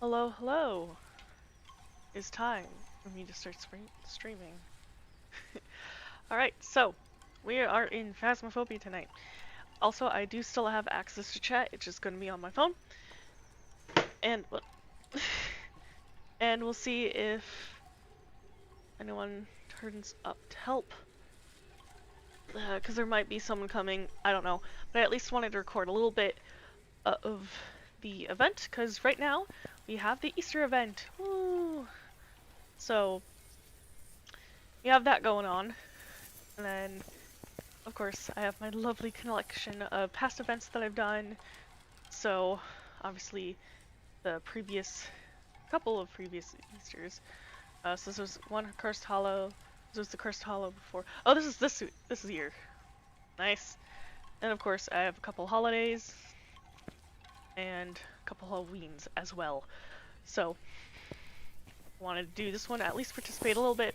Hello, hello. It's time for me to start streaming. Alright, so we are in Phasmophobia tonight. Also, I do still have access to chat, it's just going to be on my phone. And, and we'll see if anyone turns up to help. Because there might be someone coming, I don't know. But I at least wanted to record a little bit of the event, because right now we have the Easter event. Woo! So, we have that going on. And then, of course, I have my lovely collection of past events that I've done. So, obviously, the couple of previous Easters. So this was one Cursed Hollow. This was the Cursed Hollow before. Oh, this is year. Nice. And of course, I have a couple holidays and a couple Halloweens as well. So, wanted to do this one, at least participate a little bit.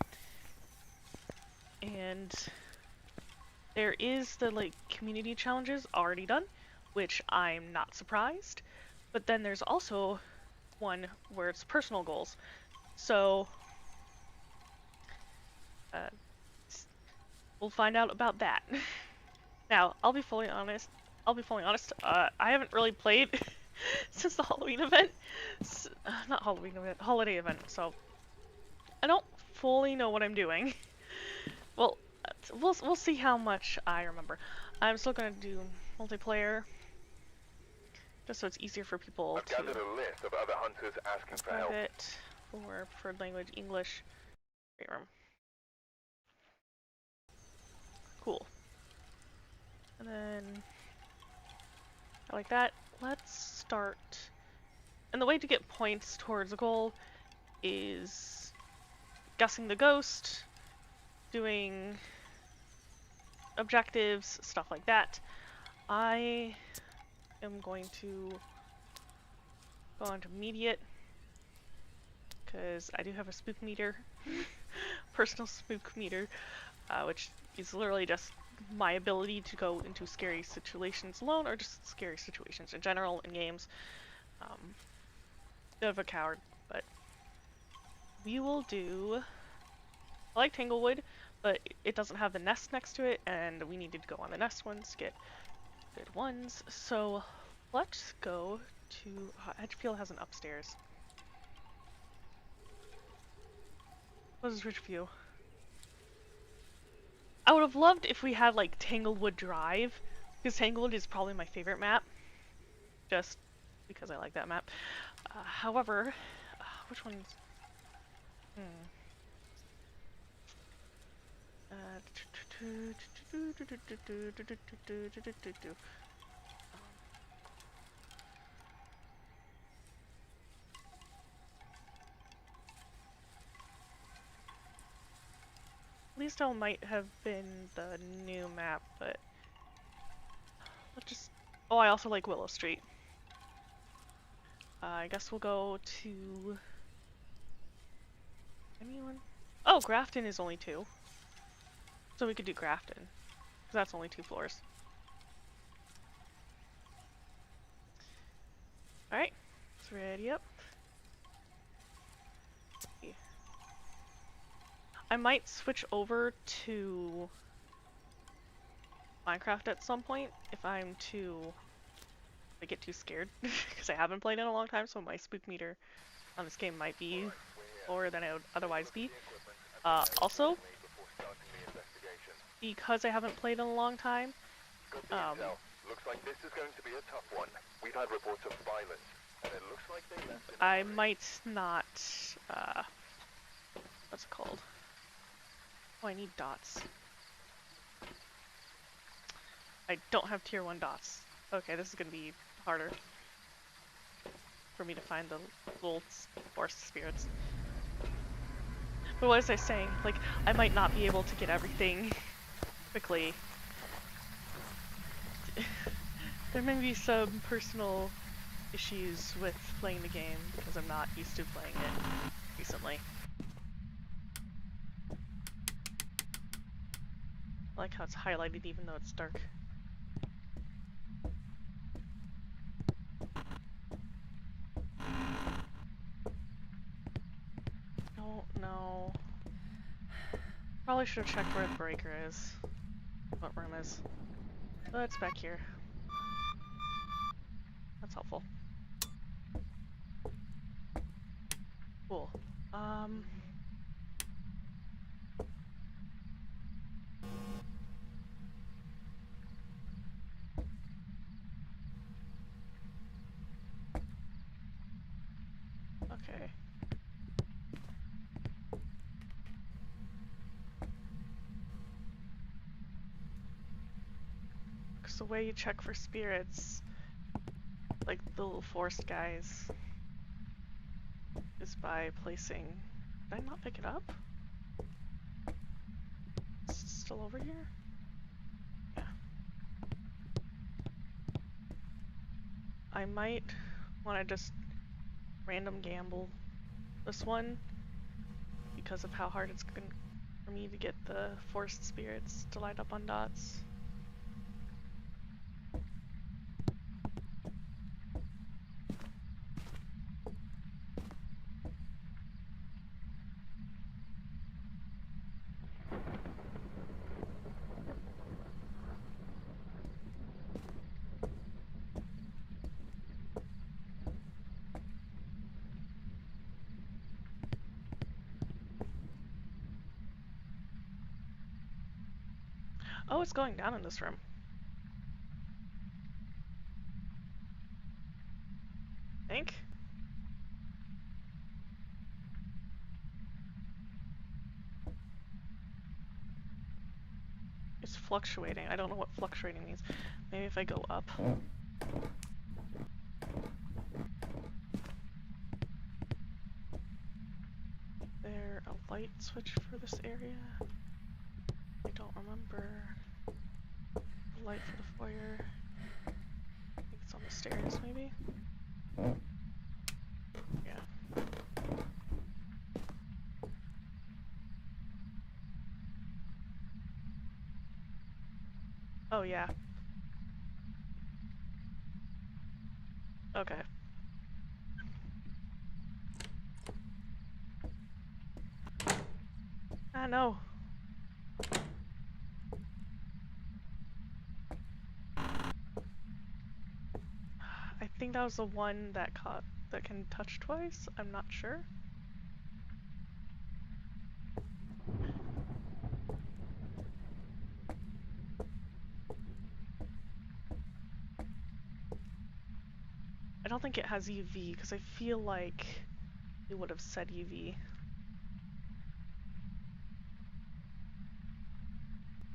And there is the community challenges already done, which I'm not surprised. But then there's also one where it's personal goals. So we'll find out about that. Now, I'll be fully honest. I haven't really played since the Halloween event. Not Halloween event, holiday event. So I don't fully know what I'm doing. Well, we'll see how much I remember. I'm still gonna do multiplayer, just so it's easier for people I've gathered a list of other hunters asking for help. It for preferred language English. Great room. Cool. And then like that. Let's start. And the way to get points towards a goal is guessing the ghost, doing objectives, stuff like that. I am going to go on to immediate because I do have a spook meter, personal spook meter, which is literally just my ability to go into scary situations alone, or just scary situations in general in games. Bit of a coward, but we will do. I like Tanglewood, but it doesn't have the nest next to it, and we needed to go on the nest ones to get good ones. So let's go to. Edgefield has an upstairs. What is Ridgeview? I would have loved if we had like Tanglewood Drive, because Tanglewood is probably my favorite map, just because I like that map. However, which one's? Leesdale might have been the new map, but let's just. Oh, I also like Willow Street. I guess we'll go to. Anyone? Oh, Grafton is only 2. So we could do Grafton. Because that's only 2 floors. Alright. Let's ready up. I might switch over to Minecraft at some point if I get too scared. Because I haven't played in a long time, so my spook meter on this game might be lower than it would otherwise be. Also, because I haven't played in a long time, looks like this is going to be a tough one. We've had reports of violence, and it looks like they left. I might not. What's it called? Oh, I need dots. I don't have tier 1 dots. Okay, this is gonna be harder for me to find the little forest spirits. But what was I saying? Like, I might not be able to get everything quickly. There may be some personal issues with playing the game because I'm not used to playing it recently. I like how it's highlighted even though it's dark. don't know. Probably should have checked where the breaker is. What room is. But it's back here. That's helpful. Cool. Okay. Because the way you check for spirits, like the little forest guys, is by placing... Did I not pick it up? It's still over here? Yeah. I might want to just random gamble this one because of how hard it's going for me to get the forest spirits to light up on dots. Oh, it's going down in this room. I think. It's fluctuating. I don't know what fluctuating means. Maybe if I go up. There a light switch for this area? I don't remember. The light for the foyer. I think it's on the stairs, maybe? Yeah. Oh, yeah. Okay. Ah, no. I think that was the one that can touch twice. I'm not sure. I don't think it has UV because I feel like it would have said UV.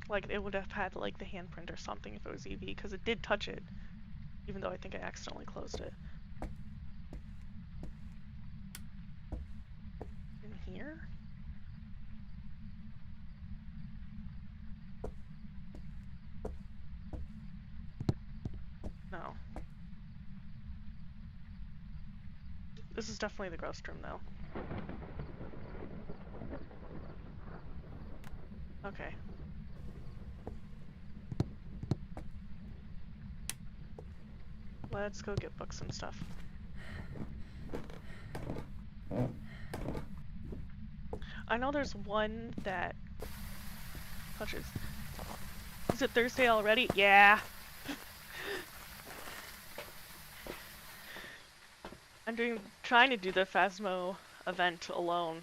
Like it would have had like the handprint or something if it was UV because it did touch it, even though I think I accidentally closed it. In here? No. This is definitely the ghost room though. Okay. Let's go get books and stuff. I know there's one that touches. Is it Thursday already? Yeah. I'm trying to do the Phasmo event alone,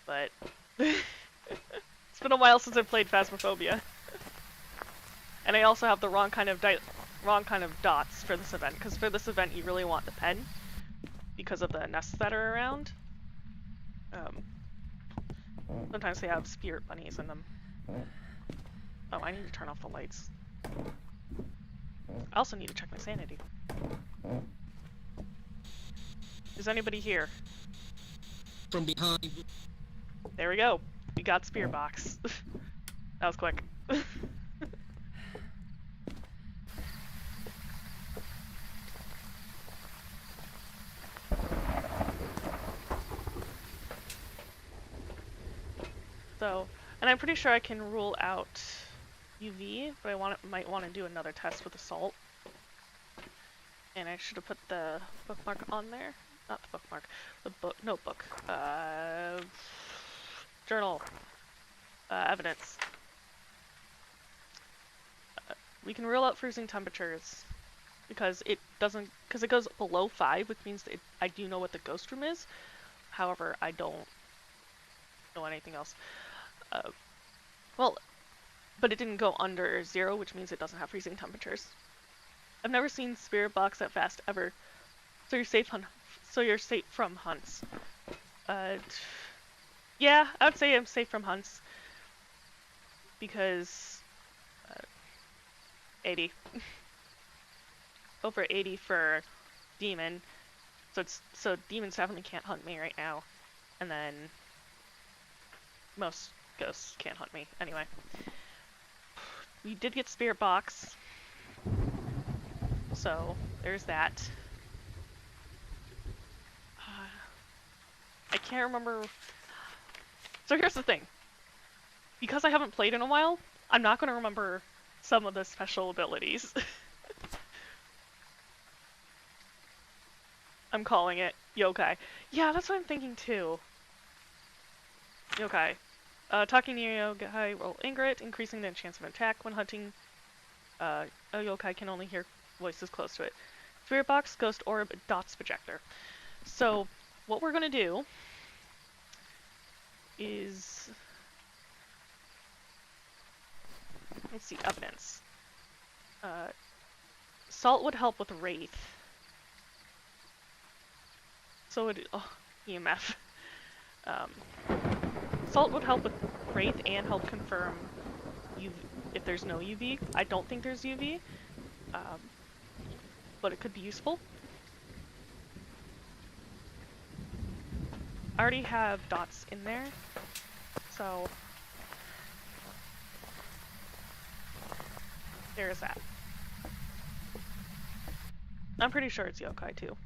but it's been a while since I've played Phasmophobia. And I also have the wrong kind of dots for this event, because for this event you really want the pen because of the nests that are around. Sometimes they have spirit bunnies in them. Oh, I need to turn off the lights. I also need to check my sanity. Is anybody here? From behind. There we go. We got spirit box. That was quick. So, and I'm pretty sure I can rule out UV, but I might want to do another test with assault. And I should have put the bookmark on there. Not the bookmark, the notebook. Journal. Evidence. We can rule out freezing temperatures because it doesn't, because it goes below 5, which means that I do know what the ghost room is. However, I don't know anything else. Well, but it didn't go under 0, which means it doesn't have freezing temperatures. I've never seen spirit box that fast ever. So you're safe from hunts. Yeah, I would say I'm safe from hunts because 80. Over 80 for demon. So demons definitely can't hunt me right now. And then most ghosts can't hunt me anyway. We did get spirit box. So there's that. I can't remember. So here's the thing. Because I haven't played in a while, I'm not going to remember some of the special abilities. I'm calling it yokai. Yeah, that's what I'm thinking too. Yokai. Talking near yokai will anger it, increasing the chance of an attack when hunting. A yokai can only hear voices close to it. Spirit box, ghost orb, dots projector. So, what we're gonna do is, let's see, evidence. Salt would help with wraith. So it, EMF. Salt would help with wraith and help confirm UV, if there's no UV. I don't think there's UV, but it could be useful. I already have dots in there, so there's that. I'm pretty sure it's yokai too.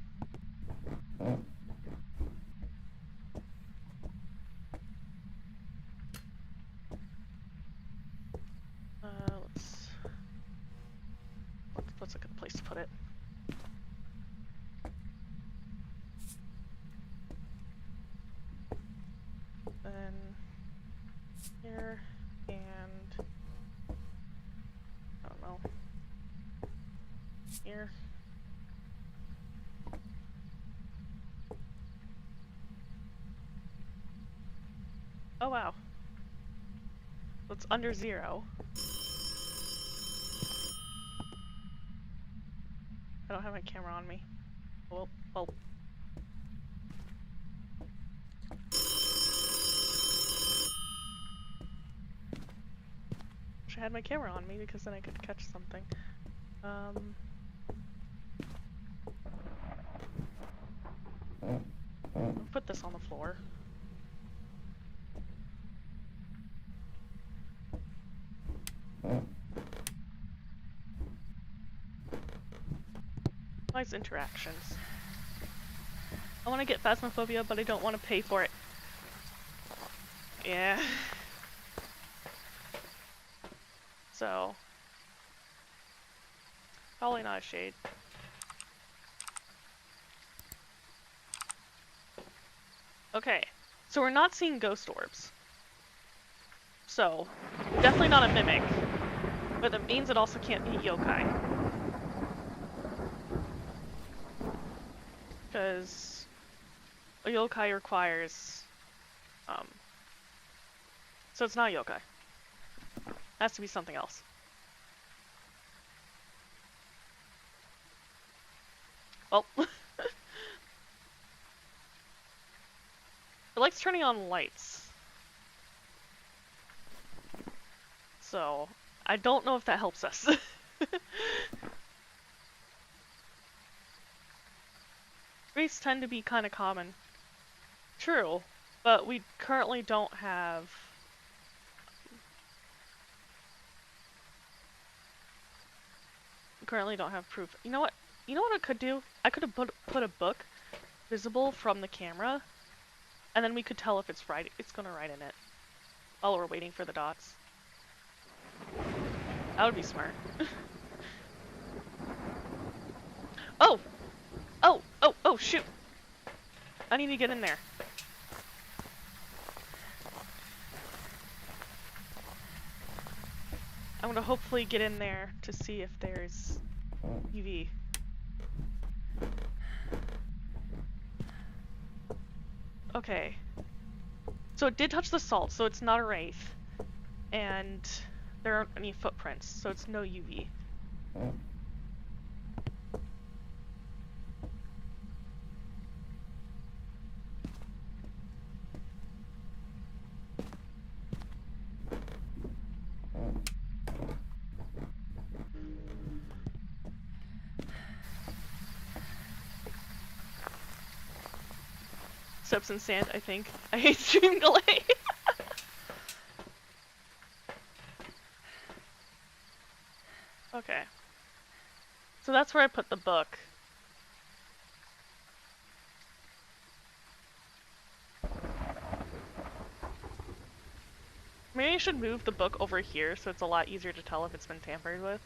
What's a good place to put it? Then here, and I don't know, here. Oh wow. It's under 0. I don't have my camera on me. Well. Wish I had my camera on me because then I could catch something. I'll put this on the floor. Nice interactions. I want to get Phasmophobia, but I don't want to pay for it. Yeah. So, probably not a shade. Okay, so we're not seeing ghost orbs. So, definitely not a mimic, but that means it also can't be yokai. Because a yokai requires, so it's not yokai. It has to be something else. Well, it likes turning on lights. So, I don't know if that helps us. Wraiths tend to be kind of common. True, but we currently don't have... proof. You know what? You know what I could do? I could have put a book visible from the camera, and then we could tell if it's gonna write in it while we're waiting for the dots. That would be smart. Oh! Oh, shoot! I need to get in there. I'm gonna hopefully get in there to see if there's UV. Okay. So it did touch the salt, so it's not a wraith. And there aren't any footprints, so it's no UV. Steps in sand, I think. I hate stream delay. Okay. So that's where I put the book. Maybe I should move the book over here so it's a lot easier to tell if it's been tampered with.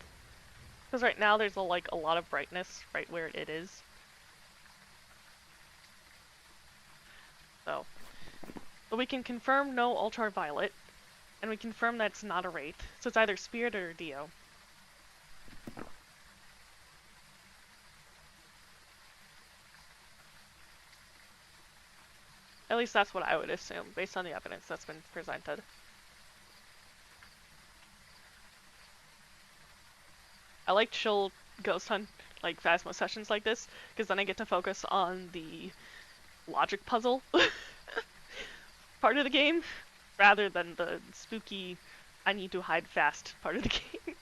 Because right now there's a lot of brightness right where it is. So. But we can confirm no ultraviolet. And we confirm that it's not a wraith. So it's either spirit or Dio. At least that's what I would assume, based on the evidence that's been presented. I like chill ghost hunt, like Phasmo sessions like this, because then I get to focus on the logic puzzle part of the game, rather than the spooky, I need to hide fast part of the game.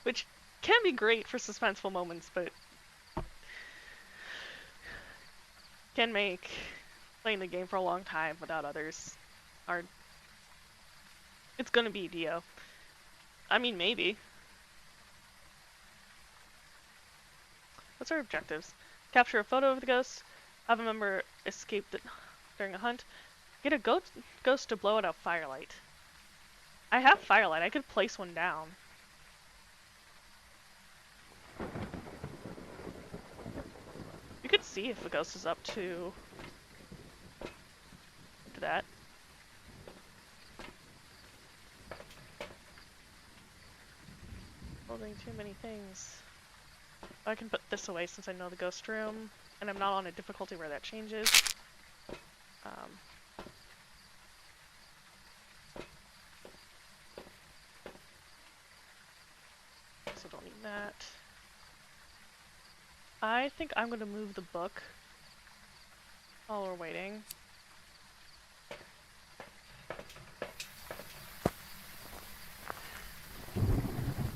Which can be great for suspenseful moments, but can make playing the game for a long time without others hard. It's gonna be Dio. I mean, maybe. What's our objectives? Capture a photo of the ghost, have a member escape during a hunt, get a ghost to blow out a firelight. I have firelight, I could place one down. You could see if the ghost is up to that. Holding too many things. I can put this away since I know the ghost room, and I'm not on a difficulty where that changes. So don't need that. I think I'm going to move the book while we're waiting.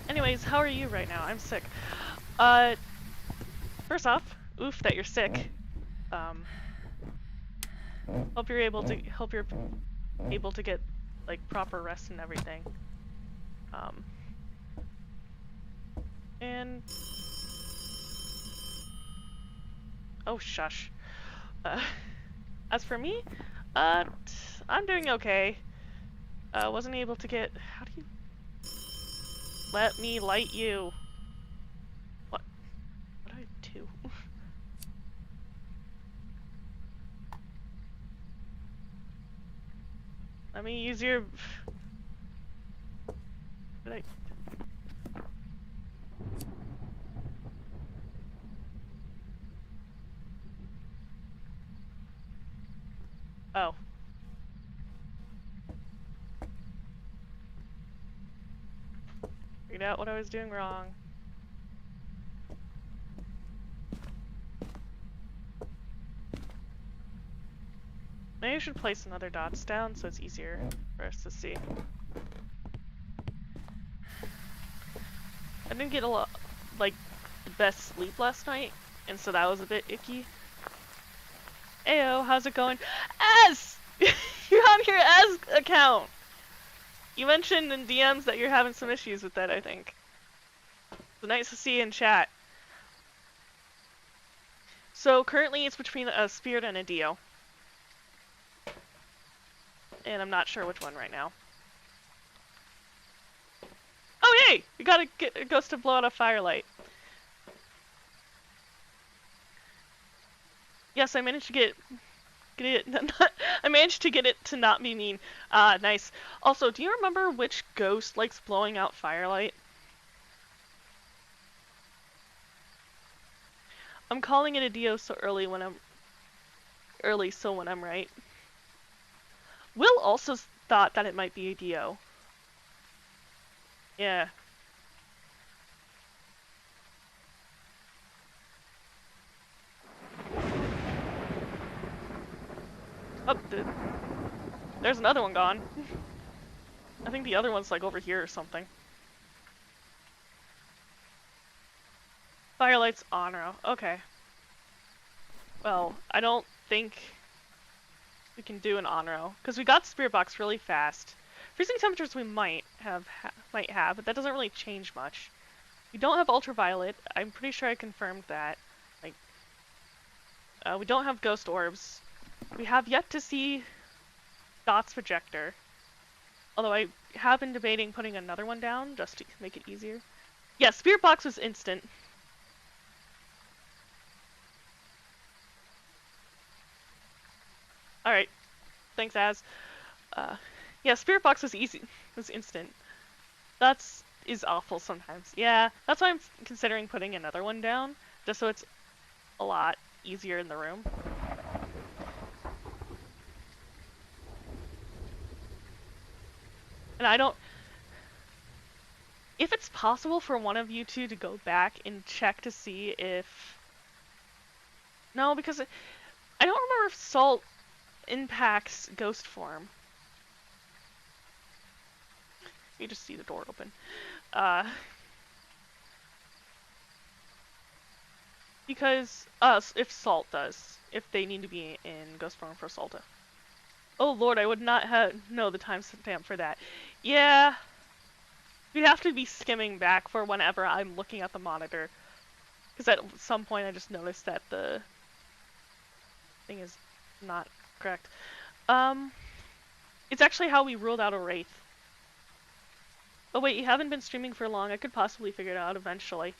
Anyways, how are you right now? I'm sick. First off, oof that you're sick. Hope you're able to get like proper rest and everything. And oh shush. As for me, I'm doing okay. Wasn't able to get. How do you? Let me light you. What? What do I do? Let me use your. Did I? Oh. Figured out what I was doing wrong. Maybe I should place some other dots down so it's easier for us to see. I didn't get a lot, like, the best sleep last night, and so that was a bit icky. Ayo, how's it going? Az! You're on your Az account! You mentioned in DMs that you're having some issues with that, I think. It's nice to see you in chat. So currently it's between a spirit and a Dio. And I'm not sure which one right now. Oh yay! We got a ghost to blow out a firelight. Yes, I managed to get Get it? I managed to get it to not be mean. Nice. Also, do you remember which ghost likes blowing out firelight? I'm calling it a Dio so early when I'm so when I'm right. Will also thought that it might be a Dio. Yeah. Oh, there's another one gone. I think the other one's like over here or something. Firelight's on row. Okay. Well, I don't think we can do an on row because we got Spirit Box really fast. Freezing temperatures we might have, but that doesn't really change much. We don't have ultraviolet. I'm pretty sure I confirmed that. Like, we don't have ghost orbs. We have yet to see Dot's projector. Although I have been debating putting another one down just to make it easier. Yeah, Spirit Box was instant. Alright, thanks Az. Yeah, Spirit Box was easy. Was instant. Is awful sometimes. Yeah, that's why I'm considering putting another one down, just so it's a lot easier in the room. And I don't... If it's possible for one of you two to go back and check to see if... No, because I don't remember if salt impacts ghost form. You just see the door open. Because if salt does, if they need to be in ghost form for salta. Oh lord, I would not know the timestamp for that. Yeah, you'd have to be skimming back for whenever I'm looking at the monitor, because at some point I just noticed that the thing is not correct. It's actually how we ruled out a wraith. Oh wait, you haven't been streaming for long. I could possibly figure it out eventually.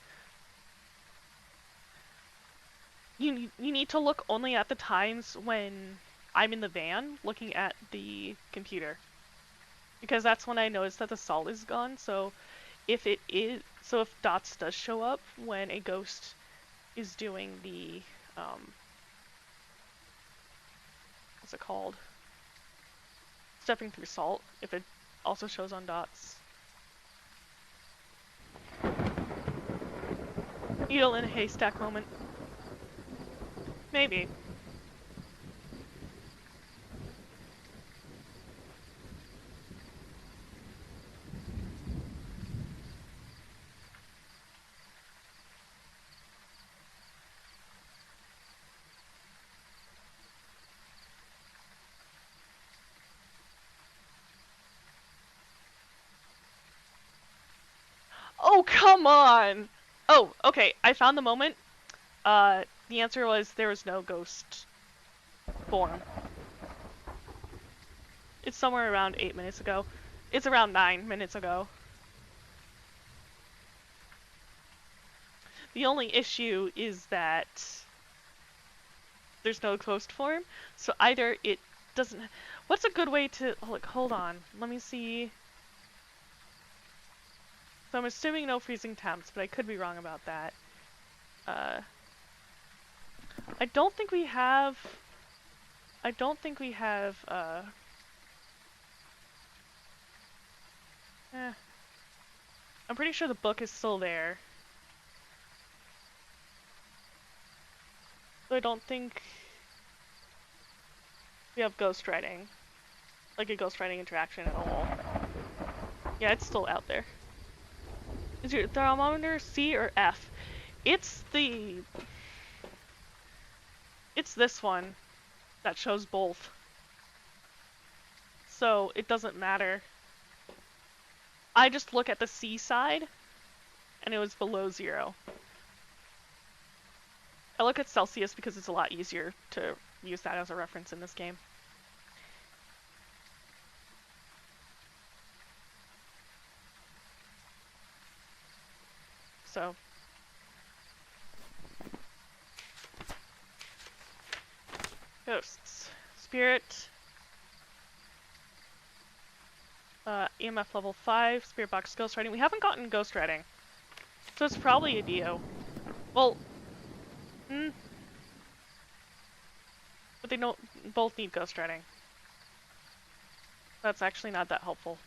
You need to look only at the times when I'm in the van looking at the computer. Because that's when I notice that the salt is gone, so if dots does show up when a ghost is doing the what's it called? Stepping through salt, if it also shows on dots. Needle in a haystack moment. Maybe. Oh, come on! Oh, okay, I found the moment. The answer was there was no ghost form. It's somewhere around 8 minutes ago. It's around 9 minutes ago. The only issue is that there's no ghost form, so either it doesn't... What's a good way to... Like, hold on, let me see... So I'm assuming no freezing temps, but I could be wrong about that. I don't think we have... I'm pretty sure the book is still there. So I don't think we have ghostwriting. Like a ghostwriting interaction at all. Yeah, it's still out there. Is your thermometer C or F? It's this one that shows both. So it doesn't matter. I just look at the C side, and it was below 0. I look at Celsius because it's a lot easier to use that as a reference in this game. So. Ghosts. Spirit. EMF level 5, Spirit Box Ghostwriting. We haven't gotten Ghostwriting, so it's probably a Dio. Well, but they don't both need Ghostwriting. That's actually not that helpful.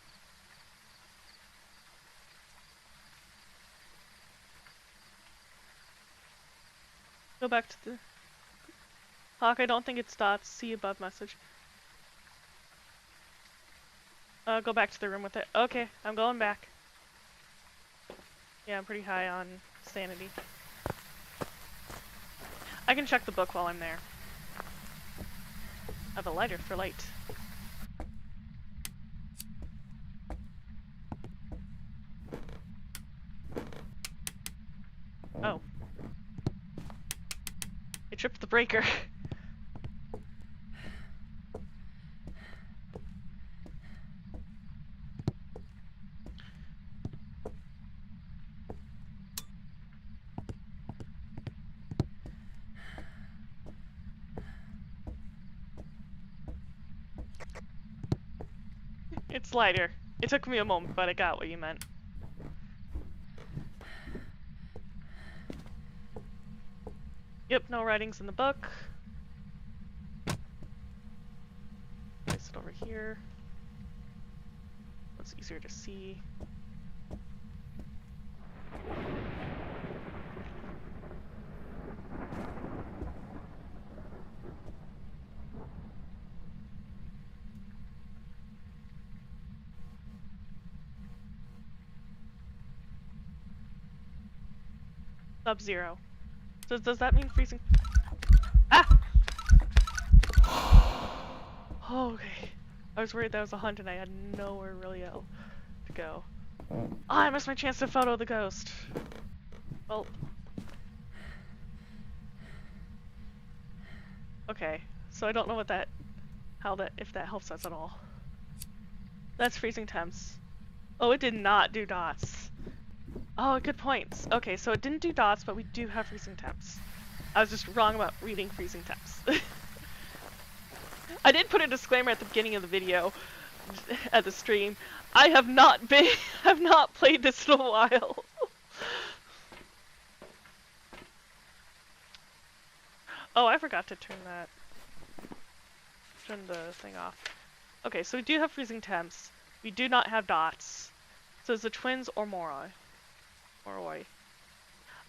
Go back to the... Hawk, I don't think it's dots. See above message. Go back to the room with it. Okay, I'm going back. Yeah, I'm pretty high on sanity. I can check the book while I'm there. I have a lighter for light. Oh. I tripped the breaker. It's lighter. It took me a moment, but I got what you meant. Yep, no writings in the book. Place it over here. It's easier to see. Sub-zero. So does that mean freezing? Ah! Oh, okay. I was worried that was a hunt and I had nowhere really else to go. Oh, I missed my chance to photo the ghost. Well. Okay, so I don't know what that, if that helps us at all. That's freezing temps. Oh, it did not do dots. Oh, good points. Okay, so it didn't do dots, but we do have freezing temps. I was just wrong about reading freezing temps. I did put a disclaimer at the beginning of the video, at the stream. I have not played this in a while. Oh, I forgot to turn the thing off. Okay, so we do have freezing temps. We do not have dots. So it's the twins or Moroi. Moroi.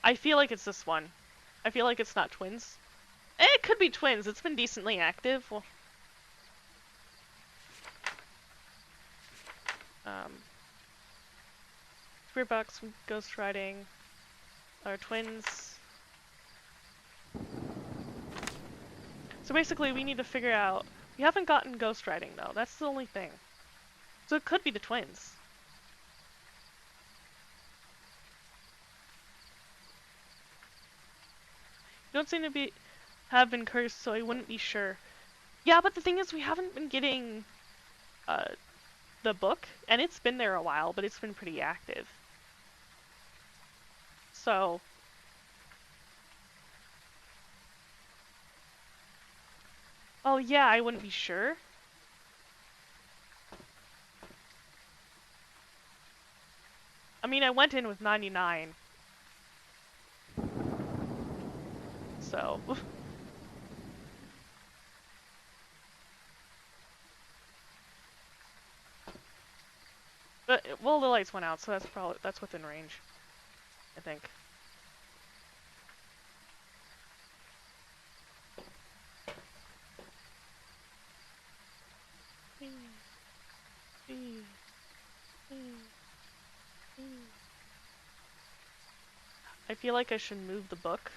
I feel like it's this one. I feel like it's not twins. It could be twins. It's been decently active. Well, Spirit Box, Ghost Riding, are twins. So basically, we need to figure out. We haven't gotten Ghost Riding though. That's the only thing. So it could be the twins. You don't seem to have been cursed, so I wouldn't be sure. Yeah, but the thing is, we haven't been getting the book, and it's been there a while, but it's been pretty active. So oh yeah, I wouldn't be sure. I mean, I went in with 99. So but well, the lights went out, so that's within range, I think. I feel like I should move the book.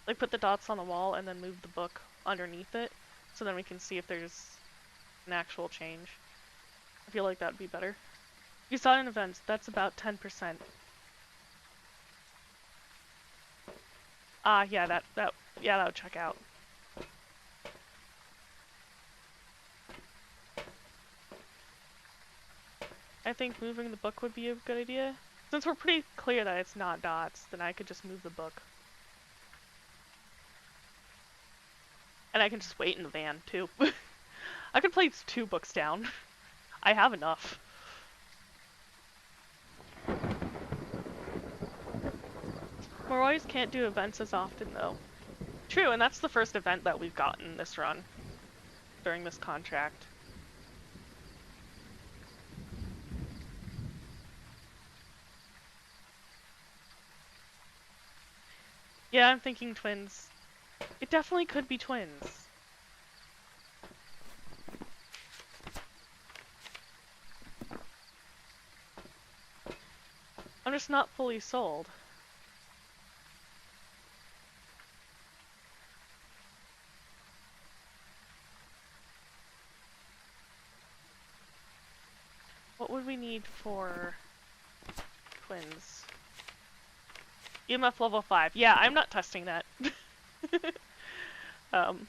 Like, put the dots on the wall and then move the book underneath it, so then we can see if there's an actual change. I feel like that'd be better. You saw it in events, that's about 10%. Ah, yeah, that would check out. I think moving the book would be a good idea. Since we're pretty clear that it's not dots, then I could just move the book. And I can just wait in the van, too. I could play 2 books down. I have enough. Morois can't do events as often though. True, and that's the first event that we've gotten this run during this contract. Yeah, I'm thinking twins. It definitely could be twins. I'm just not fully sold. What would we need for twins? EMF level 5. Yeah, I'm not testing that. I'm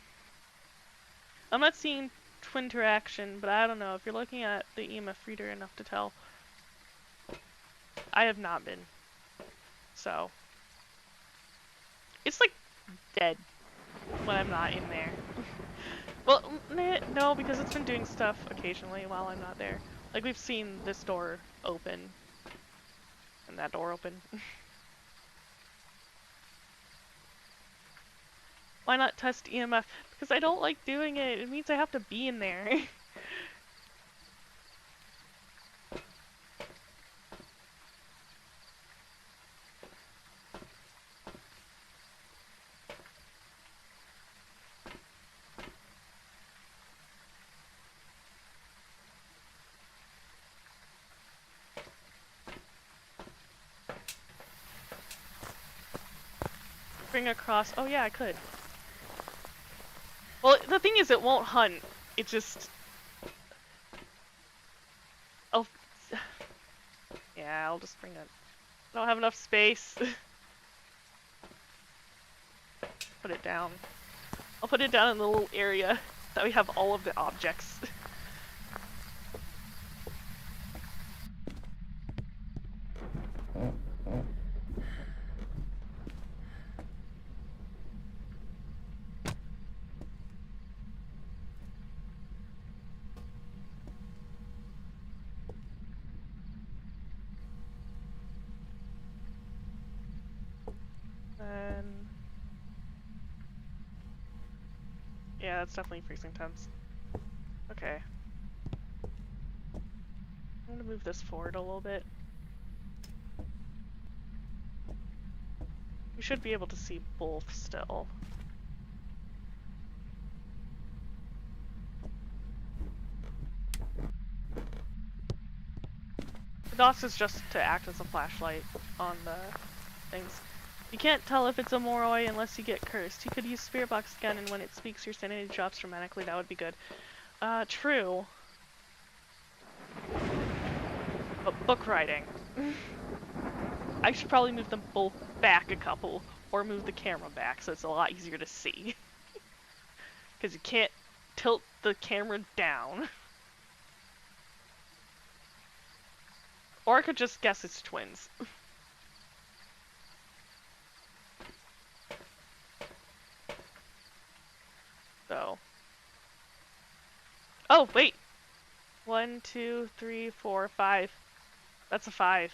not seeing twin interaction, but I don't know. If you're looking at the EMF reader enough to tell, I have not been. So, it's like dead when I'm not in there. Well, no, because it's been doing stuff occasionally while I'm not there. Like, we've seen this door open, and that door open. Why not test EMF? Because I don't like doing it. It means I have to be in there. Bring across. Oh yeah, I could. Well, the thing is, it won't hunt. It just. Oh. Yeah, I'll just bring it. I don't have enough space. Put it down. I'll put it down in the little area that we have all of the objects. And yeah, that's definitely freezing temps. Okay. I'm gonna move this forward a little bit. We should be able to see both still. The dots is just to act as a flashlight on the things. You can't tell if it's a Moroi unless you get cursed. You could use Spirit Box again, and when it speaks, your sanity drops dramatically. That would be good. True. But book writing. I should probably move them both back a couple, or move the camera back so it's a lot easier to see. Because you can't tilt the camera down. Or I could just guess it's twins. So. Oh, wait! 1, 2, 3, 4, 5. That's a 5.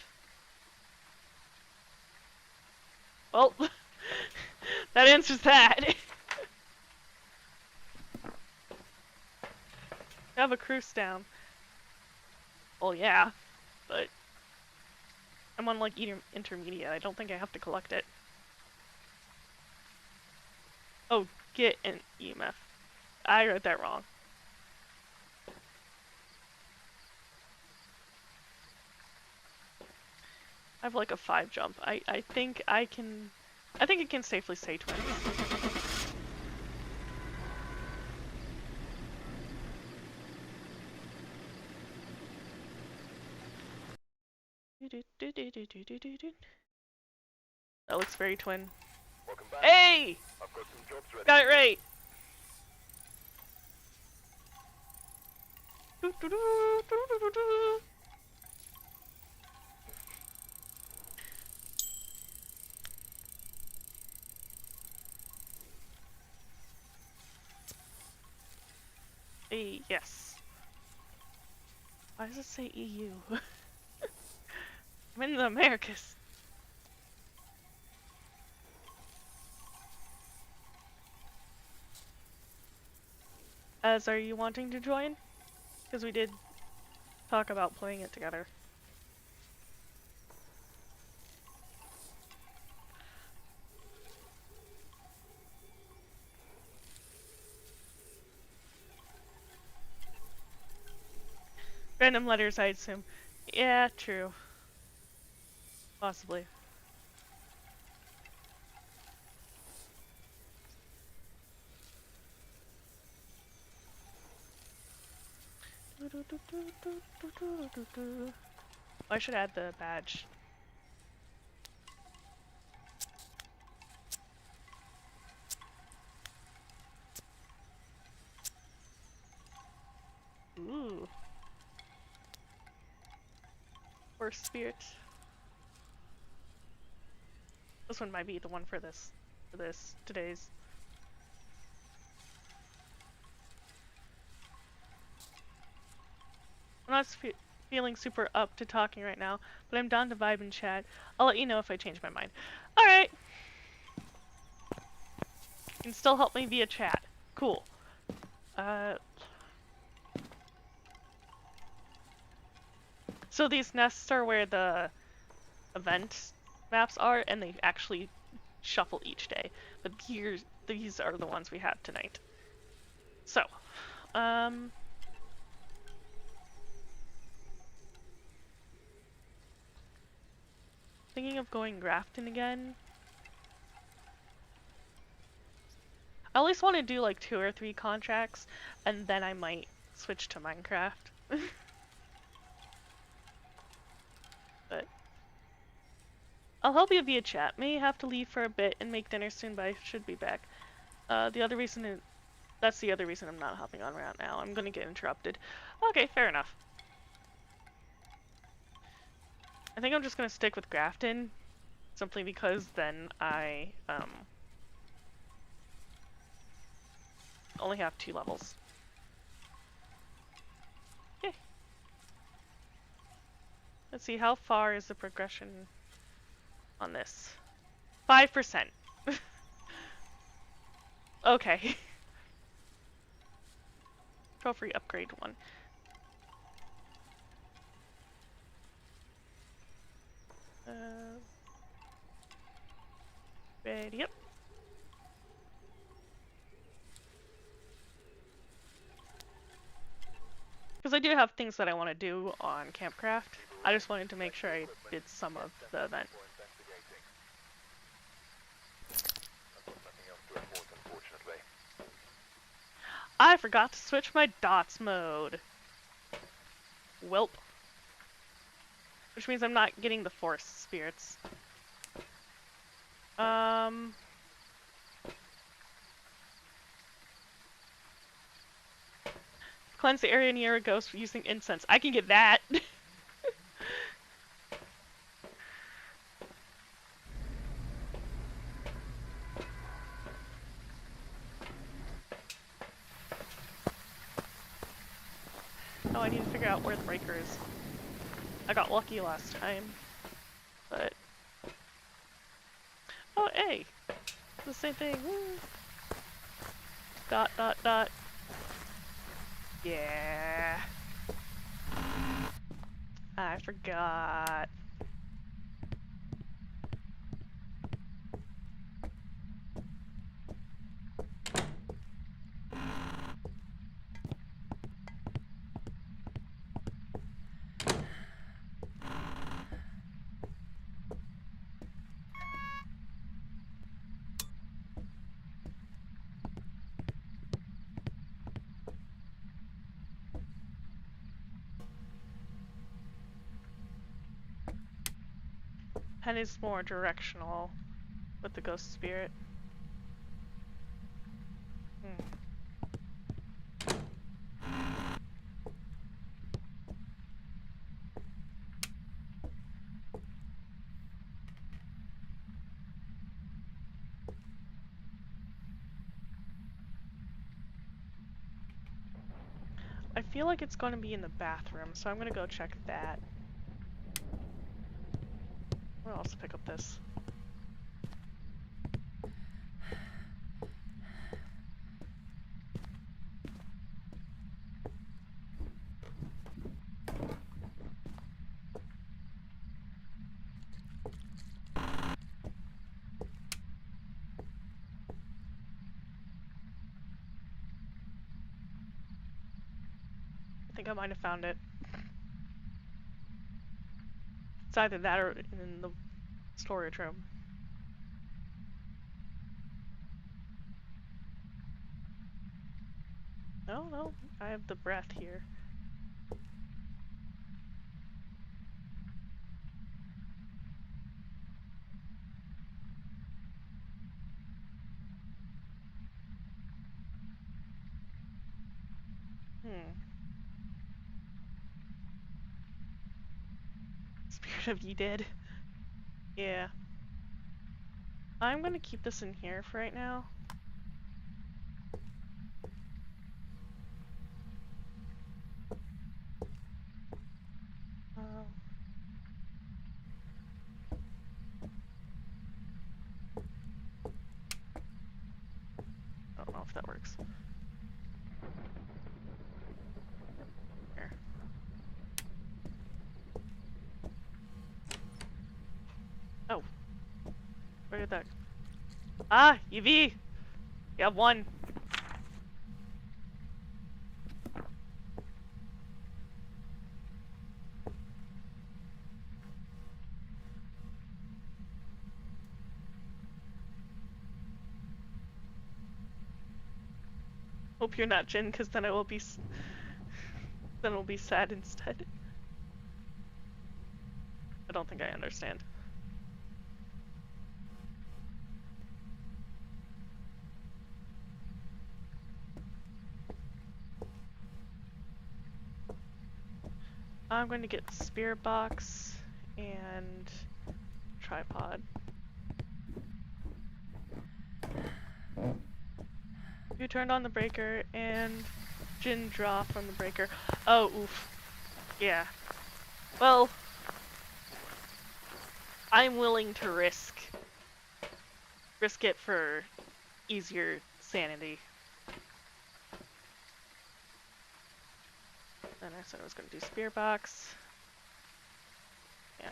Well, that answers that. I have a cruise down. Well, yeah, but I'm on like intermediate. I don't think I have to collect it. Oh, get an EMF. I read that wrong. I have like a 5 jump. I think I can. I think it can safely say twins. That looks very twin. Welcome back. Hey! I've got some jobs ready. Got it right! say yes. Why does it say EU? I'm in the Americas. Are you wanting to join? Because we did talk about playing it together. Random letters, I assume. Yeah, true. Possibly. I should add the badge. Ooh. Force spirit. This one might be the one for this. Today's. I'm not feeling super up to talking right now, but I'm down to vibe and chat. I'll let you know if I change my mind. Alright! You can still help me via chat. Cool. So these nests are where the event maps are, and they actually shuffle each day. But these are the ones we have tonight. So, thinking of going Grafton again. I at least want to do like 2 or 3 contracts, and then I might switch to Minecraft. But I'll help you via chat. May have to leave for a bit and make dinner soon, but I should be back. That's the other reason I'm not hopping on right now. I'm gonna get interrupted. Okay, fair enough. I think I'm just gonna stick with Grafton, simply because then I only have 2 levels. Okay. Let's see, how far is the progression on this? 5%. Okay. Trophy upgrade 1. Ready up. Because I do have things that I want to do on Campcraft. I just wanted to make sure I did some of the event. I forgot to switch my dots mode. Welp. Which means I'm not getting the force spirits. Cleanse the area near a ghost using incense. I can get that. Oh, I need to figure out where the breaker is. I got lucky last time, but... Oh, hey! It's the same thing. Woo. Dot, dot, dot. Yeah. I forgot. Pen is more directional with the ghost spirit. feel like it's going to be in the bathroom, so I'm going to go check that. I'll also pick up this. I think I might have found it. It's either that or in the storage room. No, I have the breath here. Spirit of Ye Dead. Yeah. I'm gonna keep this in here for right now. I don't know if that works. Here. Oh. Where did that... Ah! UV! You have one. Hope you're not Jin, because then I will be... then it'll be sad instead. I don't think I understand. I'm going to get the spirit box and tripod. You turned on the breaker and Jin draw from the breaker. Oh, oof. Yeah. Well, I'm willing to risk it for easier sanity. Then I said I was going to do spear box. Yeah.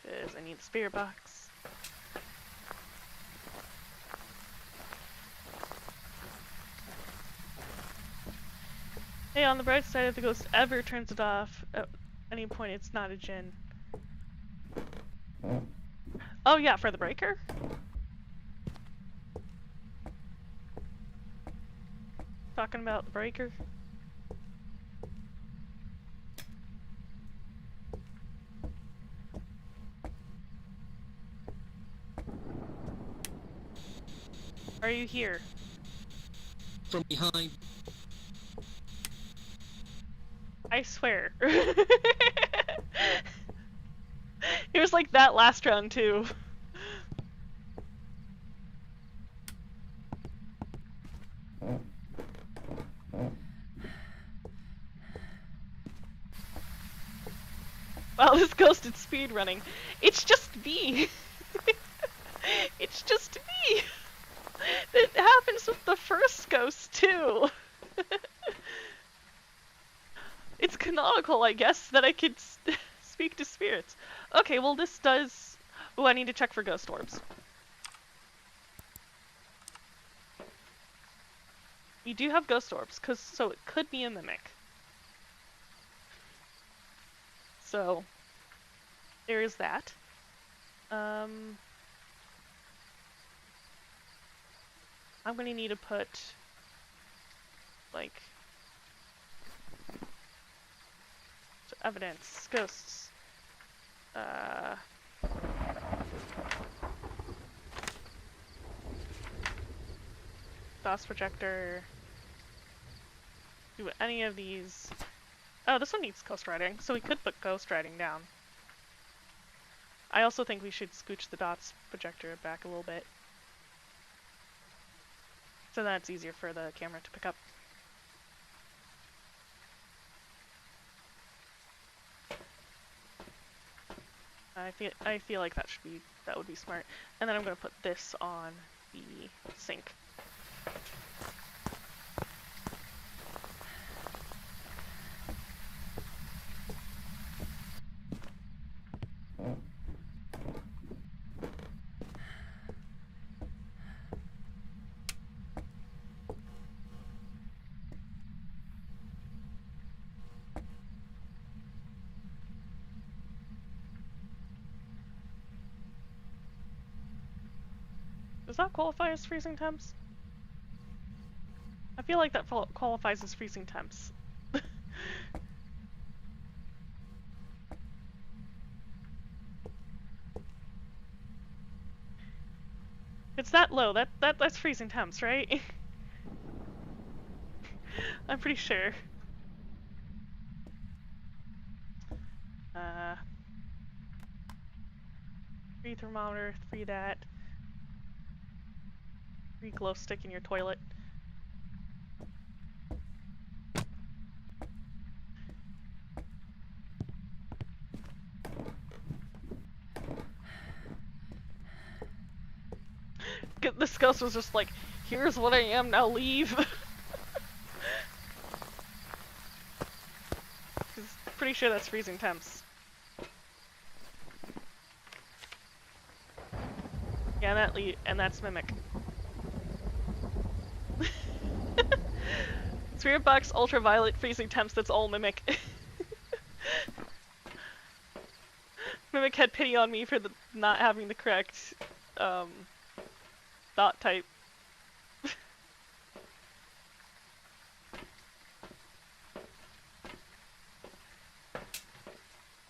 Because I need the spear box. Hey, on the bright side, if the ghost ever turns it off at any point, it's not a Jin. Oh yeah, for the breaker? Talking about the breaker? Are you here? From behind. I swear. It was like that last round too. Wow, this ghost is speed running. It's just me. It's just me. It happens with the first ghost too. It's canonical, I guess, that I could speak to spirits. Okay, well this does... Oh, I need to check for ghost orbs. You do have ghost orbs, so it could be a mimic. So, there is that. I'm gonna need to put, like, so evidence, ghosts, DOS projector, do any of these. Oh, this one needs ghost writing, so we could put ghost writing down. I also think we should scooch the DOTS projector back a little bit, so that it's easier for the camera to pick up. I feel like that would be smart. And then I'm gonna put this on the sink. Does that qualify as freezing temps? I feel like that qualifies as freezing temps. It's that low. That's freezing temps, right? I'm pretty sure. Uh, free thermometer, free that. Free glow stick in your toilet. This ghost was just like, here's what I am, now leave. Pretty sure that's freezing temps. Yeah, and that's mimic. Spirit box ultraviolet freezing temps, that's all mimic. Mimic had pity on me for not having the correct dot type.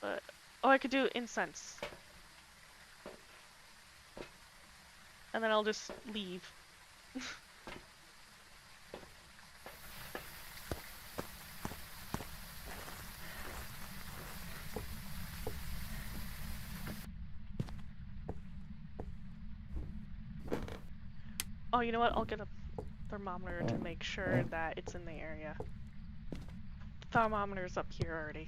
But oh, I could do incense. And then I'll just leave. Oh, you know what? I'll get a thermometer to make sure that it's in the area. The thermometer's up here already.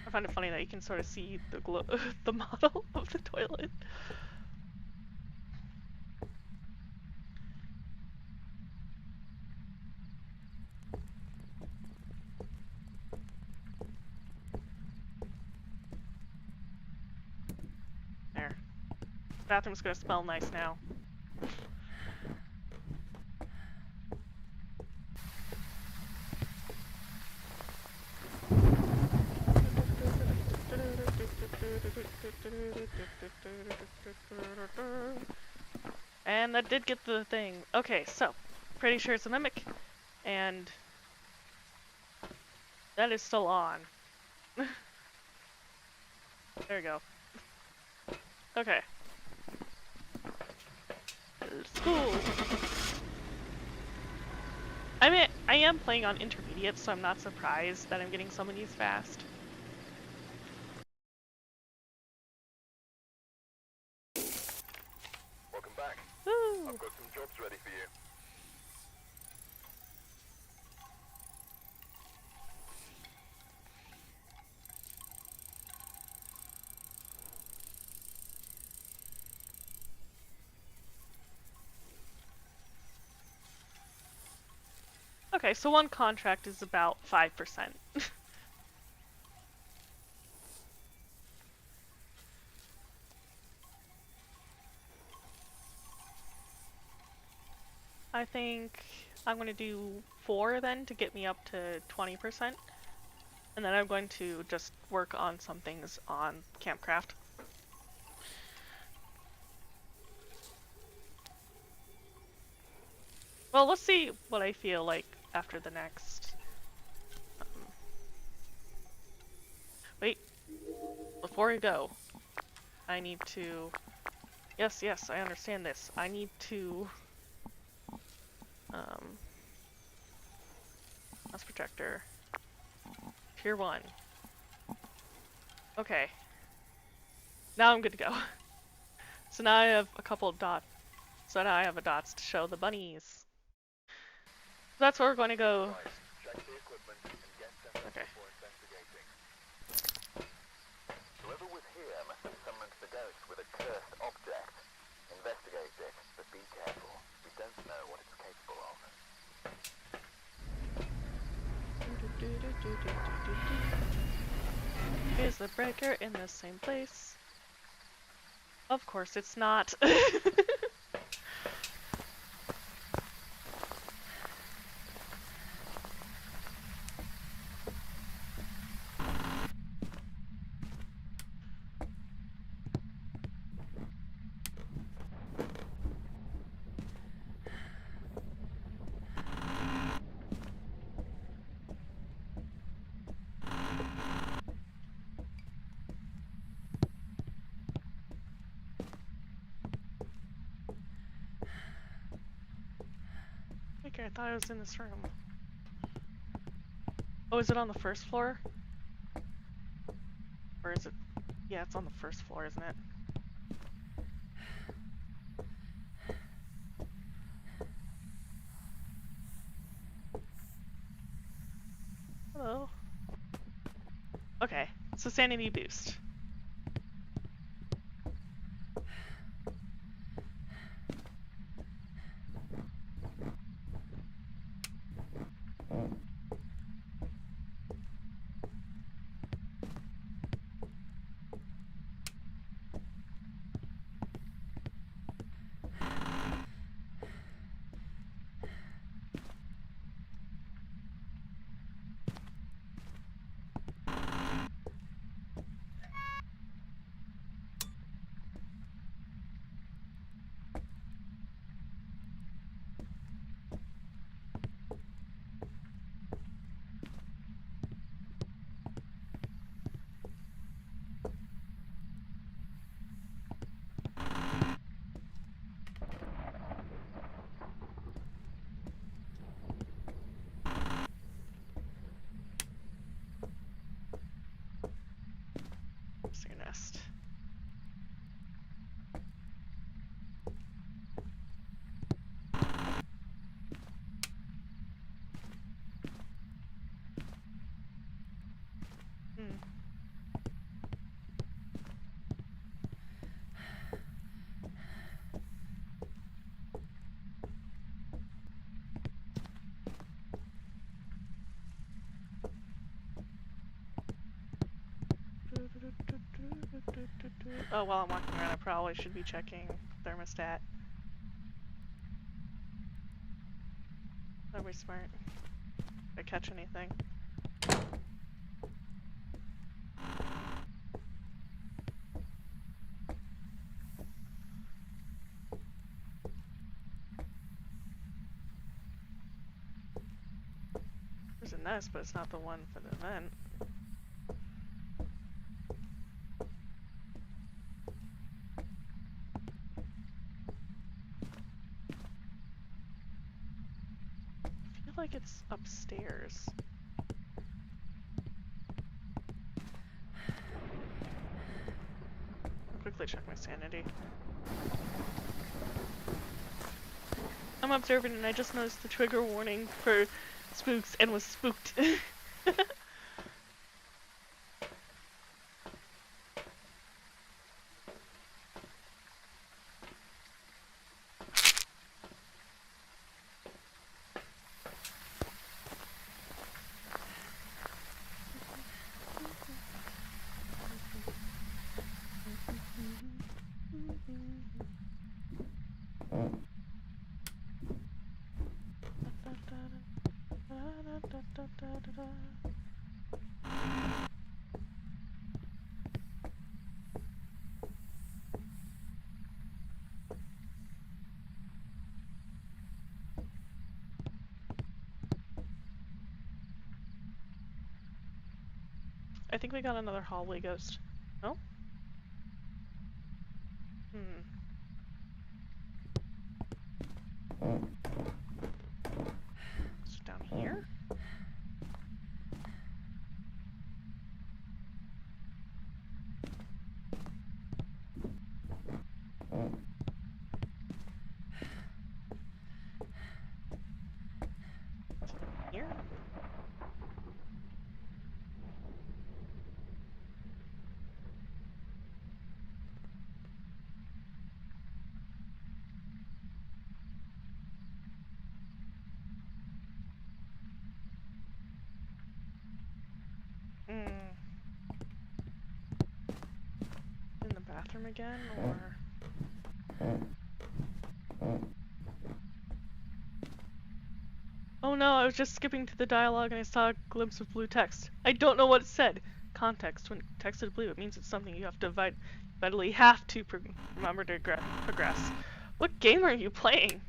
I find it funny that you can sort of see the the model of the toilet. There. The bathroom's gonna smell nice now. And that did get the thing. Okay, so pretty sure it's a mimic, and that is still on. There we go. Okay. School. I mean, I am playing on intermediate, so I'm not surprised that I'm getting some of these fast. Welcome back. Woo! I've got some jobs ready for you. Okay, so one contract is about 5%. I think I'm going to do 4 then to get me up to 20%. And then I'm going to just work on some things on Campcraft. Well, let's see what I feel like after the next. Wait, before I go, I need to. Yes, I understand this. I need to. Mouse projector. Tier 1. Okay. Now I'm good to go. So now I have a couple of dots. So now I have a dots to show the bunnies. So that's where we're going to go. Right. Check the equipment and get set up Okay. before it ghost with a cursed object. Investigate it, but be careful. We don't know what it's capable of. Is the breaker in the same place? Of course it's not. Okay, I thought I was in this room. Oh, is it on the first floor? Or is it? Yeah, it's on the first floor, isn't it? Hello. Okay, so sanity boost. Where's your nest? Hmm. Oh, while I'm walking around, I probably should be checking thermostat. That'd be smart. If I catch anything. There's a nest, but it's not the one for the event. I feel like it's upstairs. I'll quickly check my sanity. I'm observant and I just noticed the trigger warning for spooks and was spooked. I think we got another hallway ghost. Oh? Hmm. Is it down here? Here? bathroom again, or... Oh no, I was just skipping to the dialogue and I saw a glimpse of blue text. I don't know what it said. Context. When text is blue, it means it's something you have to vitally have to remember to progress. What game are you playing?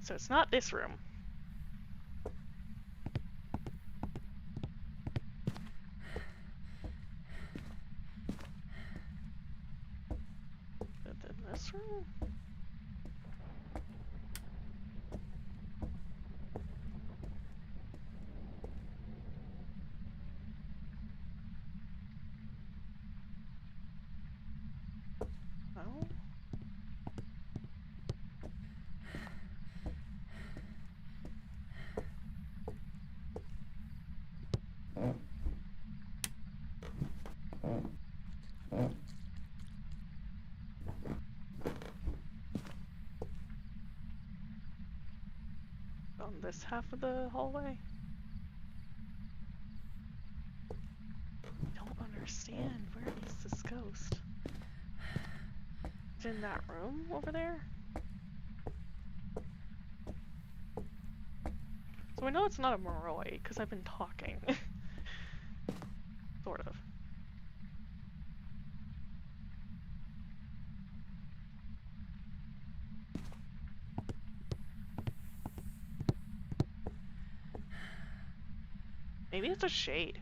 So it's not this room. Is it in this room? No? On this half of the hallway? I don't understand. Where is this ghost? Is it in that room over there? So I know it's not a Moroi, because I've been talking. Sort of. Maybe it's a shade.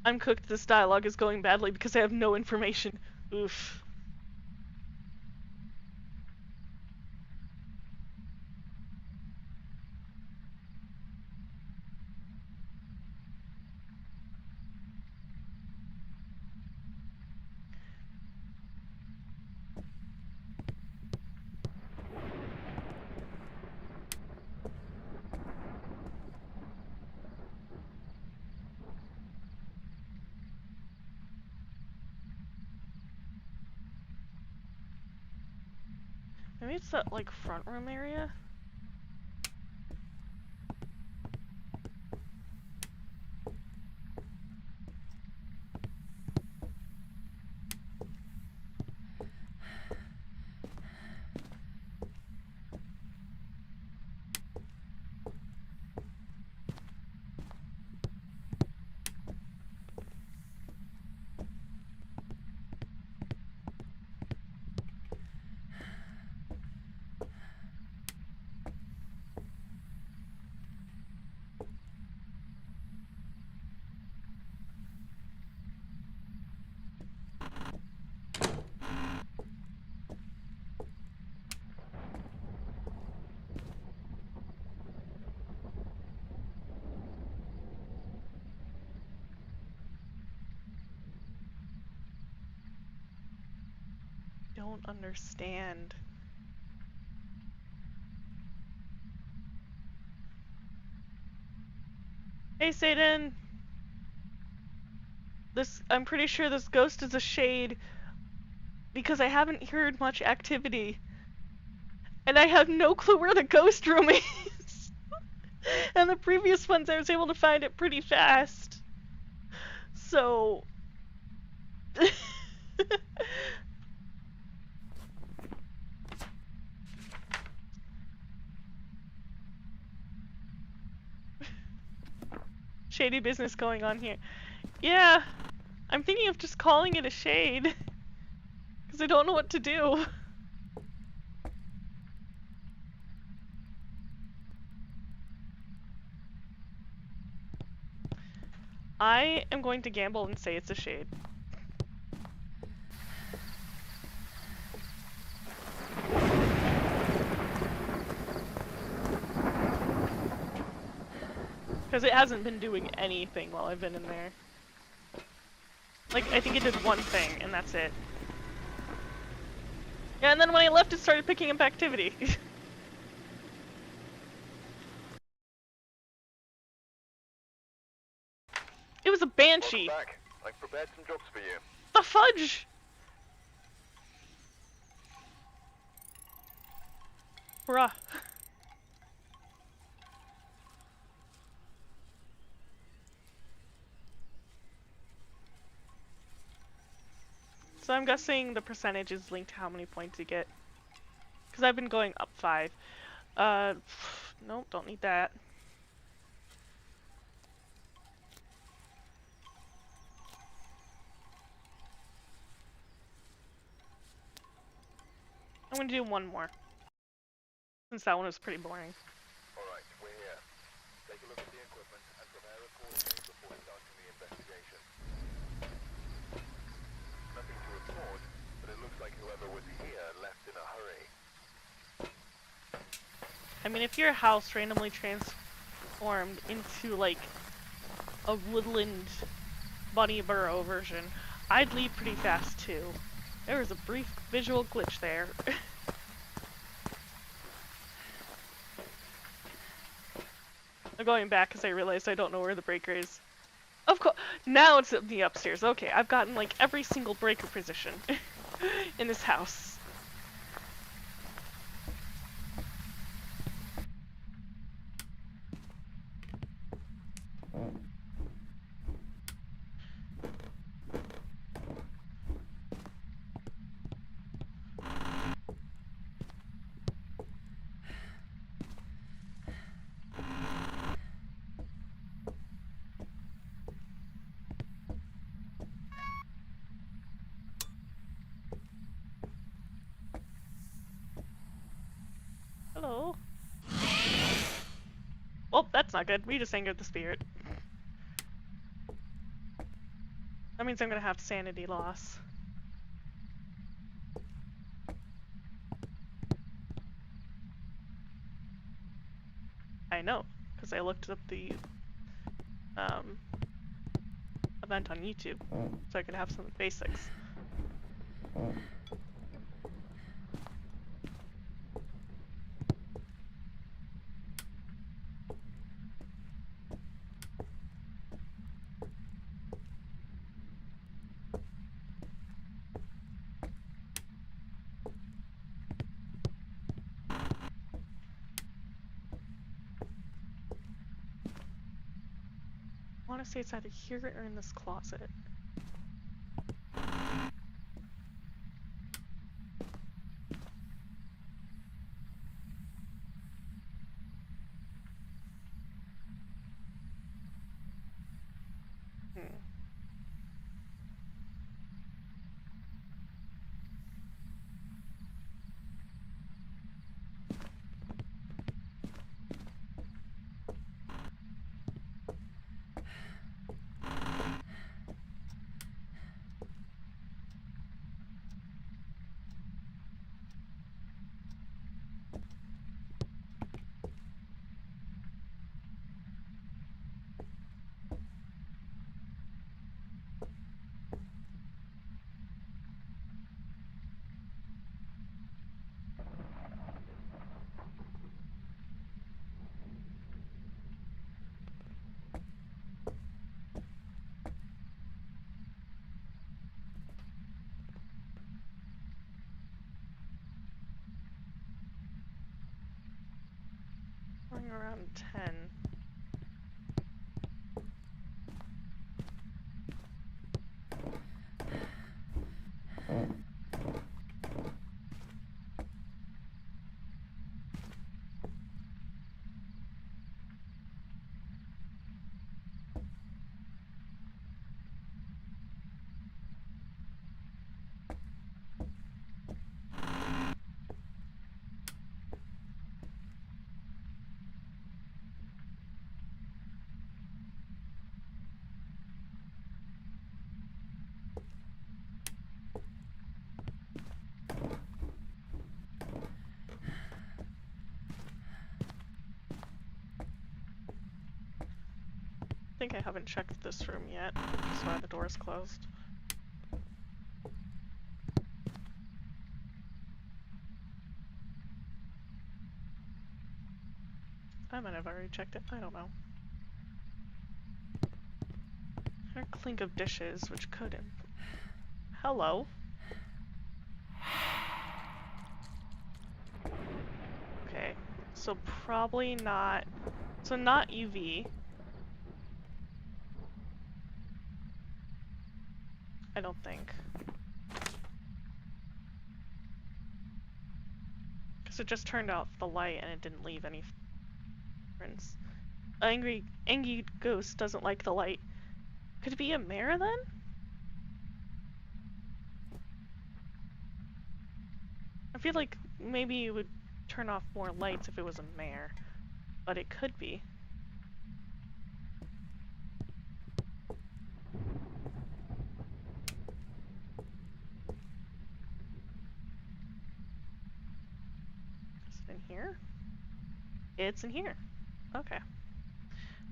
I'm cooked. This dialogue is going badly because I have no information. Oof. Maybe it's that, like, front room area? Don't understand. Hey, Satan! I'm pretty sure this ghost is a shade because I haven't heard much activity. And I have no clue where the ghost room is! And the previous ones I was able to find it pretty fast. So... Shady business going on here. Yeah, I'm thinking of just calling it a shade. Because I don't know what to do. I am going to gamble and say it's a shade. Because it hasn't been doing anything while I've been in there. Like, I think it did one thing, and that's it. Yeah, and then when I left, it started picking up activity. It was a banshee! Welcome back. I've prepared some jobs for you. The fudge! Bruh. So I'm guessing the percentage is linked to how many points you get. Because I've been going up 5. Nope, don't need that. I'm gonna do one more. Since that one was pretty boring. Alright, we're here. Take a look at the equipment and prepare accordingly before starting the investigation. Nothing to report, but it looks like whoever was here left in a hurry. I mean, if your house randomly transformed into, like, a woodland bunny burrow version, I'd leave pretty fast, too. There was a brief visual glitch there. I'm going back because I realized I don't know where the breaker is. Of course, now it's in the upstairs. Okay, I've gotten, like, every single breaker position in this house. Hello. Well, that's not good. We just angered the spirit. That means I'm gonna have sanity loss. I know, because I looked up the event on YouTube, so I could have some basics. I want to say it's either here or in this closet. Going around 10. I think I haven't checked this room yet, which is why the door is closed. I might have already checked it, I don't know. A clink of dishes, which could... Hello? Okay, so probably not... So not UV. I don't think. it just turned off the light and it didn't leave any footprints. Angry ghost doesn't like the light. Could it be a mare then? I feel like maybe it would turn off more lights if it was a mare, but it could be. Is it in here? It's in here. Okay.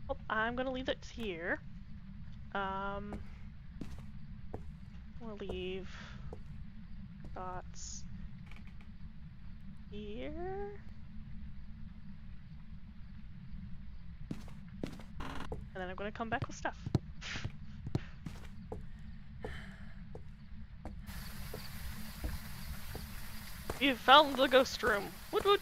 Well, I'm gonna leave it here. We'll leave dots here. And then I'm gonna come back with stuff. You found the ghost room. Woot woot.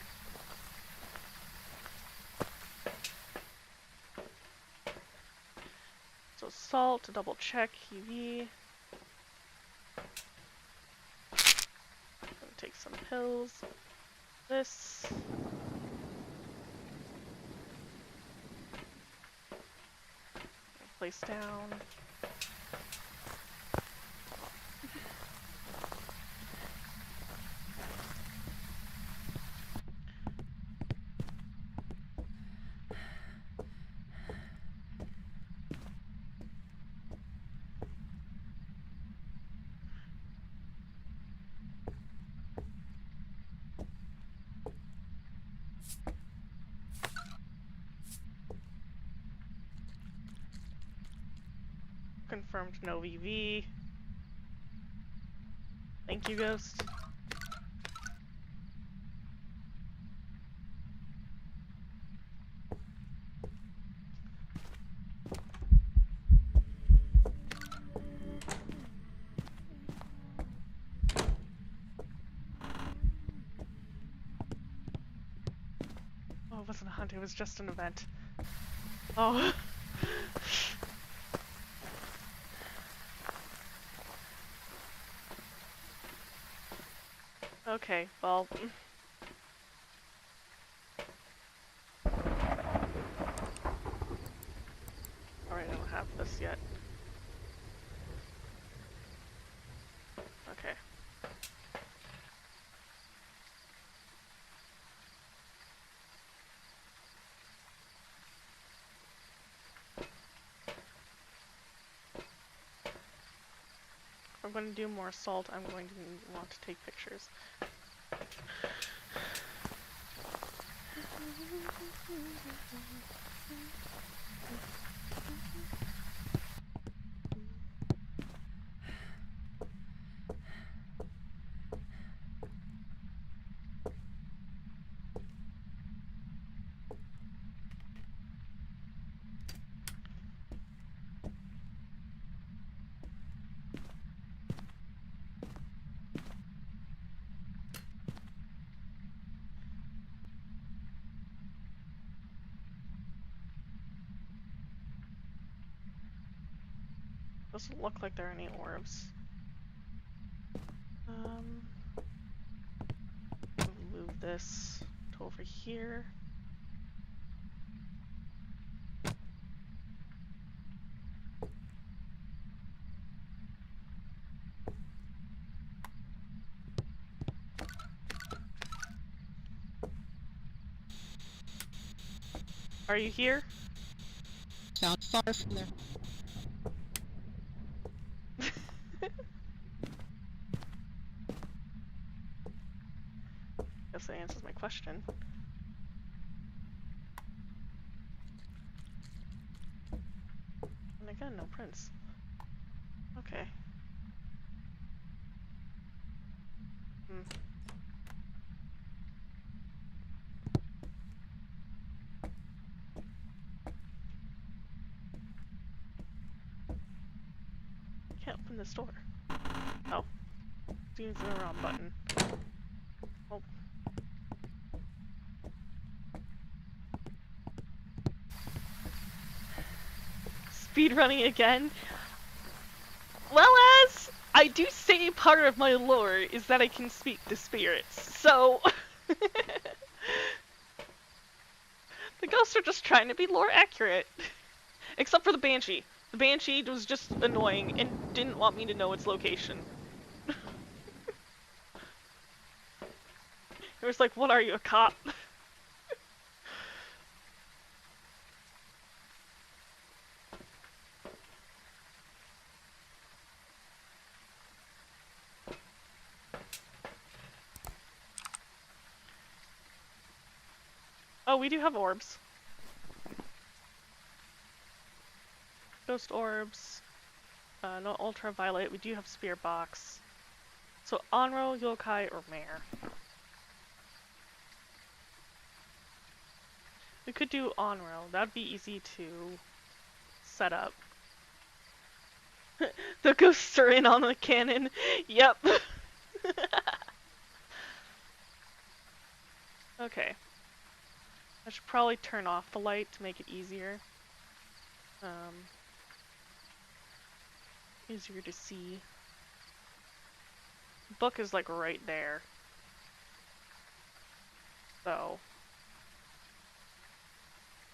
So salt to double check UV. Gonna take some pills. This. Place down. Confirmed no VV. Thank you, Ghost. Oh, it wasn't a hunt, it was just an event. Oh. Okay, well... Alright, I don't have this yet. Okay. If I'm going to do more assault, I'm going to want to take pictures. Doesn't look like there are any orbs. Move this to over here. Are you here? Sound far from there. Guess that answers my question. And again, no prints. Okay. Can't open this door. Oh. Using the wrong button. Oh. Speedrunning again? Well, as I do say, part of my lore is that I can speak to spirits, so The ghosts are just trying to be lore accurate. Except for the Banshee. The Banshee was just annoying and didn't want me to know its location. It was like, what are you, a cop? Oh, we do have orbs. Ghost orbs. No ultraviolet. We do have spear box. So Onro, Yokai, or Mare. We could do Onro. That'd be easy to set up. The ghosts are in on the cannon. Yep. Okay. I should probably turn off the light to make it easier. Easier to see. The book is like right there. So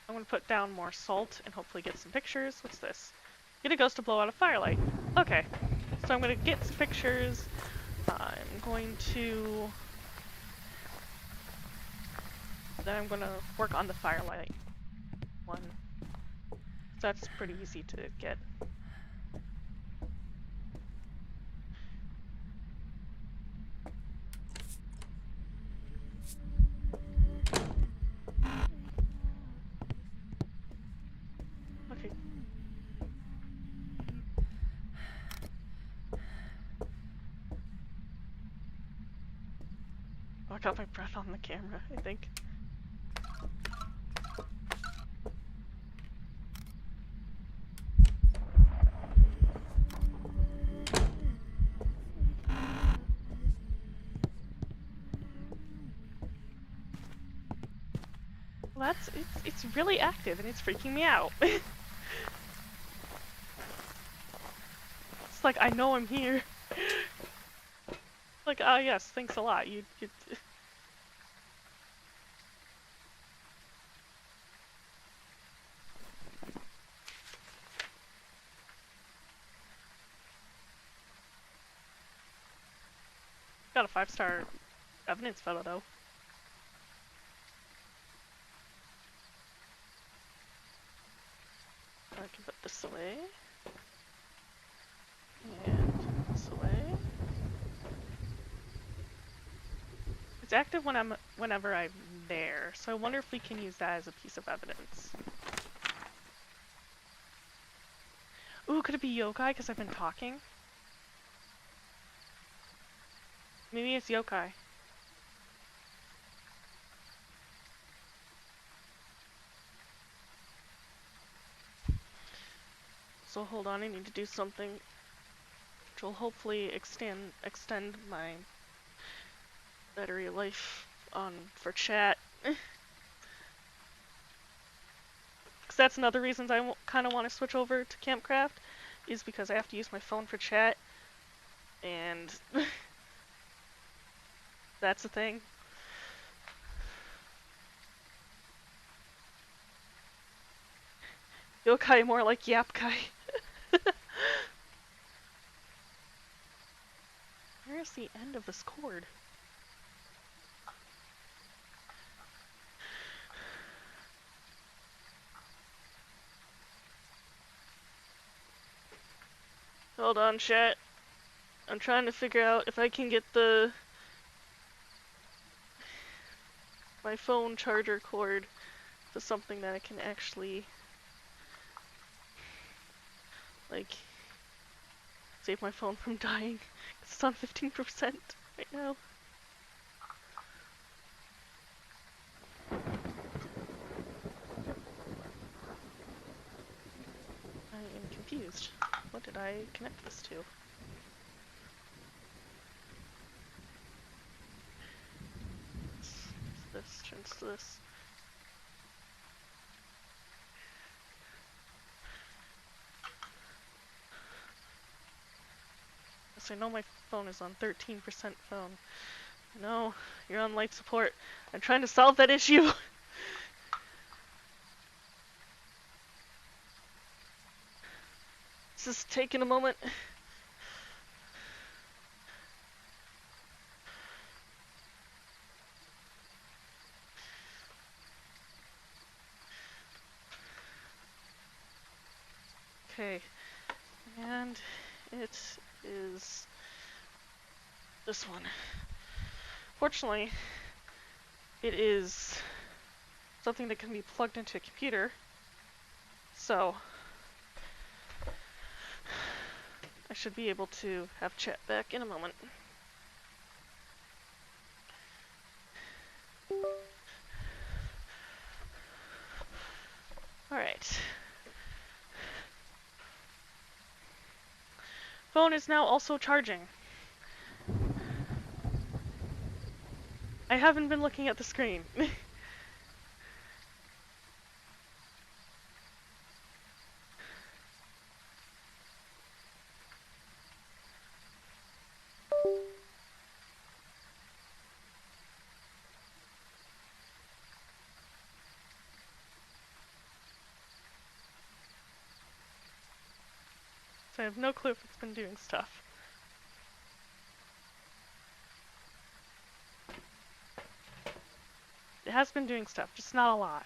I'm gonna put down more salt and hopefully get some pictures. What's this? Get a ghost to blow out a firelight. Okay. So I'm gonna get some pictures. I'm going to... Then I'm gonna work on the firelight one. So that's pretty easy to get. Okay. Oh, I got my breath on the camera, I think. Well, it's really active and it's freaking me out. It's like, I know I'm here. Like, ah, yes, thanks a lot. You got a 5-star evidence photo though. I can put this away. And this away. It's active whenever I'm there, so I wonder if we can use that as a piece of evidence. Ooh, could it be yokai because I've been talking? Maybe it's yokai. So hold on, I need to do something which will hopefully extend my battery life on for chat. Because that's another reason I kind of want to switch over to Campcraft, is because I have to use my phone for chat, and that's the thing. Yokai more like Yapkai. Where's the end of this cord? Hold on, chat. I'm trying to figure out if I can get my phone charger cord to something that I can actually like save my phone from dying. It's on 15% right now. I am confused. What did I connect this to? This turns to this. Yes, I know my phone is on 13% phone. No, you're on life support. I'm trying to solve that issue. This is taking a moment. Okay, and it is this one. Fortunately, it is something that can be plugged into a computer, so I should be able to have chat back in a moment. Alright. Phone is now also charging. I haven't been looking at the screen. So I have no clue if it's been doing stuff. It has been doing stuff, just not a lot.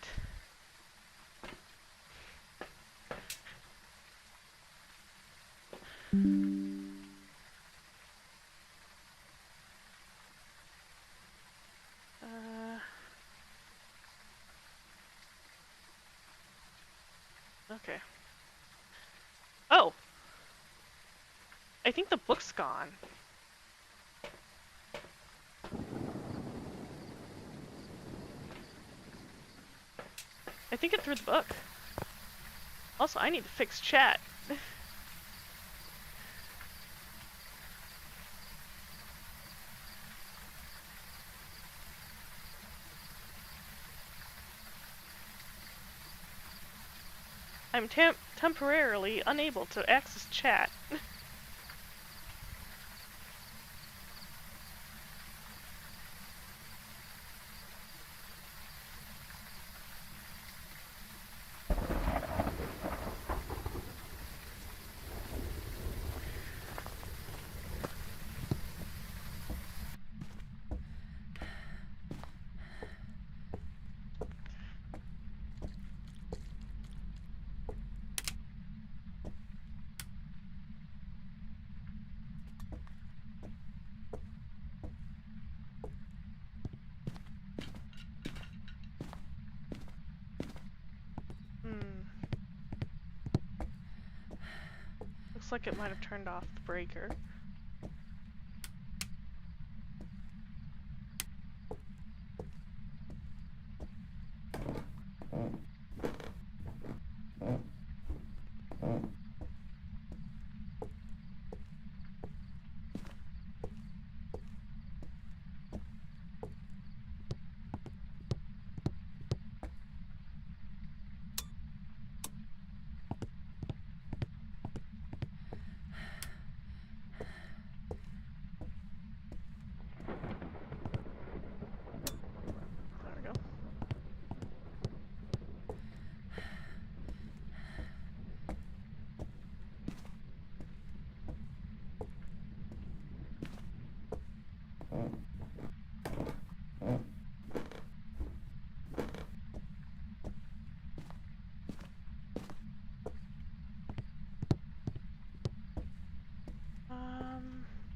Okay. Oh! I think the book's gone. I think it threw the book. Also, I need to fix chat. I'm temporarily unable to access chat. Looks like it might have turned off the breaker. There we go.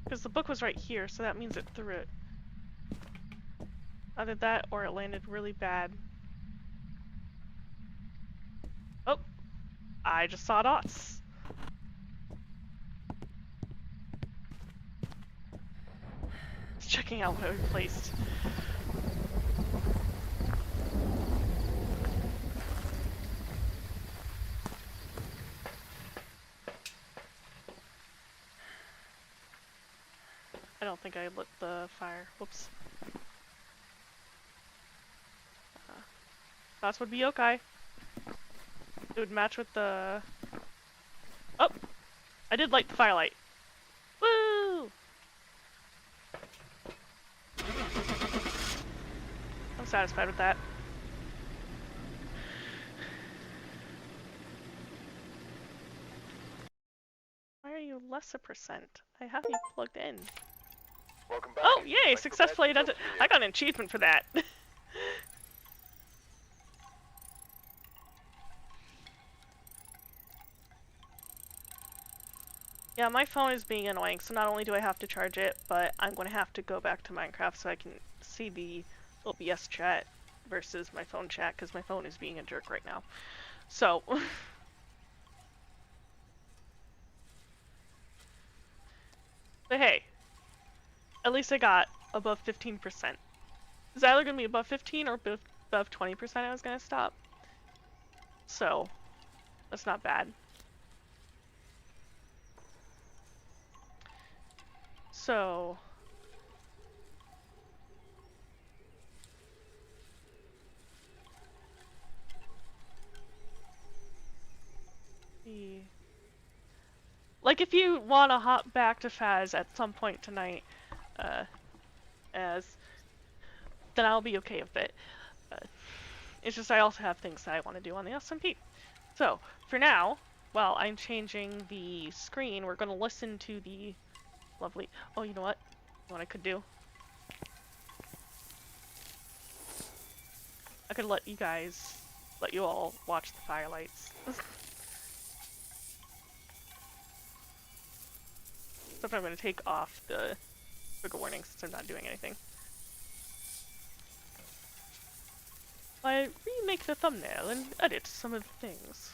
Because the book was right here, so that means it threw it. Either that, or it landed really bad. Oh! I just saw dots. Just checking out what I replaced. I don't think I lit the fire. Whoops. That would be okay. It would match with the... Oh! I did light the firelight. Woo! satisfied with that. Why are you less a percent? I have you plugged in. Welcome back. Oh, yay! I've Successfully prepared done some it. for you. I got an achievement for that. Yeah, my phone is being annoying, so not only do I have to charge it, but I'm going to have to go back to Minecraft so I can see the OBS chat versus my phone chat, because my phone is being a jerk right now. So... But hey, at least I got above 15%. It's either going to be above 15 or above 20% I was going to stop. So, that's not bad. So... Like, if you want to hop back to Phas at some point tonight, then I'll be okay with it. It's just I also have things that I want to do on the SMP. So, for now, while I'm changing the screen, we're going to listen to the lovely... Oh, you know what? What I could do? I could let you all watch the firelights. Except I'm going to take off the trigger warning since I'm not doing anything. I remake the thumbnail and edit some of the things.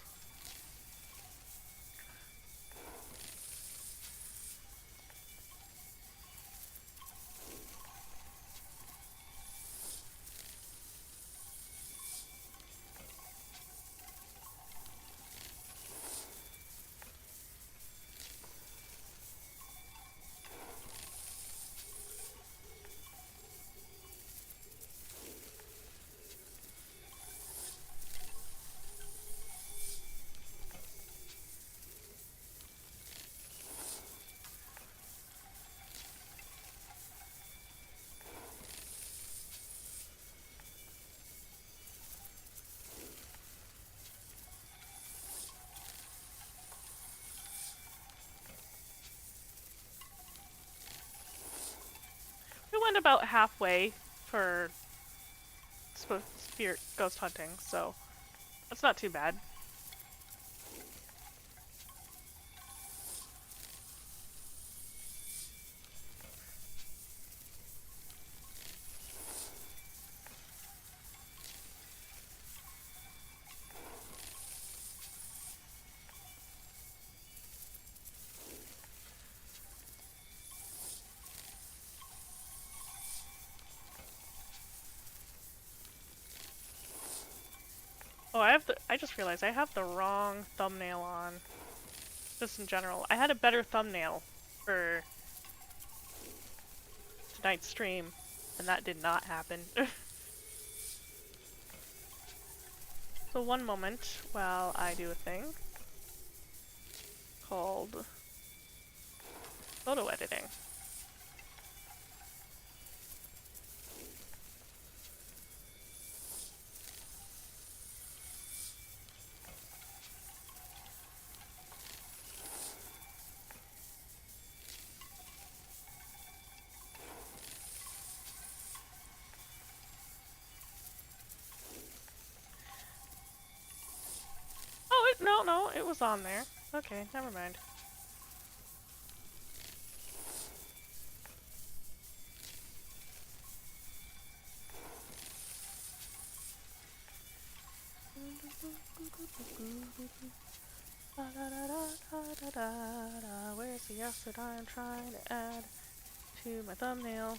We went about halfway for spirit ghost hunting, so that's not too bad. Oh, I just realized I have the wrong thumbnail on. Just in general. I had a better thumbnail for tonight's stream, and that did not happen. So one moment while I do a thing called photo editing. Oh, no, it was on there. Okay, never mind. Where's the acid I'm trying to add to my thumbnail?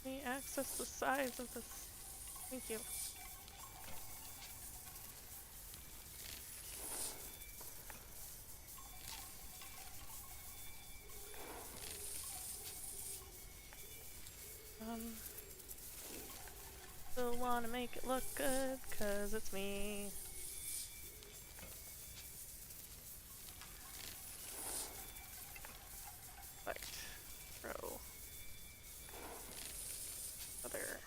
Let me access the size of this. Thank you. Still wanna make it look good, 'cause it's me. Right. Throw. Other.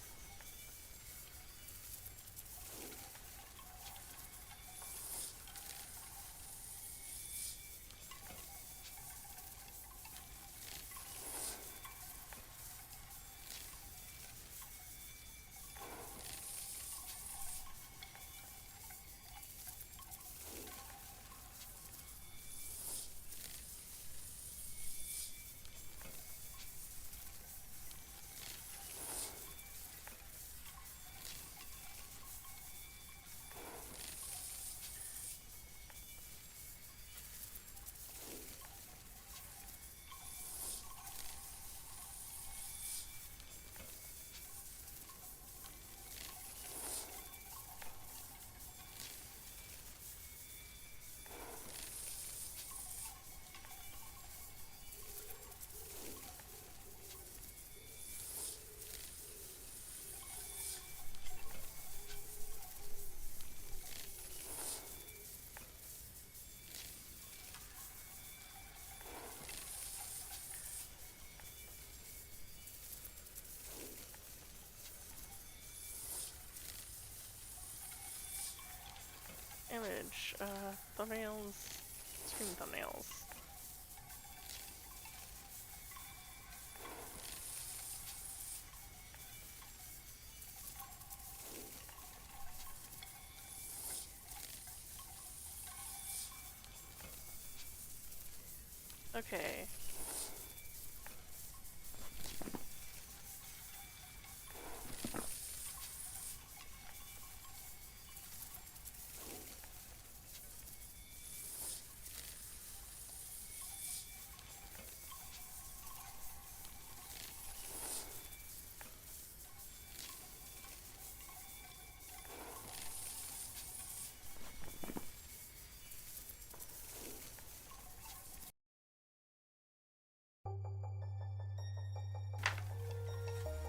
Image, thumbnails, stream thumbnails. Okay.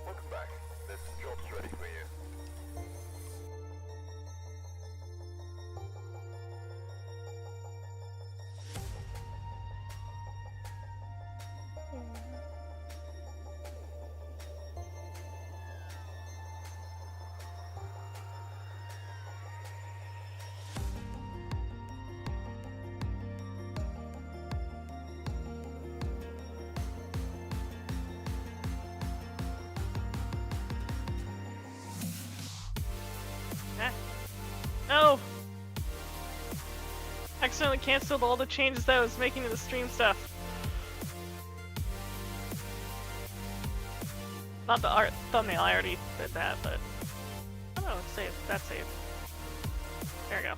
Welcome back. This job's ready for you. Ah. No! Accidentally canceled all the changes that I was making to the stream stuff. Not the art thumbnail, I already did that, but... Oh no, it's saved. That's saved. There we go.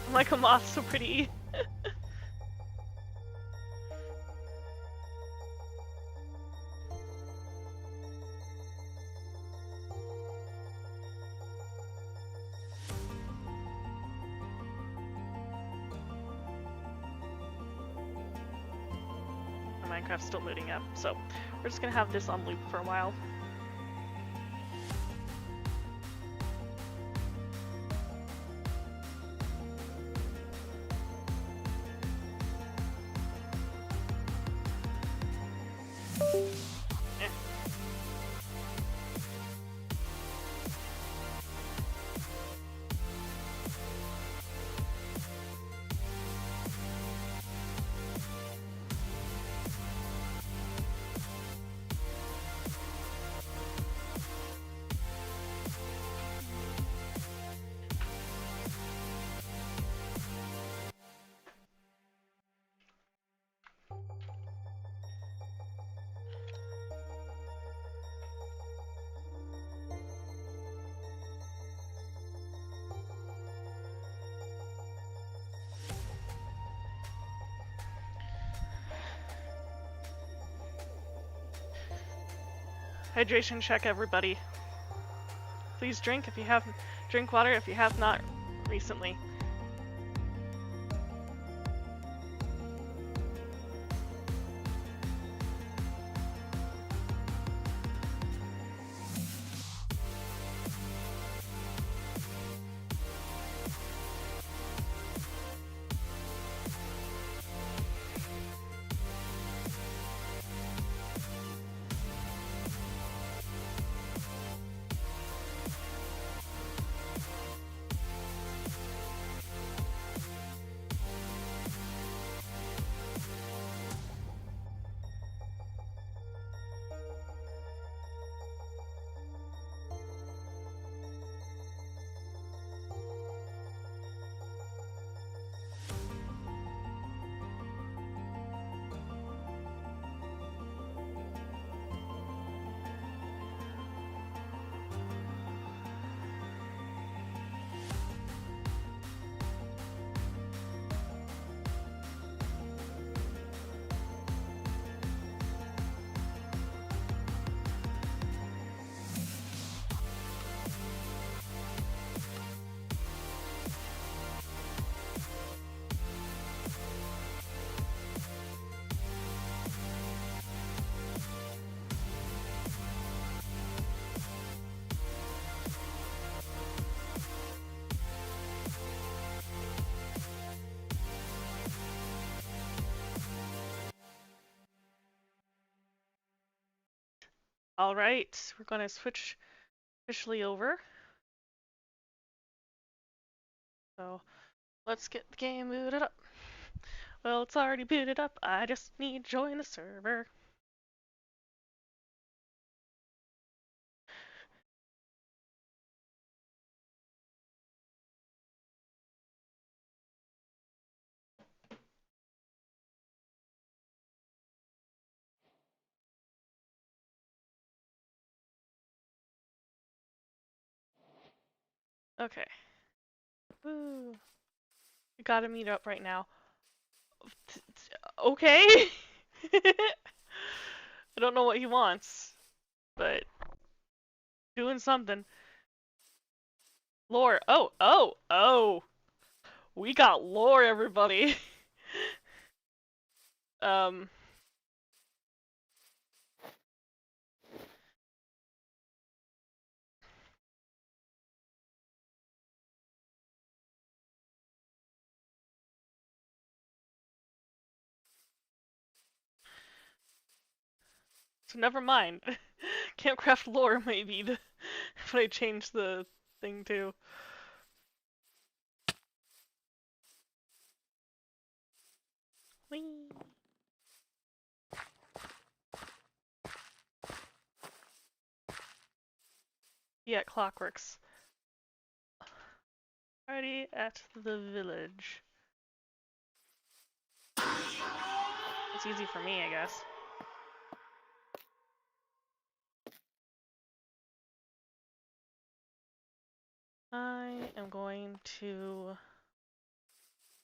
I'm like a moth, so pretty. Minecraft's still loading up, so we're just gonna have this on loop for a while. Eh. Hydration check, everybody. Please drink if you have drink water if you have not recently. All right, we're gonna switch officially over. So let's get the game booted up. Well, it's already booted up. I just need to join the server. Okay. Woo. We gotta meet up right now. Okay. I don't know what he wants, but doing something. Lore. Oh. We got lore, everybody. um. So never mind. Campcraft lore might be the when I change the thing to. Whee. Yeah, Clockworks. Party at the village. It's easy for me, I guess. I am going to.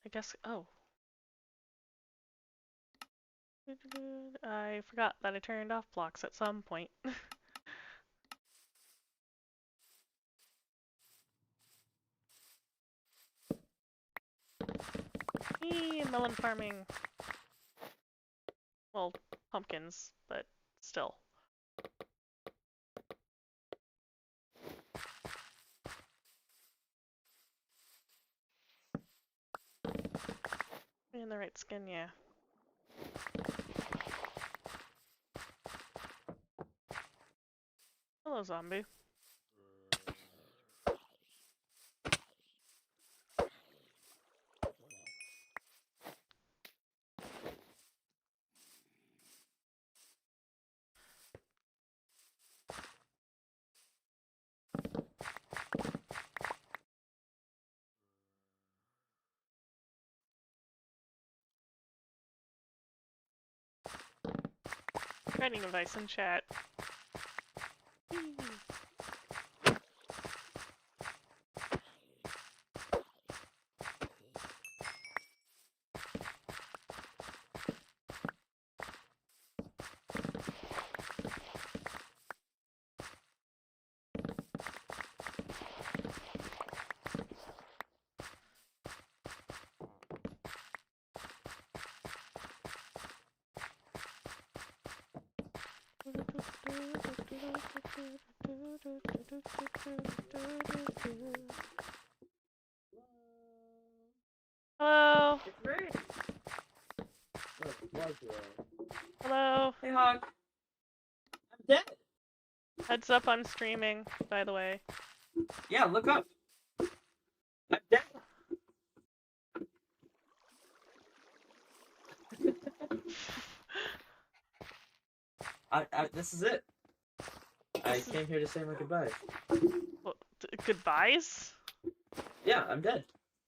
I guess. Oh. I forgot that I turned off blocks at some point. Melon farming. Well, pumpkins, but still. In the right skin, yeah. Hello, zombie. Writing advice in chat. Hello. Great. Hello. Hey, Hog. I'm dead. Heads up, I'm streaming, by the way. Yeah, look up. I'm dead. This is it. I came here to say my goodbyes. Well, goodbyes? Yeah, I'm dead.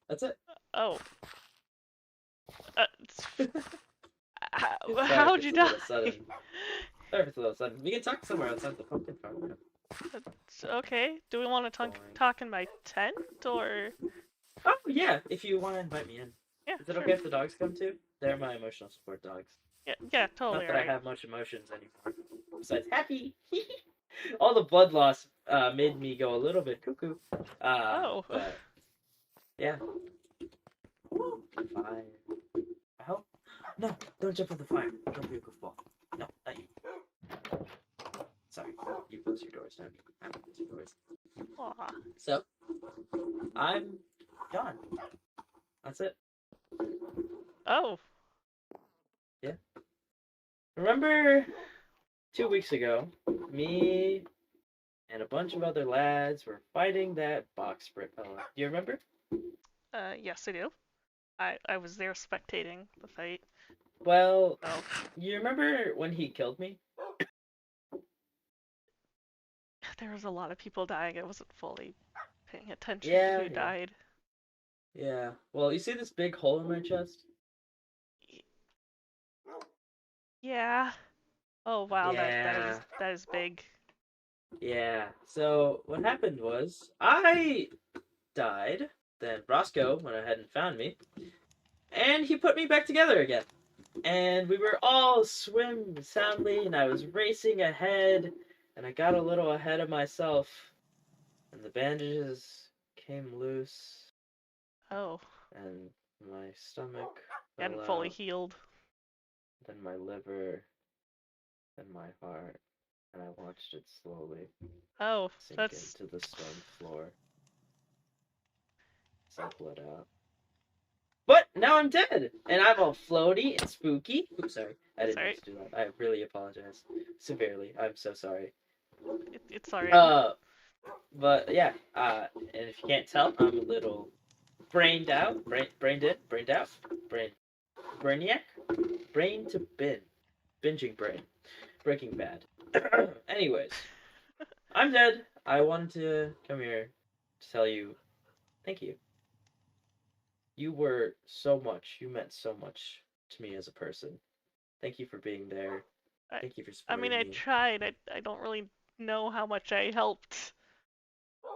That's it. Oh. Sorry How'd if you it's a little die? sudden. Sorry if it's a little sudden. We can talk somewhere outside the pumpkin farm. Okay, do we want to talk in my tent, or? Oh, yeah, if you want to invite me in. Yeah, Is it sure. okay if the dogs come too? They're my emotional support dogs. Yeah, totally Not that alright. I have much emotions anymore. Besides happy. All the blood loss made me go a little bit cuckoo. Oh. But yeah. Fire. I hope. No, don't jump on the fire. Don't be a goofball. No, not you. Sorry, you close your doors. Don't I close your doors. Aw. So, I'm gone. That's it. Oh. Yeah. Remember 2 weeks ago, me and a bunch of other lads were fighting that box sprint fella. Do you remember? Yes, I do. I was there spectating the fight. Well, Oh. you remember when he killed me? There was a lot of people dying. I wasn't fully paying attention to Yeah, who yeah. died. Yeah. Well, you see this big hole in my chest? Yeah. Oh wow, Yeah. that is big. Yeah. So what happened was I died. Then Roscoe went ahead and found me, and he put me back together again. And we were all swim soundly, and I was racing ahead, and I got a little ahead of myself, and the bandages came loose, Oh. and my stomach fell Hadn't fully out, healed. then my liver, then my heart, and I watched it slowly Oh, sink that's into the stone floor. So I bled out. But now I'm dead, and I'm all floaty and spooky. Oops, sorry. I didn't mean alright. to do that. I really apologize. Severely. I'm so sorry. It's alright. But yeah, and if you can't tell, I'm a little brained out, brained out, brainiac, brain to binging brain, Breaking Bad. Anyways, I'm dead. I wanted to come here to tell you thank you. You were so much. You meant so much to me as a person. Thank you for being there. I, Thank you for I mean, supporting I me. tried. I don't really know how much I helped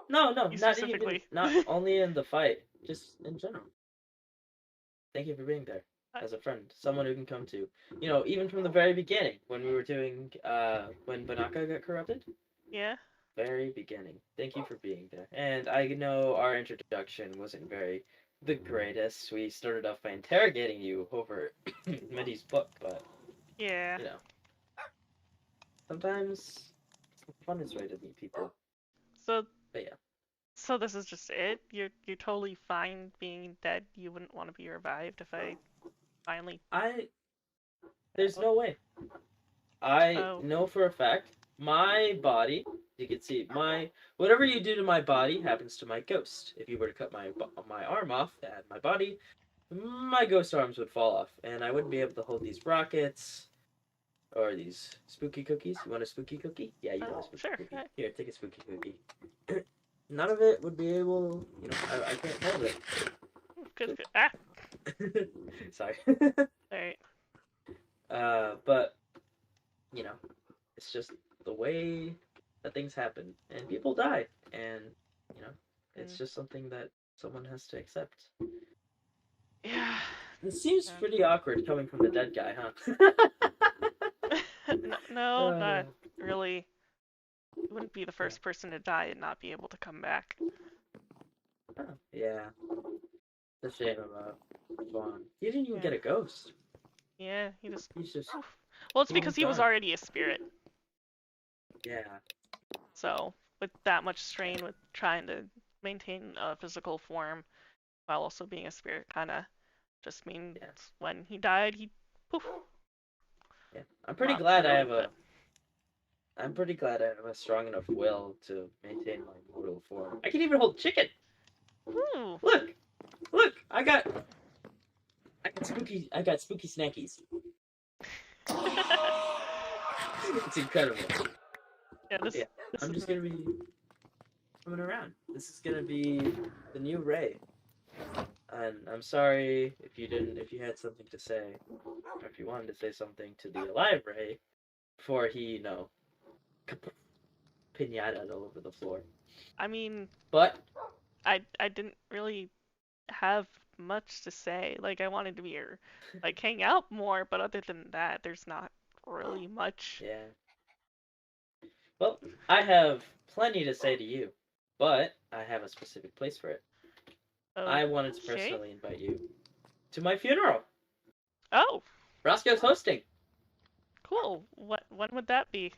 No, you not even, specifically. not only in the fight, just in general. Thank you for being there as a friend, someone who can come to. You know, even from the very beginning, when we were doing, when Banaka got corrupted, Yeah. very beginning. Thank you for being there. And I know our introduction wasn't very the greatest. We started off by interrogating you over Medi's book, but, Yeah. you know, sometimes fun is way to meet people. So But yeah. so this is just it? You're totally fine being dead. You wouldn't want to be revived if I finally There's no way. I Oh. know for a fact my body, you can see whatever you do to my body happens to my ghost. If you were to cut my arm off and my body, my ghost arms would fall off, and I wouldn't be able to hold these rockets or these spooky cookies. You want a spooky cookie? Yeah, you want a spooky Sure. cookie. Here, take a spooky cookie. None of it would be able, I can't hold it. Good. Ah. Sorry. Alright. But it's just the way that things happen, and people die, and it's just something that someone has to accept. Yeah. It seems pretty awkward coming from the dead guy, huh? No, not really. You wouldn't be the first person to die and not be able to come back. Yeah. It's a shame about Vaughn. He didn't even get a ghost. Yeah, he's just. Well, it's because he was gone. already a spirit. Yeah. So, with that much strain with trying to maintain a physical form while also being a spirit, kind of just means when he died, he poof. Yeah. I'm pretty glad I have a strong enough will to maintain my mortal form. I can even hold chicken. Ooh. Look! I got spooky snackies. It's incredible. Yeah, I'm just gonna be coming around. This is gonna be the new Ray. And I'm sorry if you had something to say, or if you wanted to say something to the alive Ray, before he, pinata all over the floor. I mean, But I didn't really have much to say. Like, I wanted to be here, like, hang out more, but other than that, there's not really much. yeah. Well, I have plenty to say to you, but I have a specific place for it. I wanted to personally invite you to my funeral. Oh, Roscoe's hosting. cool. When would that be?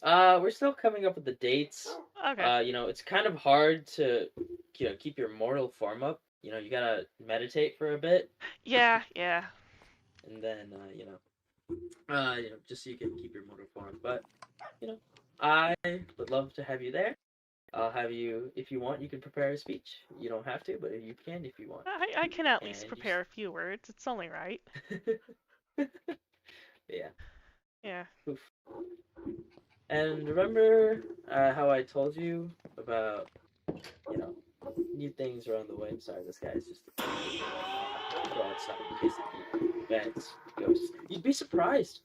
We're still coming up with the dates. Okay. It's kind of hard to, keep your mortal form up. You gotta meditate for a bit. Yeah. And then, just so you can keep your mortal form. But, I would love to have you there. I'll have you, if you want, you can prepare a speech. You don't have to, but you can if you want. I can at least And prepare a few words. It's only right. Yeah. Yeah. Oof. And remember how I told you about, new things around the way? Sorry, this guy's just go outside in case he beds, ghosts. You'd be surprised.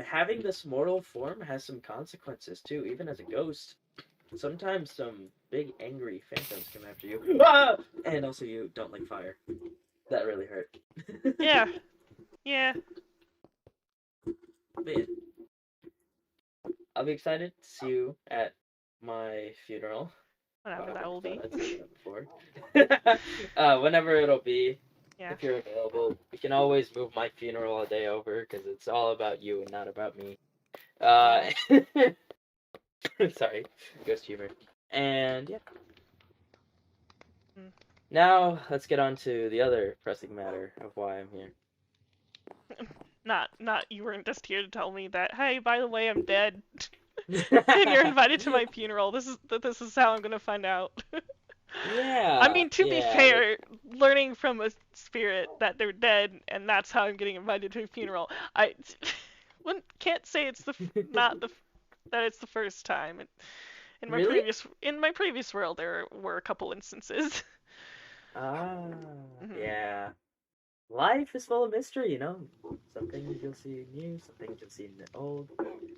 Having this mortal form has some consequences too, even as a ghost. Sometimes some big angry phantoms come after you. Ah! And also you don't like fire. That really hurt. Yeah. But yeah. I'll be excited to see you at my funeral. Whenever that will be. I'd say that before. Whenever it'll be. Yeah. If you're available, we can always move my funeral a day over because it's all about you and not about me. Sorry, ghost humor. And yeah. Now let's get on to the other pressing matter of why I'm here. Not you weren't just here to tell me that, hey, by the way, I'm dead. And you're invited to my funeral. This is how I'm gonna find out. Yeah. I mean, to be fair, learning from a spirit that they're dead and that's how I'm getting invited to a funeral, I can't say it's that it's the first time. In my previous world, there were a couple instances. Yeah. Life is full of mystery, Some things you'll see new, some things you'll see old.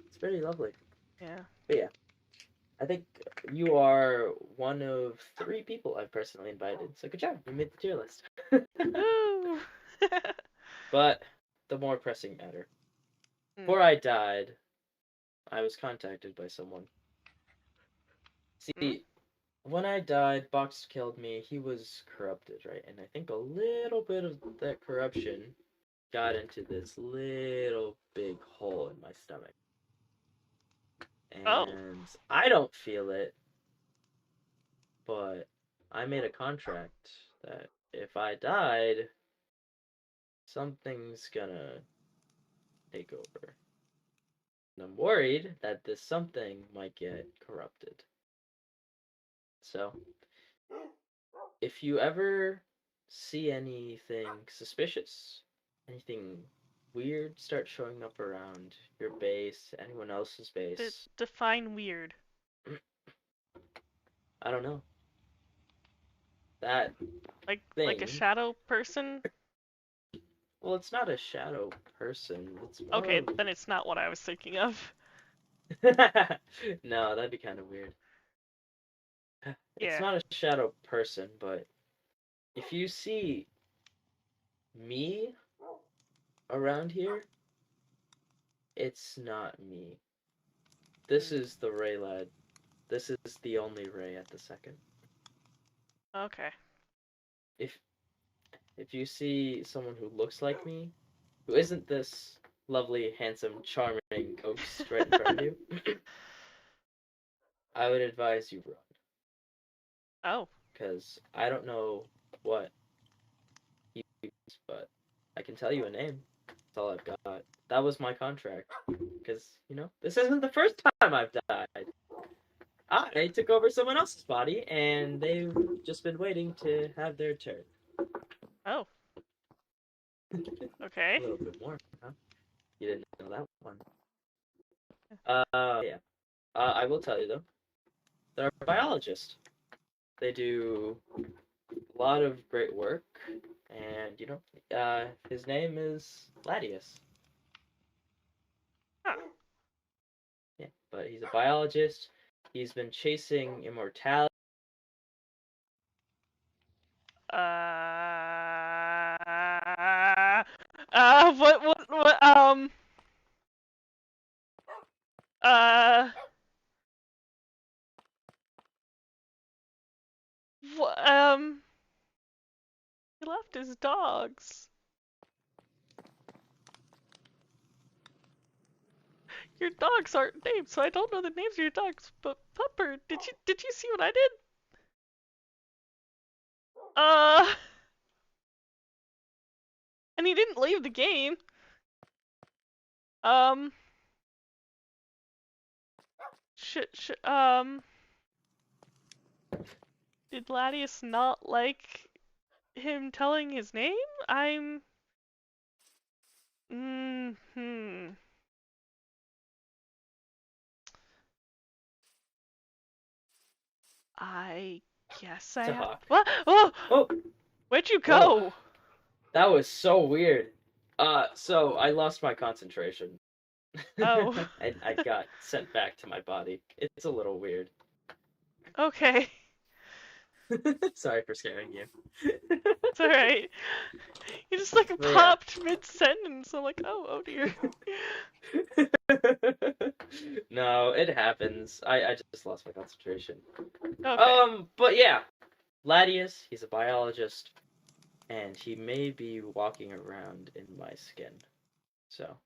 It's pretty lovely. Yeah. But yeah, I think you are one of 3 people I've personally invited. So good job, you made the tier list. Woo! But the more pressing matter. Before I died, I was contacted by someone. See, when I died, Box killed me. He was corrupted, right? And I think a little bit of that corruption got into this little big hole in my stomach. And I don't feel it, but I made a contract that if I died, something's gonna take over. I'm worried that this something might get corrupted. So, if you ever see anything suspicious, anything weird start showing up around your base, anyone else's base, Define weird. I don't know. That Like a thing. shadow person? Well, it's not a shadow person. It's more Okay, of... then it's not what I was thinking of. No, that'd be kind of weird. It's Yeah. not a shadow person, but if you see me around here, it's not me. This is the Ray lad. This is the only Ray at the second. Okay. If you see someone who looks like me, who isn't this lovely, handsome, charming ghost right in front of you, I would advise you run. Oh. Because I don't know what he uses, but I can tell you a name. That's all I've got. That was my contract. Because, you know, this isn't the first time I've died. I took over someone else's body, and they've just been waiting to have their turn. Oh. Okay. A little bit more, huh? You didn't know that one. Yeah. I will tell you, though. They're a biologist. They do a lot of great work, and, you know, his name is Ladius. Huh. Yeah, but he's a biologist. He's been chasing immortality. What, uh, what, he left his dogs. Your dogs aren't named, so I don't know the names of your dogs, but Pupper, did you see what I did? And he didn't leave the game. Did Ladius not like him telling his name? Hmm. I guess I To have. Hawk. What? Oh! Oh! Where'd you go? Oh, that was so weird. So I lost my concentration. Oh. I got sent back to my body. It's a little weird. Okay. Sorry for scaring you. It's alright. You just like But yeah. popped mid-sentence. I'm like, oh dear. No, it happens. I just lost my concentration. Okay. But yeah. Ladius, he's a biologist, and he may be walking around in my skin. So,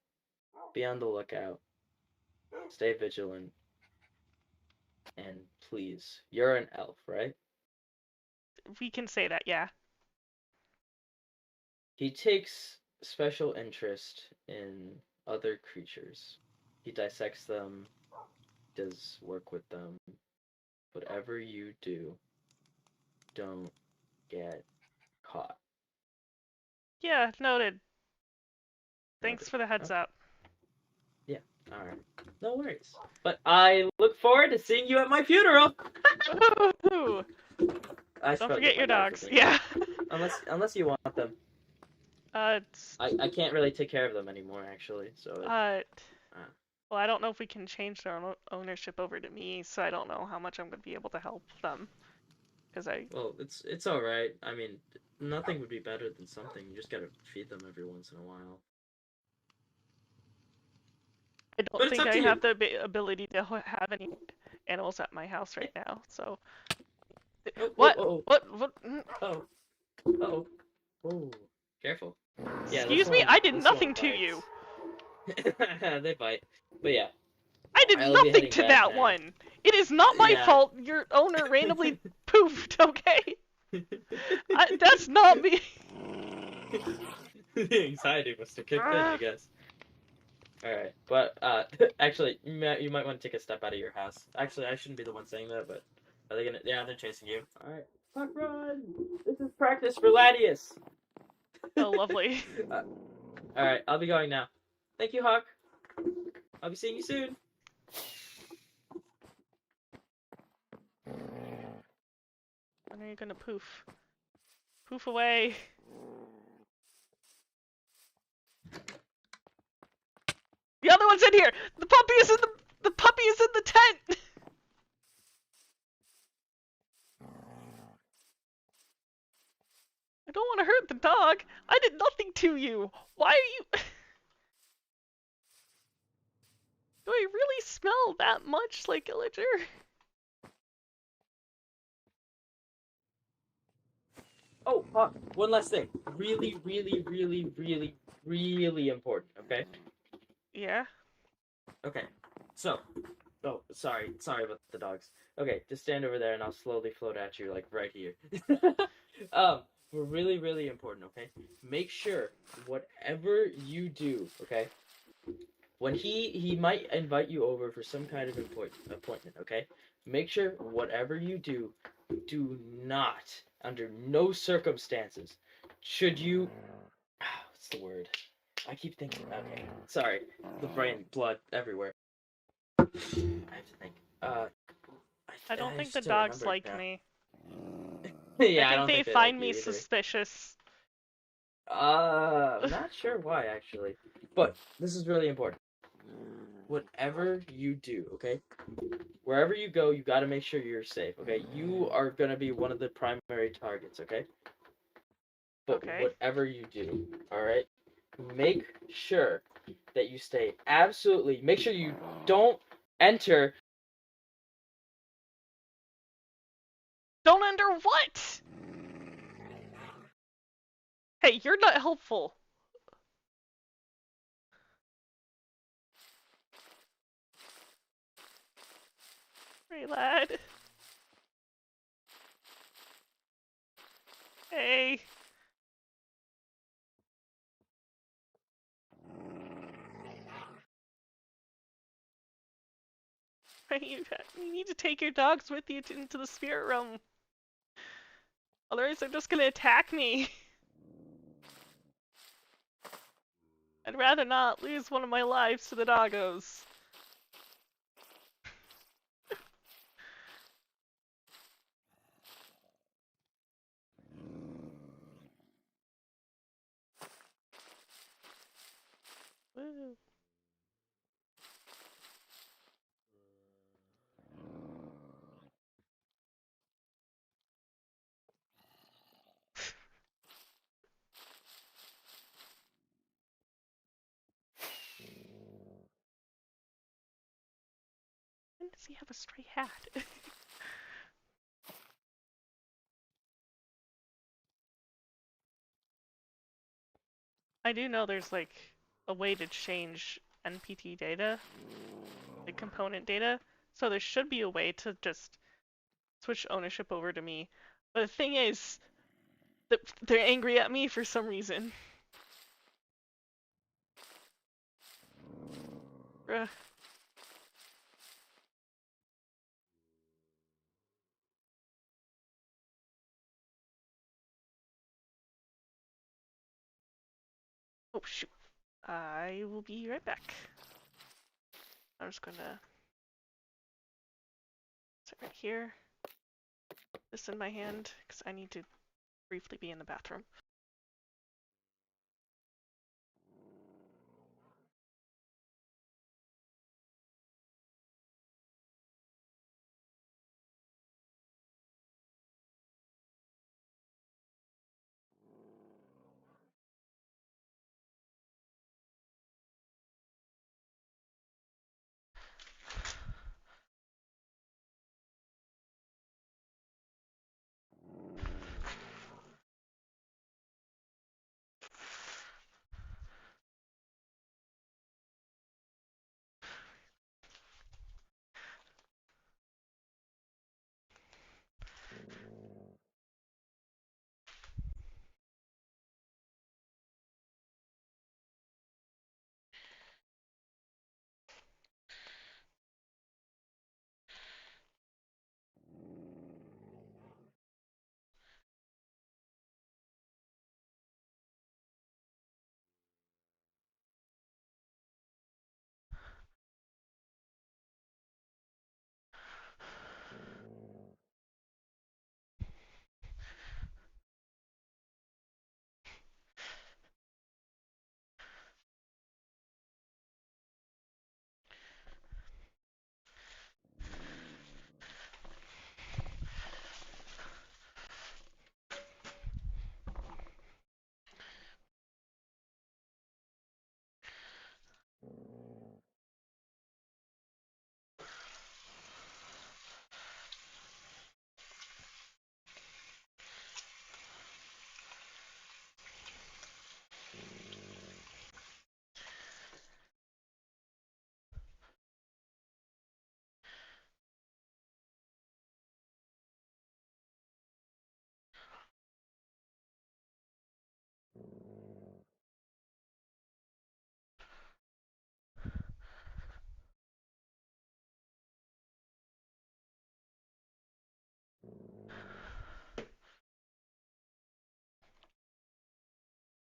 be on the lookout. Stay vigilant. And please, you're an elf, right? We can say that, yeah. He takes special interest in other creatures. He dissects them, does work with them. Whatever you do, don't get caught. Yeah, noted. Thanks Noted. for the heads up. Yeah, alright. No worries. But I look forward to seeing you at my funeral! Ooh. I Don't forget your dogs. Yeah. Unless you want them. I can't really take care of them anymore, actually. So. Well, I don't know if we can change their ownership over to me, so I don't know how much I'm gonna be able to help them. Well, it's all right. I mean, nothing would be better than something. You just gotta feed them every once in a while. I don't think I have the ability to have any animals at my house right now. So. What? What? Oh. Oh. Careful. Yeah, excuse me, I did nothing to you. They bite. But yeah. I did nothing to that one. It is not my fault your owner randomly poofed, okay? That's not me. The anxiety must have kicked in, I guess. Alright, but actually, you might want to take a step out of your house. Actually, I shouldn't be the one saying that, but are they gonna? Yeah, they're chasing you. Alright, Puck, run! This is practice for Latius. Oh, lovely. Alright, I'll be going now. Thank you, Hawk. I'll be seeing you soon. When are you gonna poof? Poof away. The other one's in here! The puppy is in the puppy is in the tent! I don't want to hurt the dog. I did nothing to you. Why are you... Do I really smell that much like Illager? Oh, Hawk, one last thing. Really, really, really, really, really important, okay? Yeah? Okay, so... Oh, sorry about the dogs. Okay, just stand over there and I'll slowly float at you, like, right here. Really, really important, okay? Make sure, whatever you do, okay? When he might invite you over for some kind of appointment, okay? Make sure, whatever you do not, under no circumstances, should you... What's the word? I keep thinking, okay, sorry. The brain, blood, everywhere. I have to think. I don't think the just don't dogs remember it like now. me. Yeah, I I think don't they think they like find you me either. suspicious. I'm not sure why actually, but this is really important. Whatever you do, okay? Wherever you go, you got to make sure you're safe, okay? You are going to be one of the primary targets, okay? But Okay. whatever you do, all right? Make sure that you stay absolutely, make sure you don't enter. Don't enter what? Hey, you're not helpful. Hey, lad. Hey. You need to take your dogs with you into the spirit realm. Otherwise, they're just gonna attack me. I'd rather not lose one of my lives to the doggos. Woo. When does he have a stray hat? I do know there's like a way to change NPT data, like component data, so there should be a way to just switch ownership over to me. But the thing is, they're angry at me for some reason. Bruh. Oh shoot. I will be right back. I'm just gonna sit right here. This in my hand, because I need to briefly be in the bathroom.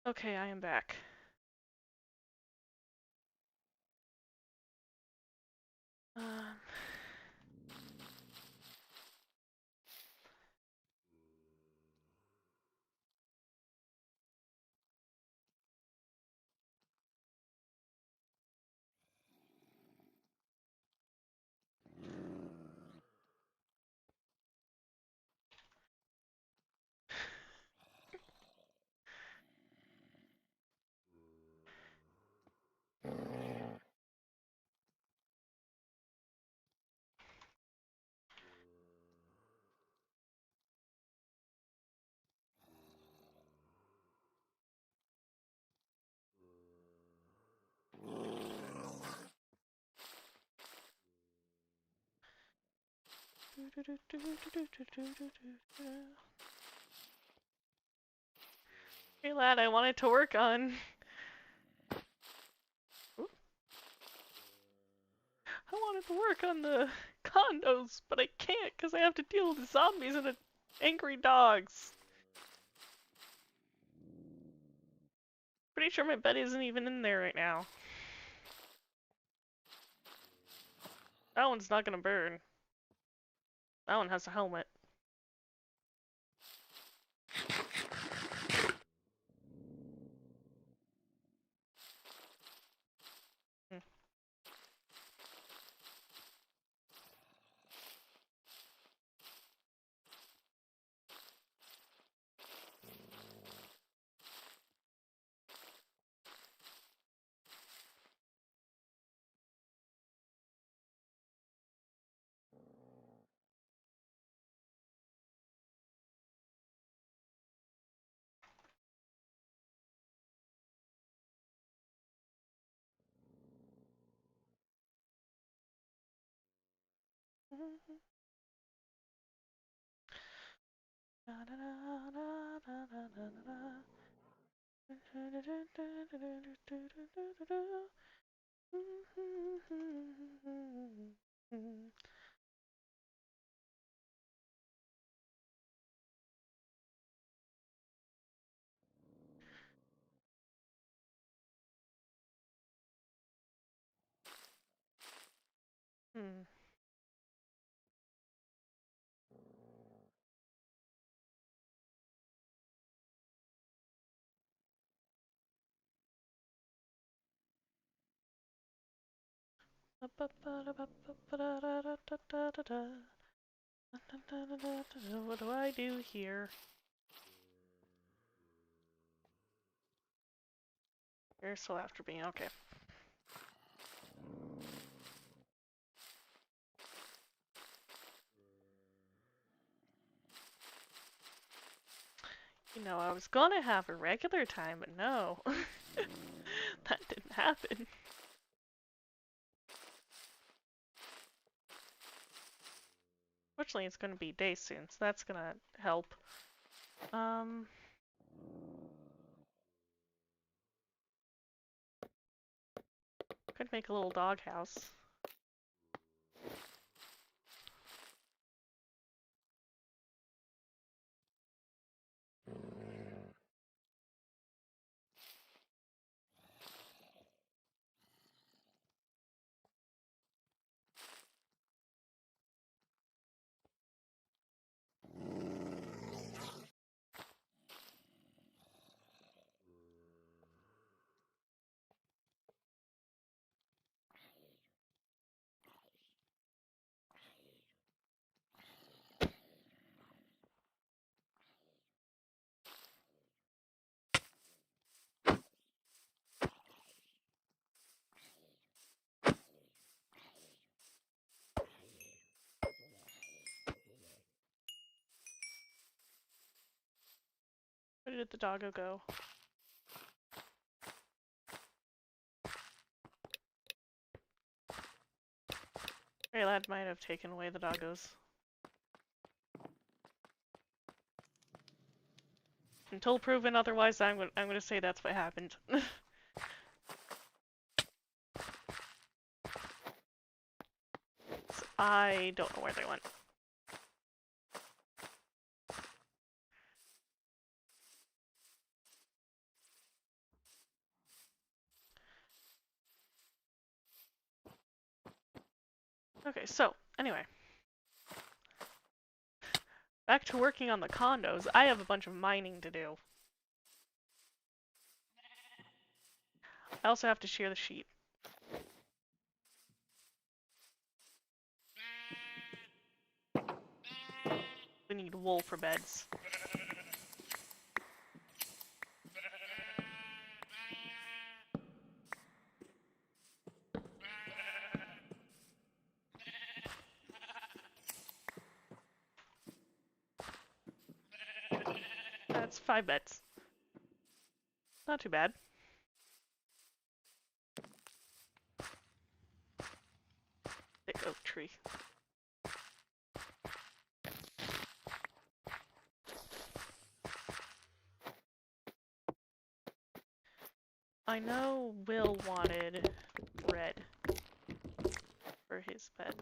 Okay, I am back. Um, Hey lad, I wanted to work on... I wanted to work on the condos, but I can't because I have to deal with zombies and angry dogs. Pretty sure my bed isn't even in there right now. That one's not gonna burn. That one has a helmet. Hmm. Hmm. What do I do here? You're still after me, okay. You know, I was gonna have a regular time, but no. That didn't happen. Fortunately, it's gonna be day soon, so that's gonna help. Could make a little doghouse. Where did the doggo go? Ray Lad might have taken away the doggos. Until proven otherwise, I'm gonna say that's what happened. I don't know where they went. Okay, so, anyway. Back to working on the condos. I have a bunch of mining to do. I also have to shear the sheep. We need wool for beds. That's 5 beds. Not too bad. Thick oak tree. I know Will wanted red for his bed.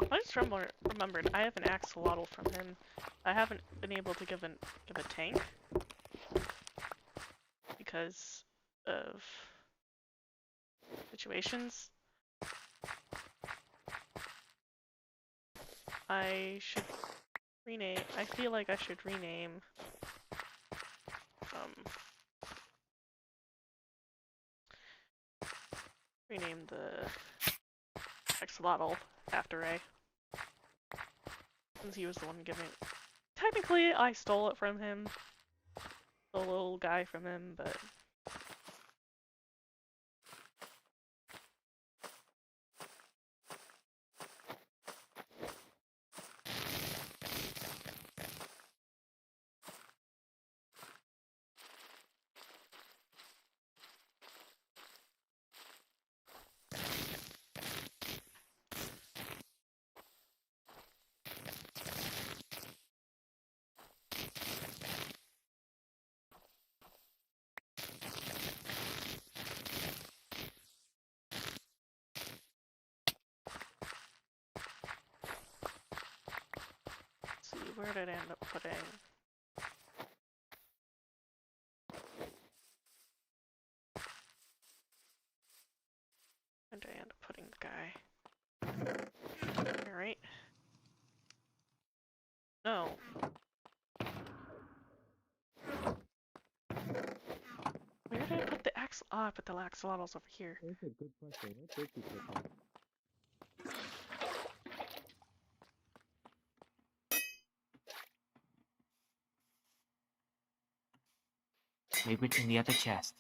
I just remembered I have an axolotl from him. I haven't been able to give a tank because of situations. I should rename. I feel like I should rename. Rename the axolotl after Ray, since he was the one giving. Technically, I stole it from him, the little guy from him, but. See, where did I end up putting? Where did I end up putting the guy? Alright. No. Where did I put the axolotl? Oh, I put the axolotls over here. That's a good question. What did you put that? Maybe it's in the other chest.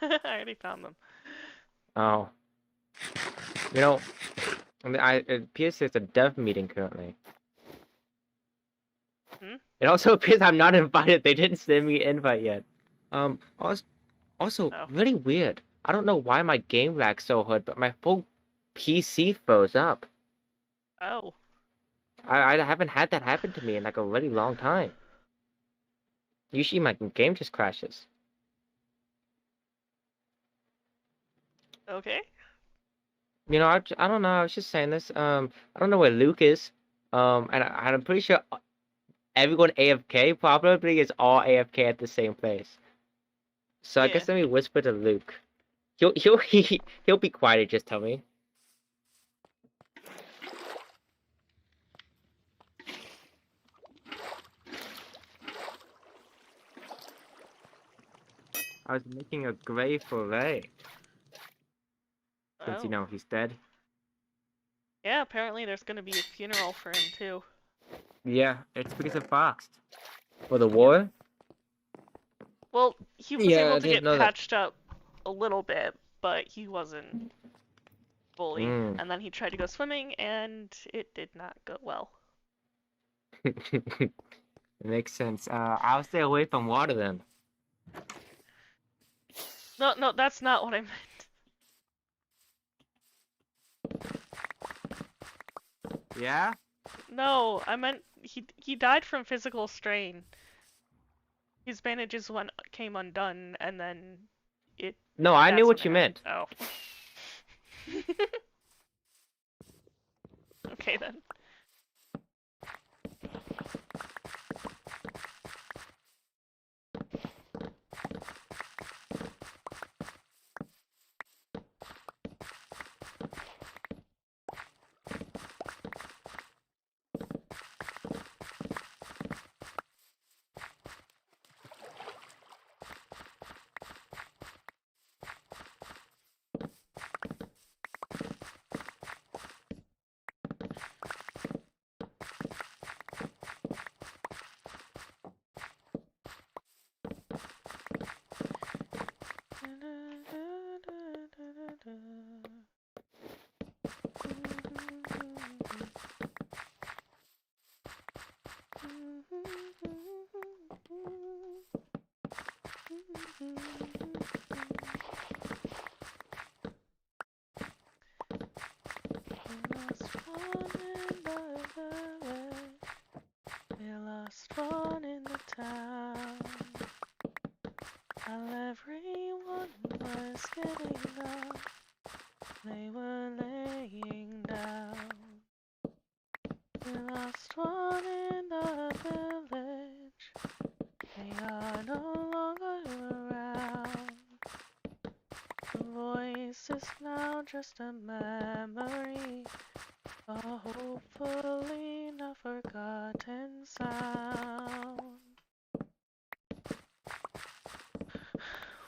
I already found them. Oh. You know, it appears there's a dev meeting currently. Hmm? It also appears I'm not invited. They didn't send me an invite yet. Also Oh. really weird. I don't know why my game lags so hard, but my full PC froze up. Oh. I haven't had that happen to me in like a really long time. Usually my game just crashes. Okay. You know, I don't know. I was just saying this. I don't know where Luke is. And I'm pretty sure everyone AFK probably is all AFK at the same place. So I Yeah. guess let me whisper to Luke. He'll be quiet and just tell me. I was making a grave for Ray. Since you Oh. know he's dead. Yeah, apparently there's gonna be a funeral for him too. Yeah, it's because of Fox. For the war? Well, he was Yeah, able I to didn't get know that. patched up a little bit, but he wasn't fully. Mm. And then he tried to go swimming, and it did not go well. It makes sense. I'll stay away from water then. No, that's not what I meant. Yeah? No, I meant he died from physical strain. His bandages came undone, and then it. No, I knew That's when what it you happened. meant. Oh. Okay then. We lost one in the town. While everyone was getting up, they were laying down. We lost one in the village. They are no longer around. The voice is now just a memory, a hopefully not forgotten sound.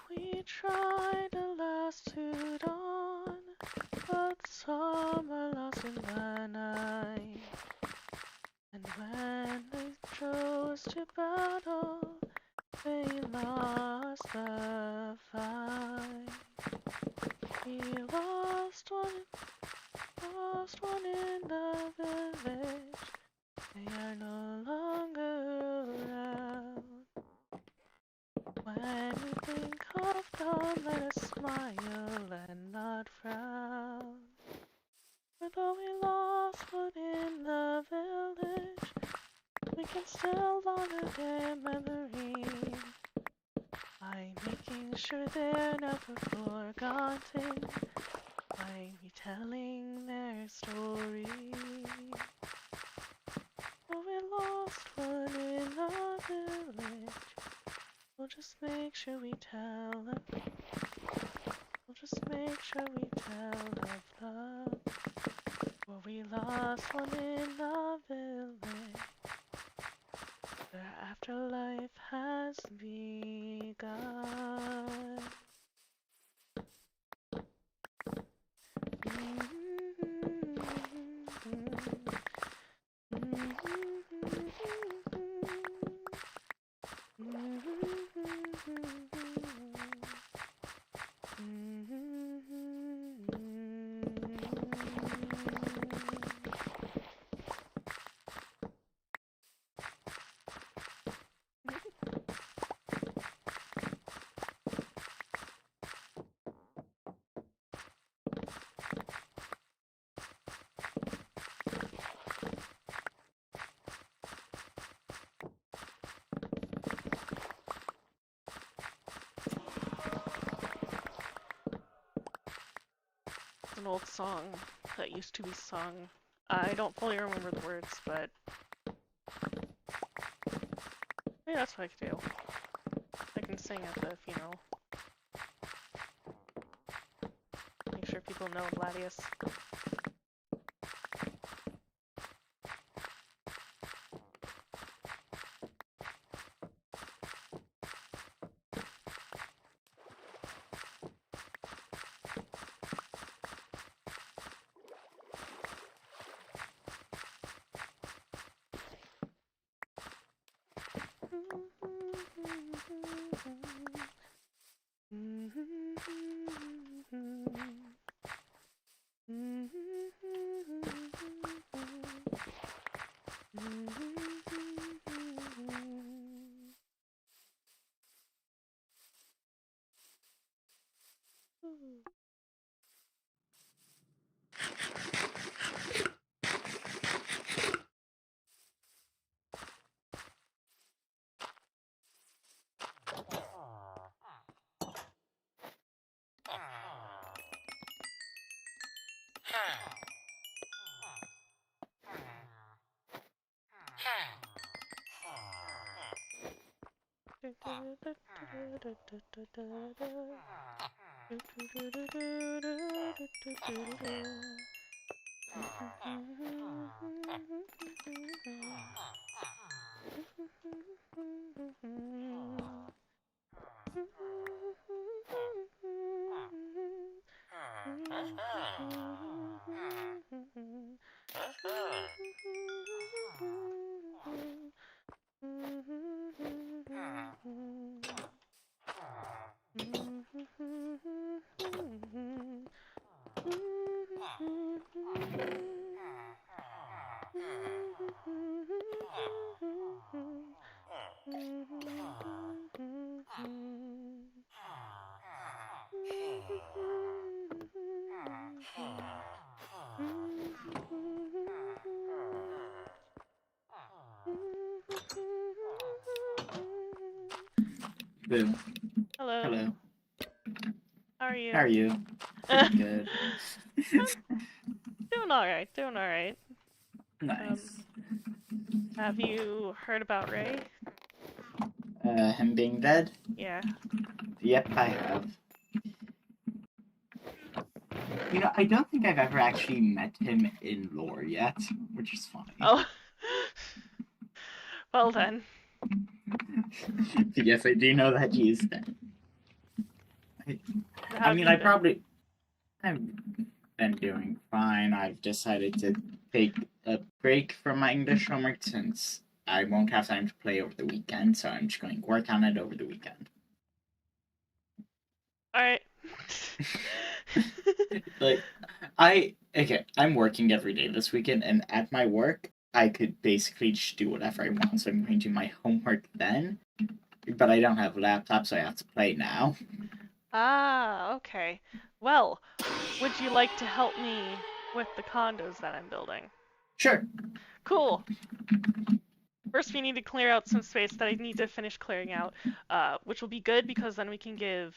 We tried to last to dawn, but some were lost in the night. And when they chose to battle, they lost the fight. We lost one in the village. They are no longer around. When we think of them, let us smile and not frown. For though we lost one in the village, we can still honor their memory by making sure they're never forgotten, by retelling their story. Though we lost one in the village, we'll just make sure we tell them. We'll just make sure we tell of love. For we lost one in the village. Their afterlife has begun. An old song that used to be sung. I don't fully remember the words, but yeah, that's what I could do. I can sing at the funeral. Make sure people know Gladius. Boo. Hello. Hello. How are you? How are you? Pretty good. Doing alright, doing alright. Nice. Have you heard about Ray? Him being dead? Yeah. Yep, I have. You know, I don't think I've ever actually met him in lore yet, which is funny. Oh. Well then. Yes, I do know that he is dead. How have you been? I've been doing fine. I've decided to take a break from my English homework since I won't have time to play over the weekend, so I'm just going to work on it over the weekend. Alright. I'm working every day this weekend, and at my work, I could basically just do whatever I want, so I'm going to do my homework then, but I don't have a laptop, so I have to play now. Ah, okay. Well, would you like to help me with the condos that I'm building? Sure. Cool. First, we need to clear out some space that I need to finish clearing out, which will be good because then we can give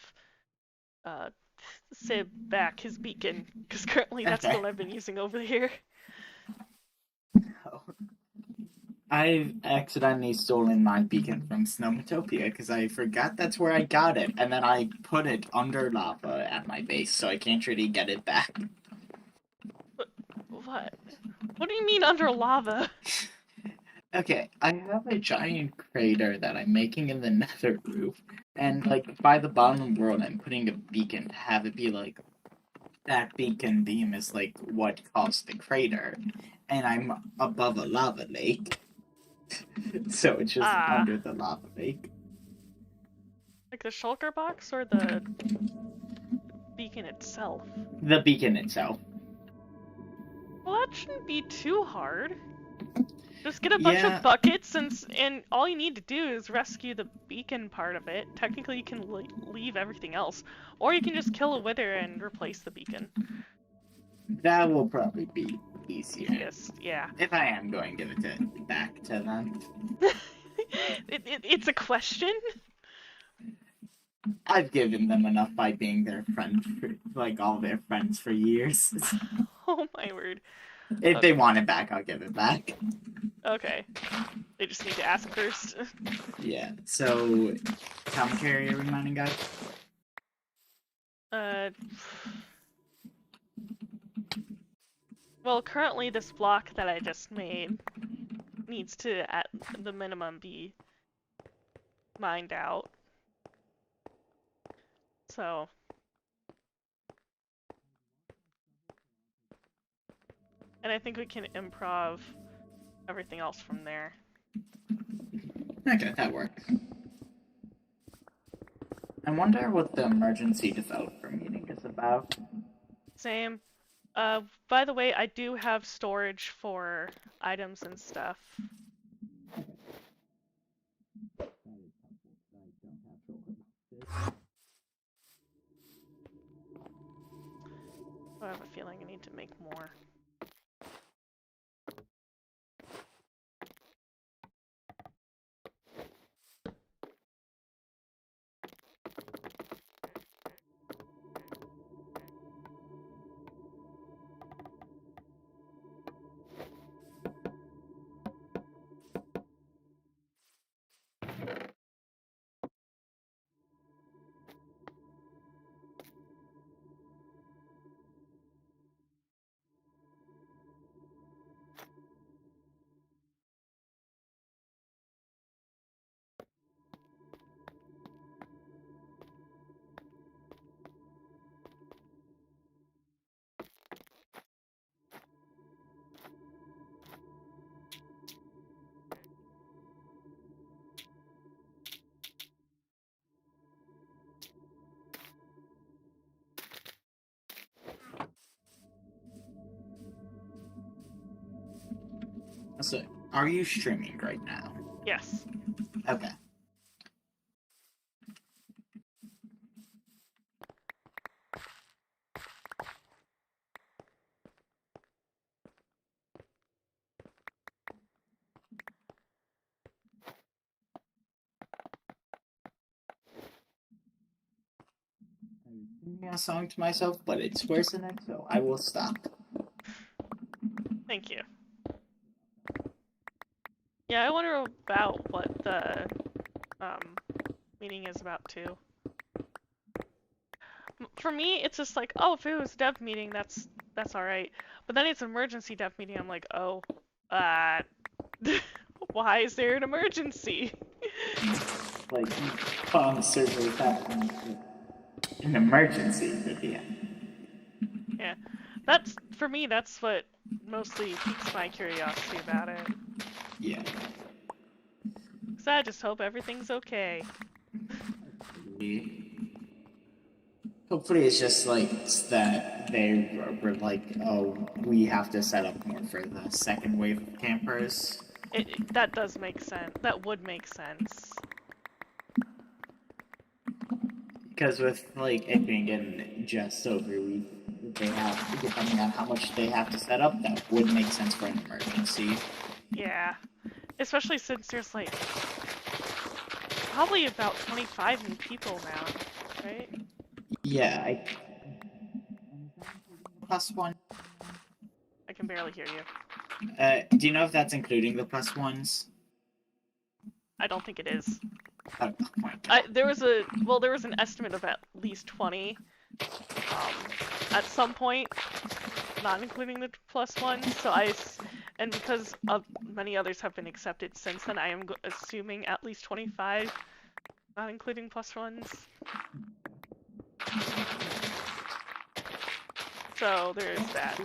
Sib back his beacon, because currently that's Okay. what I've been using over here. Oh. I've accidentally stolen my beacon from Snowmatopia because I forgot that's where I got it, and then I put it under lava at my base, so I can't really get it back. What? What do you mean under lava? Okay, I have a giant crater that I'm making in the nether roof, and like by the bottom of the world, I'm putting a beacon to have it be like that beacon beam is like what caused the crater, and I'm above a lava lake, so it's just under the lava lake. Like the shulker box or the beacon itself? The beacon itself. Well, that shouldn't be too hard. Just get a bunch of buckets and all you need to do is rescue the beacon part of it. Technically, you can leave everything else. Or you can just kill a wither and replace the beacon. That will probably be easier. Yes, yeah. If I am going to give it back to them. It's a question? I've given them enough by being their friend, like all their friends for years. Oh my word. If they want it back, I'll give it back. Okay. They just need to ask first. Yeah, so commentary, are we mining, guys? Well, currently this block that I just made needs to, at the minimum, be mined out. So... And I think we can improv everything else from there. Okay, that works. I wonder what the emergency developer meeting is about. Same. By the way, I do have storage for items and stuff. I have a feeling I need to make more. So, are you streaming right now? Yes. Okay. I'm singing a song to myself, but it's worse than it, so I will stop. Thank you. Yeah, I wonder about what the meeting is about too. For me, it's just like, oh, if it was a dev meeting, that's all right. But then it's an emergency dev meeting. I'm like, oh, why is there an emergency? Like, on the server without an emergency would be. Yeah, that's for me. That's what mostly piques my curiosity about it. Yeah. So I just hope everything's okay. Hopefully it's just like that they were like, oh, we have to set up more for the second wave of campers. That does make sense. That would make sense. Because with like it being in just over a week, they have, depending on how much they have to set up, that would make sense for an emergency. Yeah, especially since there's like probably about 25 new people now, right? Yeah, plus one. I can barely hear you. Do you know if that's including the plus ones? I don't think it is. Oh my god. There was an estimate of at least 20 at some point, not including the plus one. So and because many others have been accepted since then, I am assuming at least 25, not including plus ones. So there is that.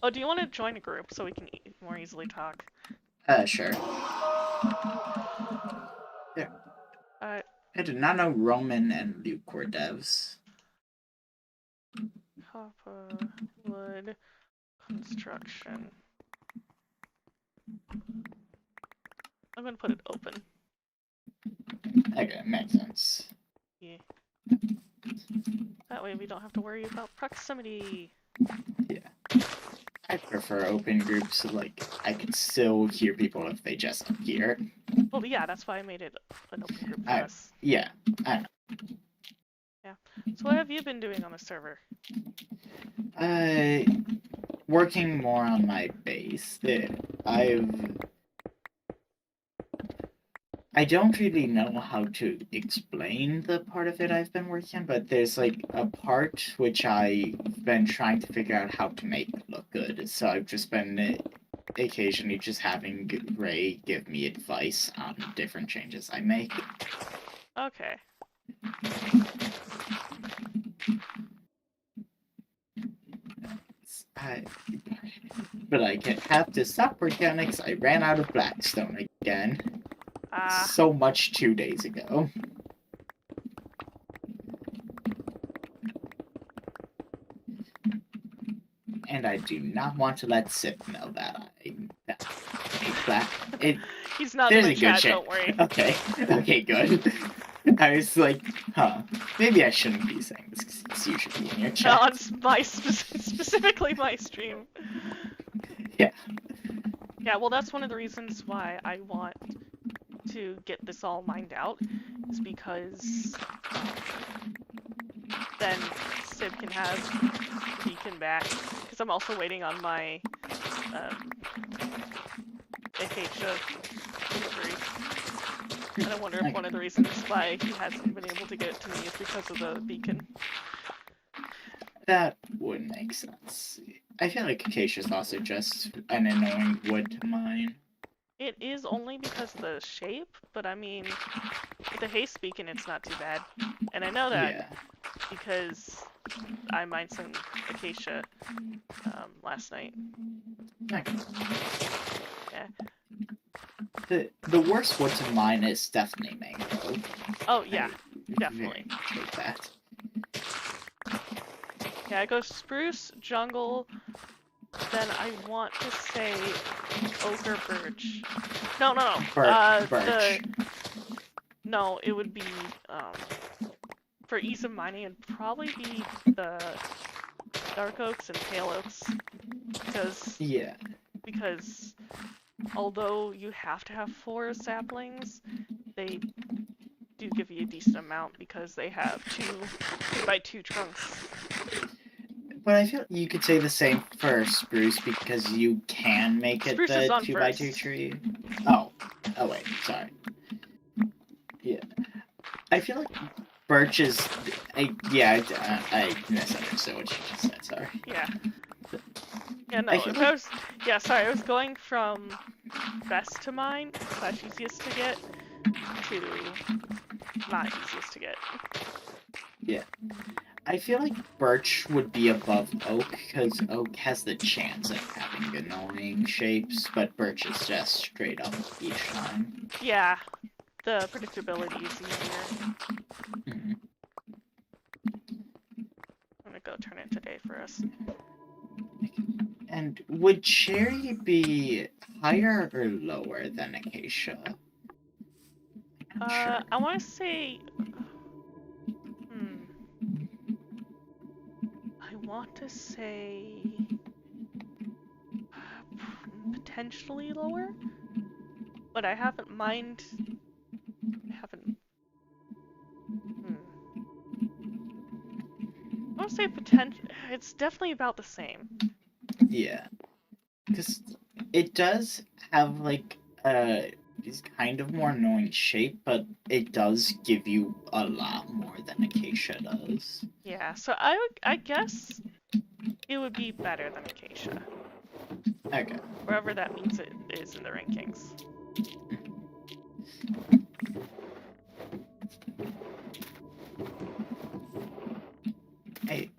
Oh, do you want to join a group so we can more easily talk? Sure. There. Uh, I did not know Roman and Luke were devs. copper, wood, construction. I'm gonna put it open. Okay, makes sense. Yeah. That way we don't have to worry about proximity. Yeah. I prefer open groups so like I can still hear people if they just appear. Well, yeah, that's why I made it an open group for us. Yeah, I know. Yeah. So what have you been doing on the server? Working more on my base. I don't really know how to explain the part of it I've been working on, but there's like a part which I've been trying to figure out how to make look good. So I've just been occasionally just having Ray give me advice on different changes I make. Okay. But I have to stop working on it because I ran out of Blackstone again. So much 2 days ago. And I do not want to let Sip know that He's not in the chat, chance. don't worry. Okay, good. I was like, maybe I shouldn't be saying this because it's usually in your chat. On specifically my stream. Yeah. Yeah, well that's one of the reasons why I want to get this all mined out, is because then Sib can have Beacon back, because I'm also waiting on my Acacia delivery. And I wonder if one of the reasons why he hasn't been able to get it to me is because of the Beacon. That would make sense. I feel like Acacia's also just an annoying wood to mine. It is only because of the shape, but I mean, with the haste beacon, it's not too bad. And I know that because I mined some acacia last night. Okay. Yeah. The worst wood to mine is definitely mango. Oh yeah, definitely. Take that. Yeah, I go spruce, jungle, then I want to say oak or birch. No. Birch. No, it would be for ease of mining, it'd probably be the dark oaks and pale oaks, Yeah. because although you have to have 4 saplings, they do give you a decent amount because they have 2x2 trunks. But I feel you could say the same for spruce because you can make it Spruce is the on 2x2 first. tree. Oh wait, sorry. Yeah, I feel like birch is. I misunderstood what you just said. Sorry. Yeah. Yeah, no, I feel if like- I was... Yeah, sorry, I was going from best to mine, / easiest to get, to not easiest to get. I feel like birch would be above oak because oak has the chance of having annoying shapes, but birch is just straight up each time. Yeah, the predictability is easier. Mhm. I'm gonna go turn into day for us. And would cherry be higher or lower than acacia? I'm sure. I want to say... I want to say... potentially lower? But I haven't mined... I haven't... I want to say potential... It's definitely about the same. Yeah, because it does have like it's kind of more annoying shape, but it does give you a lot more than acacia does. Yeah, so I guess it would be better than acacia. Okay. Wherever that means it is in the rankings. I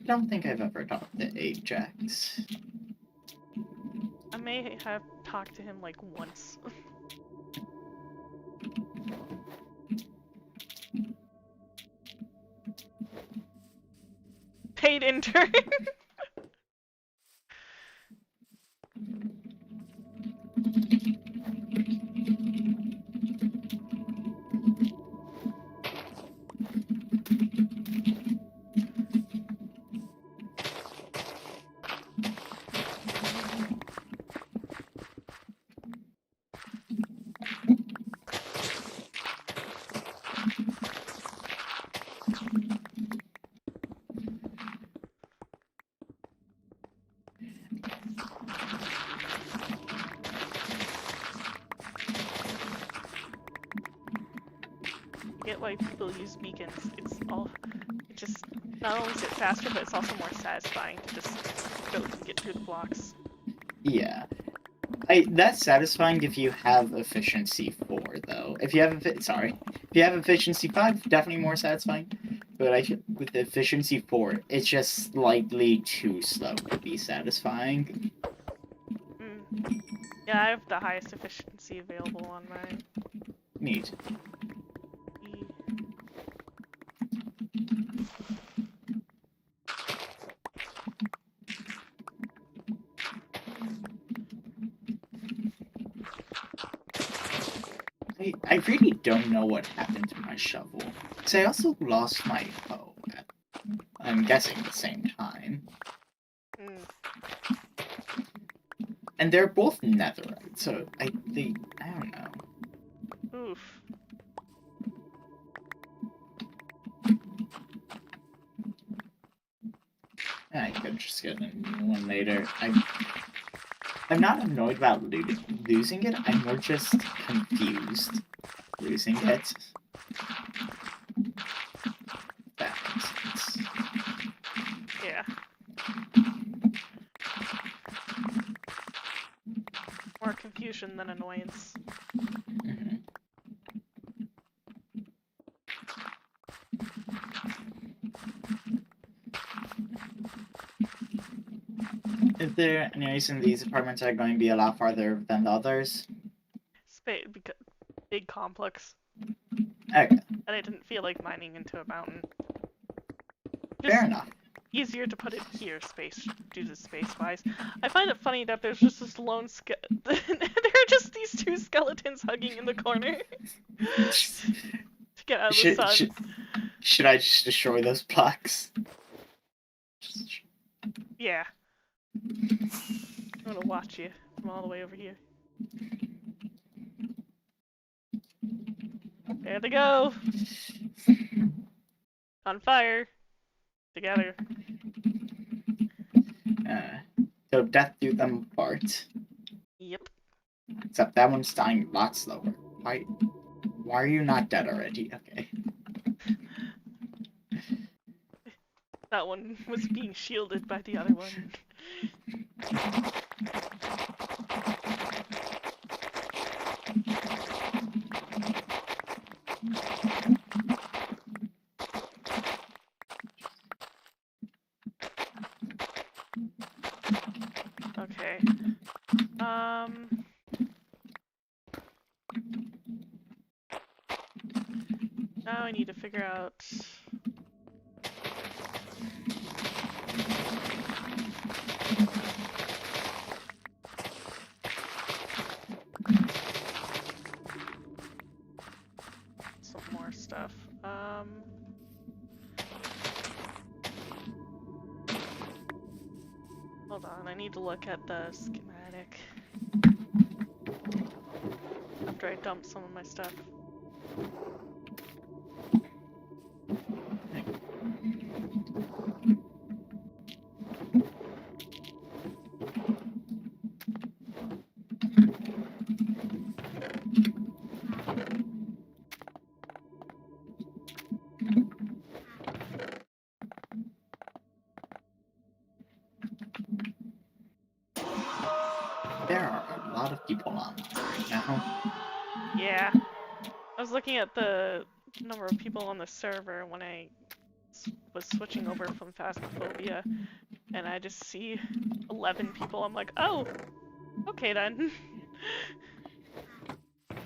don't think I've ever talked to Ajax. I may have talked to him like once. Paid intern. Get why people use beacons. It just not only is it faster, but it's also more satisfying to just go and get through the blocks. Yeah. That's satisfying if you have efficiency 4 though. If you have efficiency 5, definitely more satisfying. But with efficiency 4, it's just slightly too slow to be satisfying. Yeah, I have the highest efficiency available on mine. Neat. I really don't know what happened to my shovel. Because I also lost my hoe at, I'm guessing, the same time. And they're both netherite, so I don't know. Oof. I could just get a new one later. I'm not annoyed about losing it, I'm more just confused losing it. That makes sense. Yeah. More confusion than annoyance. Mhm. Is there any reason these apartments are going to be a lot farther than the others? Big complex. Okay. And I didn't feel like mining into a mountain. Fair enough. easier to put it here, due to space-wise. I find it funny that there's just this lone there are just these two skeletons hugging in the corner to get out of the Should, sun. should I just destroy those blocks? Yeah. I'm gonna watch you from all the way over here. There they go! On fire! Together. So death do them apart. Yep. Except that one's dying a lot slower. Why are you not dead already? Okay. That one was being shielded by the other one. Okay. Now I need to figure out... some more stuff. Hold on, I need to look at the schematic. After I dump some of my stuff. There are a lot of people on right now. Yeah. I was looking at the number of people on the server when I was switching over from Phasmophobia, and I just see 11 people. I'm like, oh, okay then. I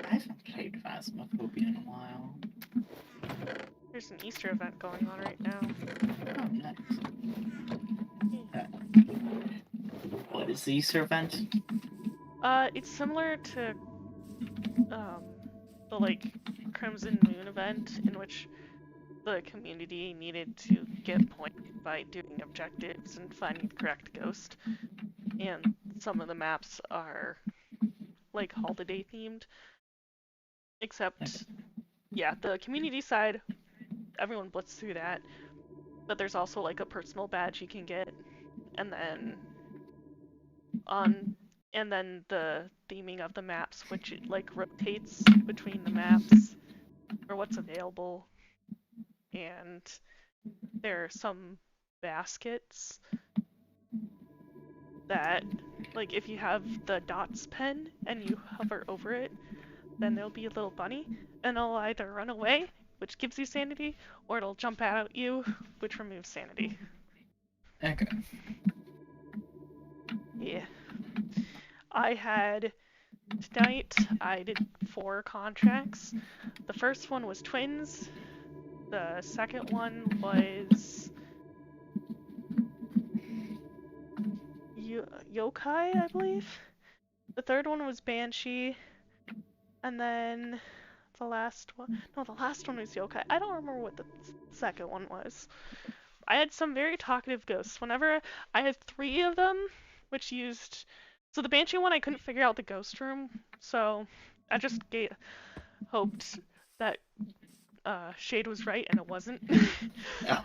haven't played Phasmophobia in a while. There's an Easter event going on right now. Oh, nice. What is the Easter event? It's similar to the like Crimson Moon event, in which the community needed to get points by doing objectives and finding the correct ghost. And some of the maps are like holiday themed. Except, yeah, the community side, everyone blitzed through that. But there's also like a personal badge you can get, and then the theming of the maps, which it like rotates between the maps or what's available. And there are some baskets that, like, if you have the dots pen and you hover over it, then there'll be a little bunny, and it'll either run away, which gives you sanity, or it'll jump out at you, which removes sanity. Okay. Yeah. Tonight, I did 4 contracts. The first one was twins. The second one was yokai, I believe. The third one was banshee. And then the last one was yokai. I don't remember what the second one was. I had some very talkative ghosts. Whenever I had 3 of them, which used... So the banshee one, I couldn't figure out the ghost room, so I just hoped that Shade was right, and it wasn't. Oh.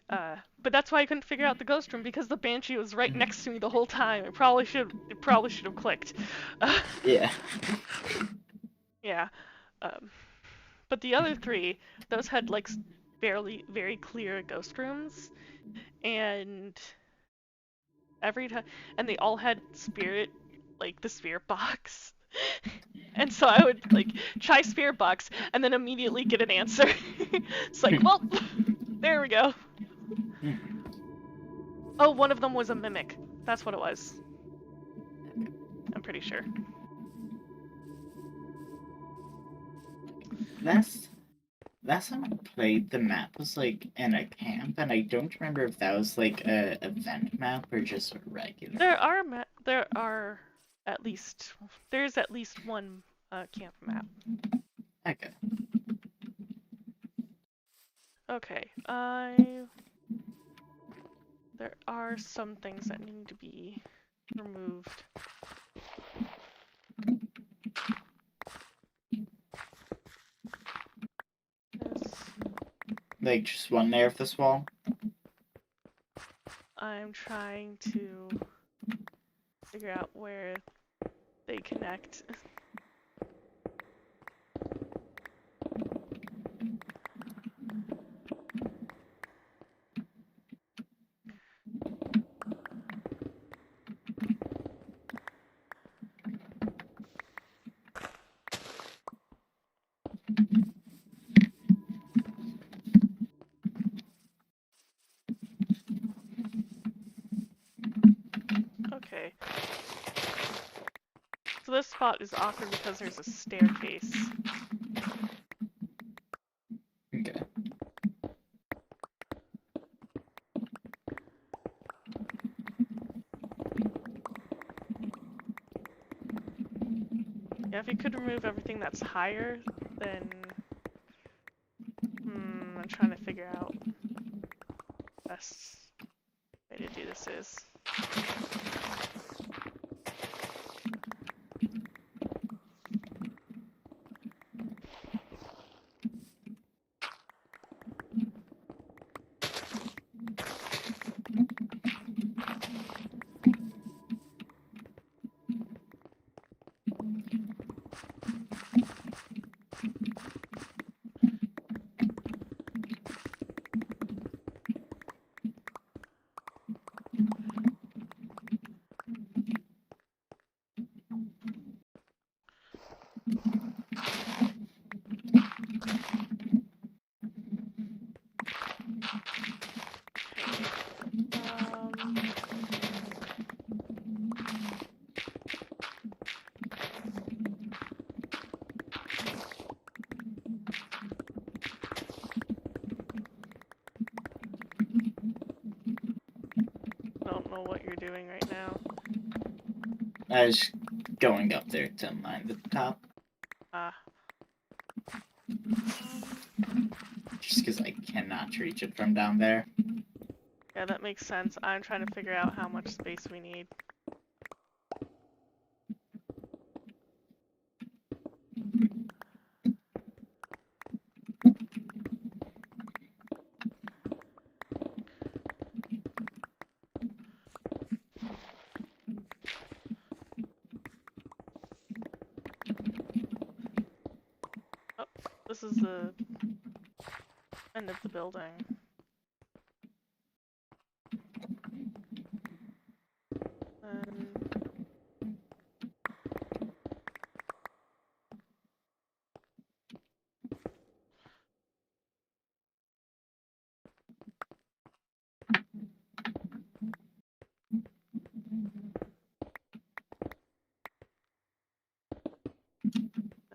But that's why I couldn't figure out the ghost room, because the banshee was right next to me the whole time. It probably should have clicked. Yeah. Yeah. But the other 3, those had like very clear ghost rooms, and every time, and they all had spirit, like the spirit box. And so I would like try spirit box and then immediately get an answer. It's like, well, there we go. Oh, one of them was a mimic. That's what it was. I'm pretty sure. last time I played, the map was like in a camp, and I don't remember if that was like a event map or just a regular. There's at least one camp map. Okay. Okay, there are some things that need to be removed. Like just one layer of this wall? I'm trying to figure out where they connect. Okay. So this spot is awkward because there's a staircase. Okay. Yeah, if you could remove everything that's higher, then... I'm trying to figure out best way to do this is. I don't know what you're doing right now. I was going up there to mine the top. Ah. Just because I cannot reach it from down there. Yeah, that makes sense. I'm trying to figure out how much space we need. Oh, this is the end of the building.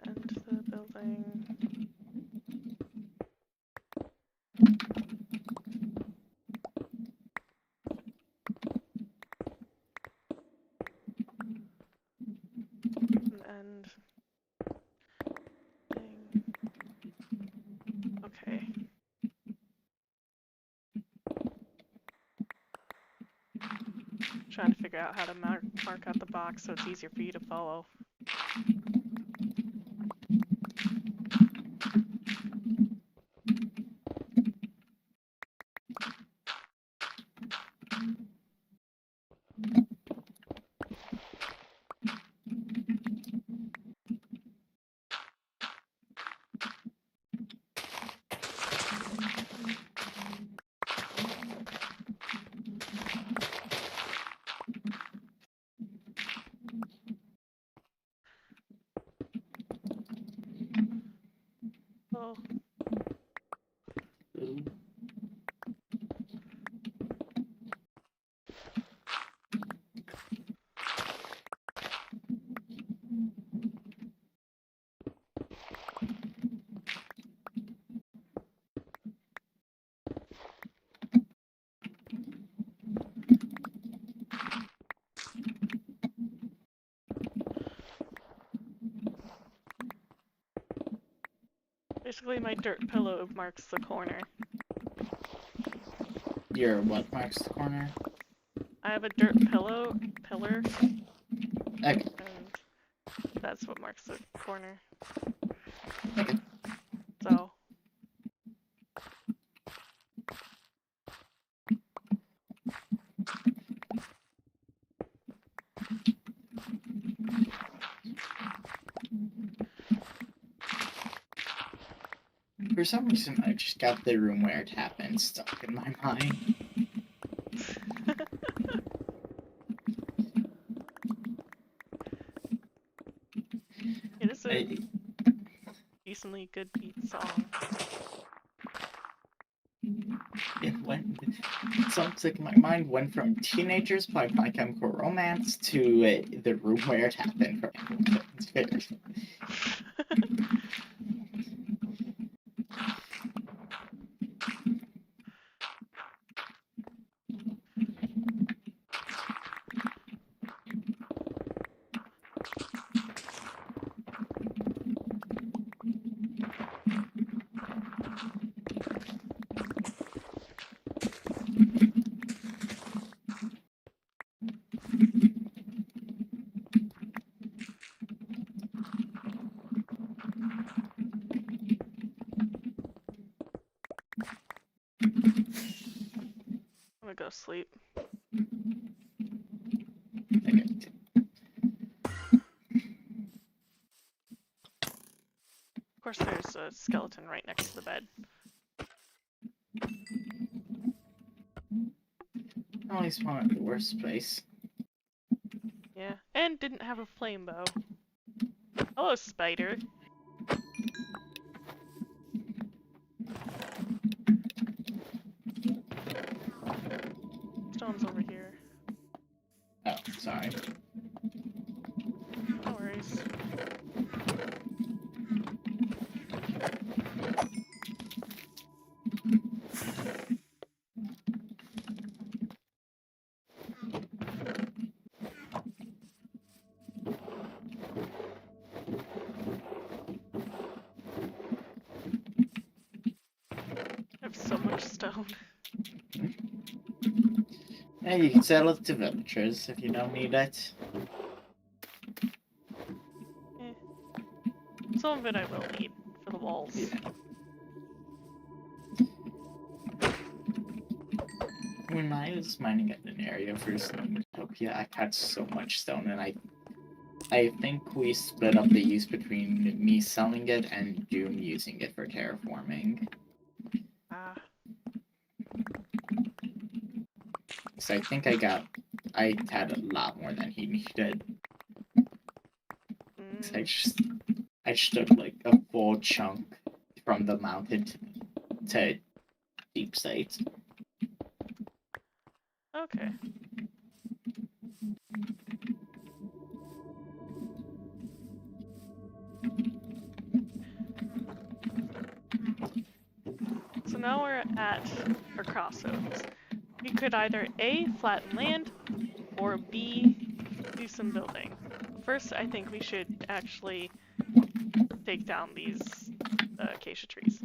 And the building. And thing. Okay. Trying to figure out how to mark out the box so it's easier for you to follow. Oh. Basically, my dirt pillow marks the corner. Your what marks the corner? I have a dirt pillar, Okay. and that's what marks the corner. Okay. So. For some reason, I just got the room where it happened stuck in my mind. It is a I, decently good beat song. it sounds like my mind went from Teenagers by My Chemical Romance to the room where it happened from Hamilton's Fairs. I'm gonna go sleep. Okay. Of course, there's a skeleton right next to the bed. Always spawn at the worst place. Yeah, and didn't have a flame bow. Hello, spider. Stone's over here. Oh, sorry. No worries. I have so much stone. Yeah, you can sell it to villagers if you don't need it. Some of it I will need for the walls. Yeah. When I was mining at an area for Snowtopia, I had so much stone, and I think we split up the use between me selling it and June using it for terraforming. Ah, So I think I had a lot more than he needed. So I just took like a full chunk from the mountain to deep state. okay. So now we're at our crossroads. We could either A, flatten land, or B, do some building. First, I think we should actually take down these acacia trees.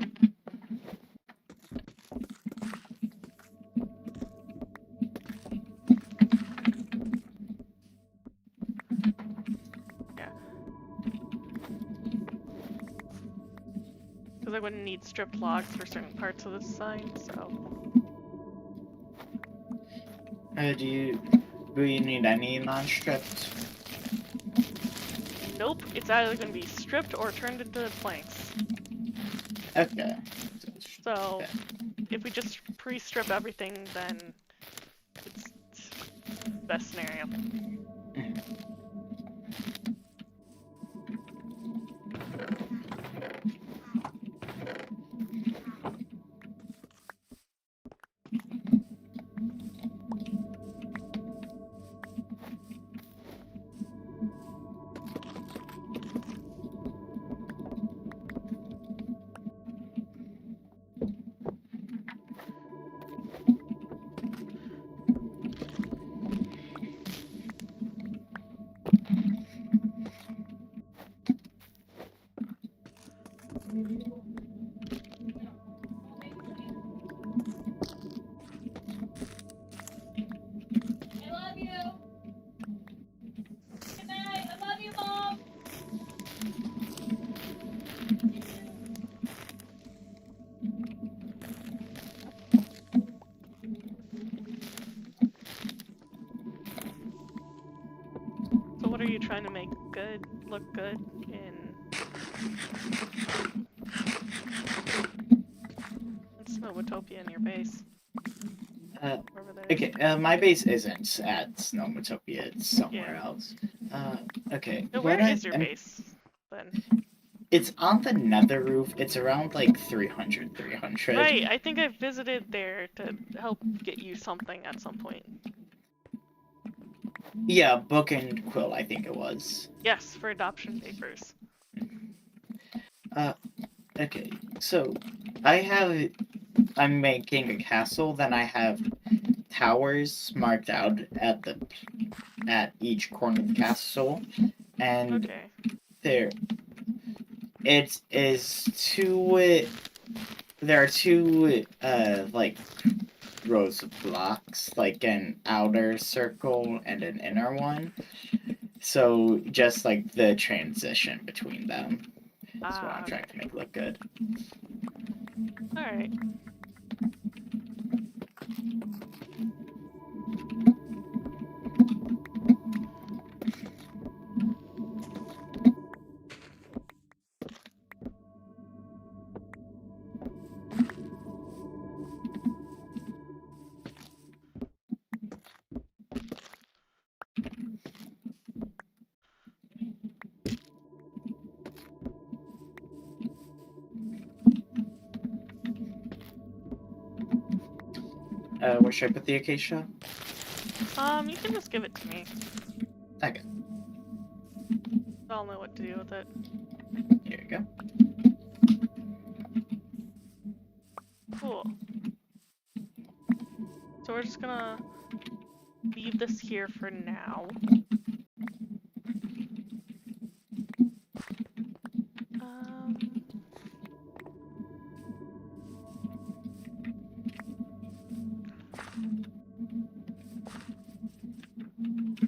Yeah. Because I wouldn't need stripped logs for certain parts of this sign, so... Do you need any non-stripped? Nope, it's either going to be stripped or turned into planks. Okay. So, if we just pre-strip everything, then it's best scenario. trying to make look good in. It's Snowtopia in your base. Wherever that is. Okay, my base isn't at Snowtopia, it's somewhere Yeah. else. Okay. So what where is your I'm- base then? It's on the nether roof. It's around like 300. Right, I think I visited there to help get you something at some point. Yeah, book and quill, I think it was. Yes, for adoption papers. Okay, so I'm making a castle, then I have towers marked out at each corner of the castle, and Okay. there it is there are two like rows of blocks, like an outer circle and an inner one. So just like the transition between them. That's what I'm trying to make look good. Alright. Where should I put the acacia? You can just give it to me. Okay, I'll know what to do with it. here you go. Cool. So we're just gonna leave this here for now.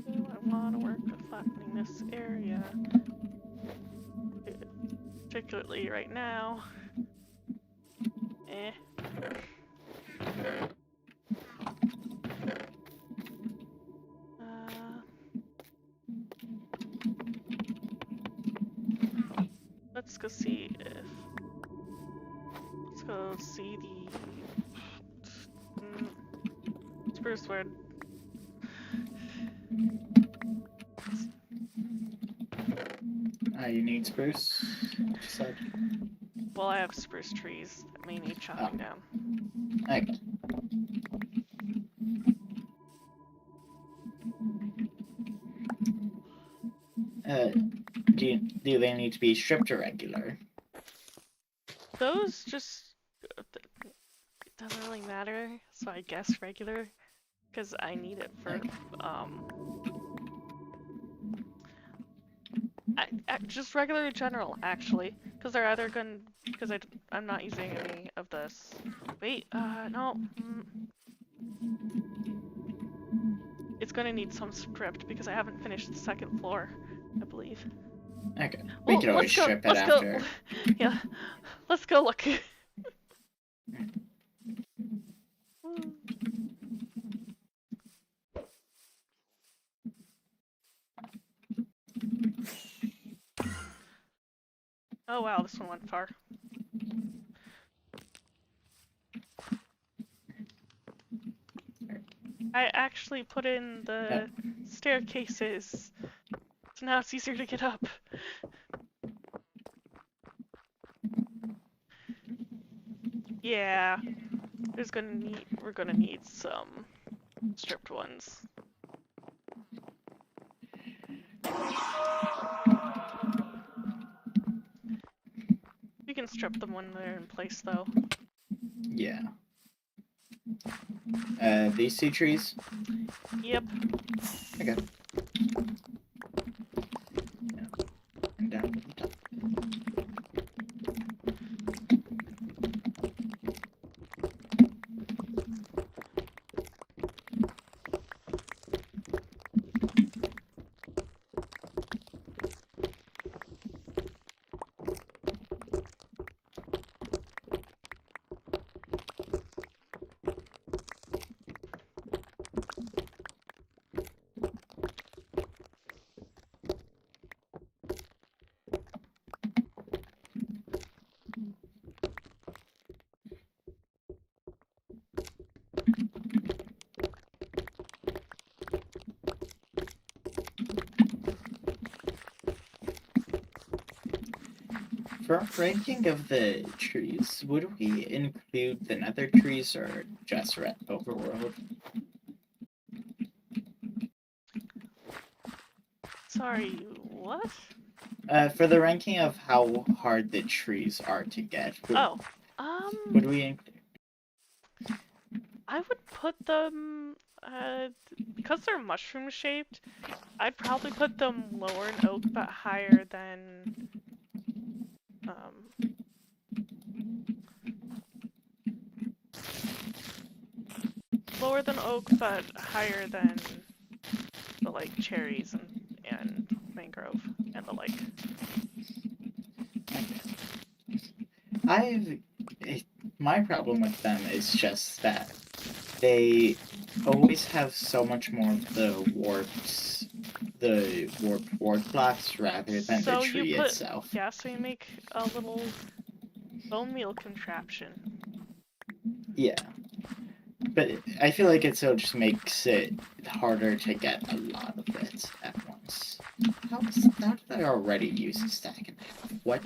Do I want to work with flattening this area? Particularly right now. Eh. Let's go see if. Let's go see the spruce wood. You need spruce. So, Well, I have spruce trees that may need chopping down. okay. Do they need to be stripped or regular? Those just it doesn't really matter, so I guess regular, because I need it for just regular in general actually, because they're either going because I'm not using any of this. Wait, no. It's gonna need some script because I haven't finished the second floor, I believe. Okay, we Well, can always strip it let's after. go. Yeah, let's go look. Oh wow, this one went far. I actually put in the staircases, so now it's easier to get up. Yeah, we're gonna need some stripped ones. You can strip them when they're in place though. Yeah. These two trees? Yep. Okay. Yeah. And down to the top. For our ranking of the trees, would we include the nether trees or just red overworld? Sorry, what? For the ranking of how hard the trees are to get, Oh, would we include? I would put them, because they're mushroom shaped, I'd probably put them lower in oak but higher than, lower than oak but higher than the, like, cherries and mangrove and the like. My problem with them is just that they always have so much more of the warped ward blocks rather than the So you tree put, itself. yeah, so you make a little bone meal contraption. Yeah. But I feel like it still just makes it harder to get a lot of it at once. How did I already use a stack and a half? What?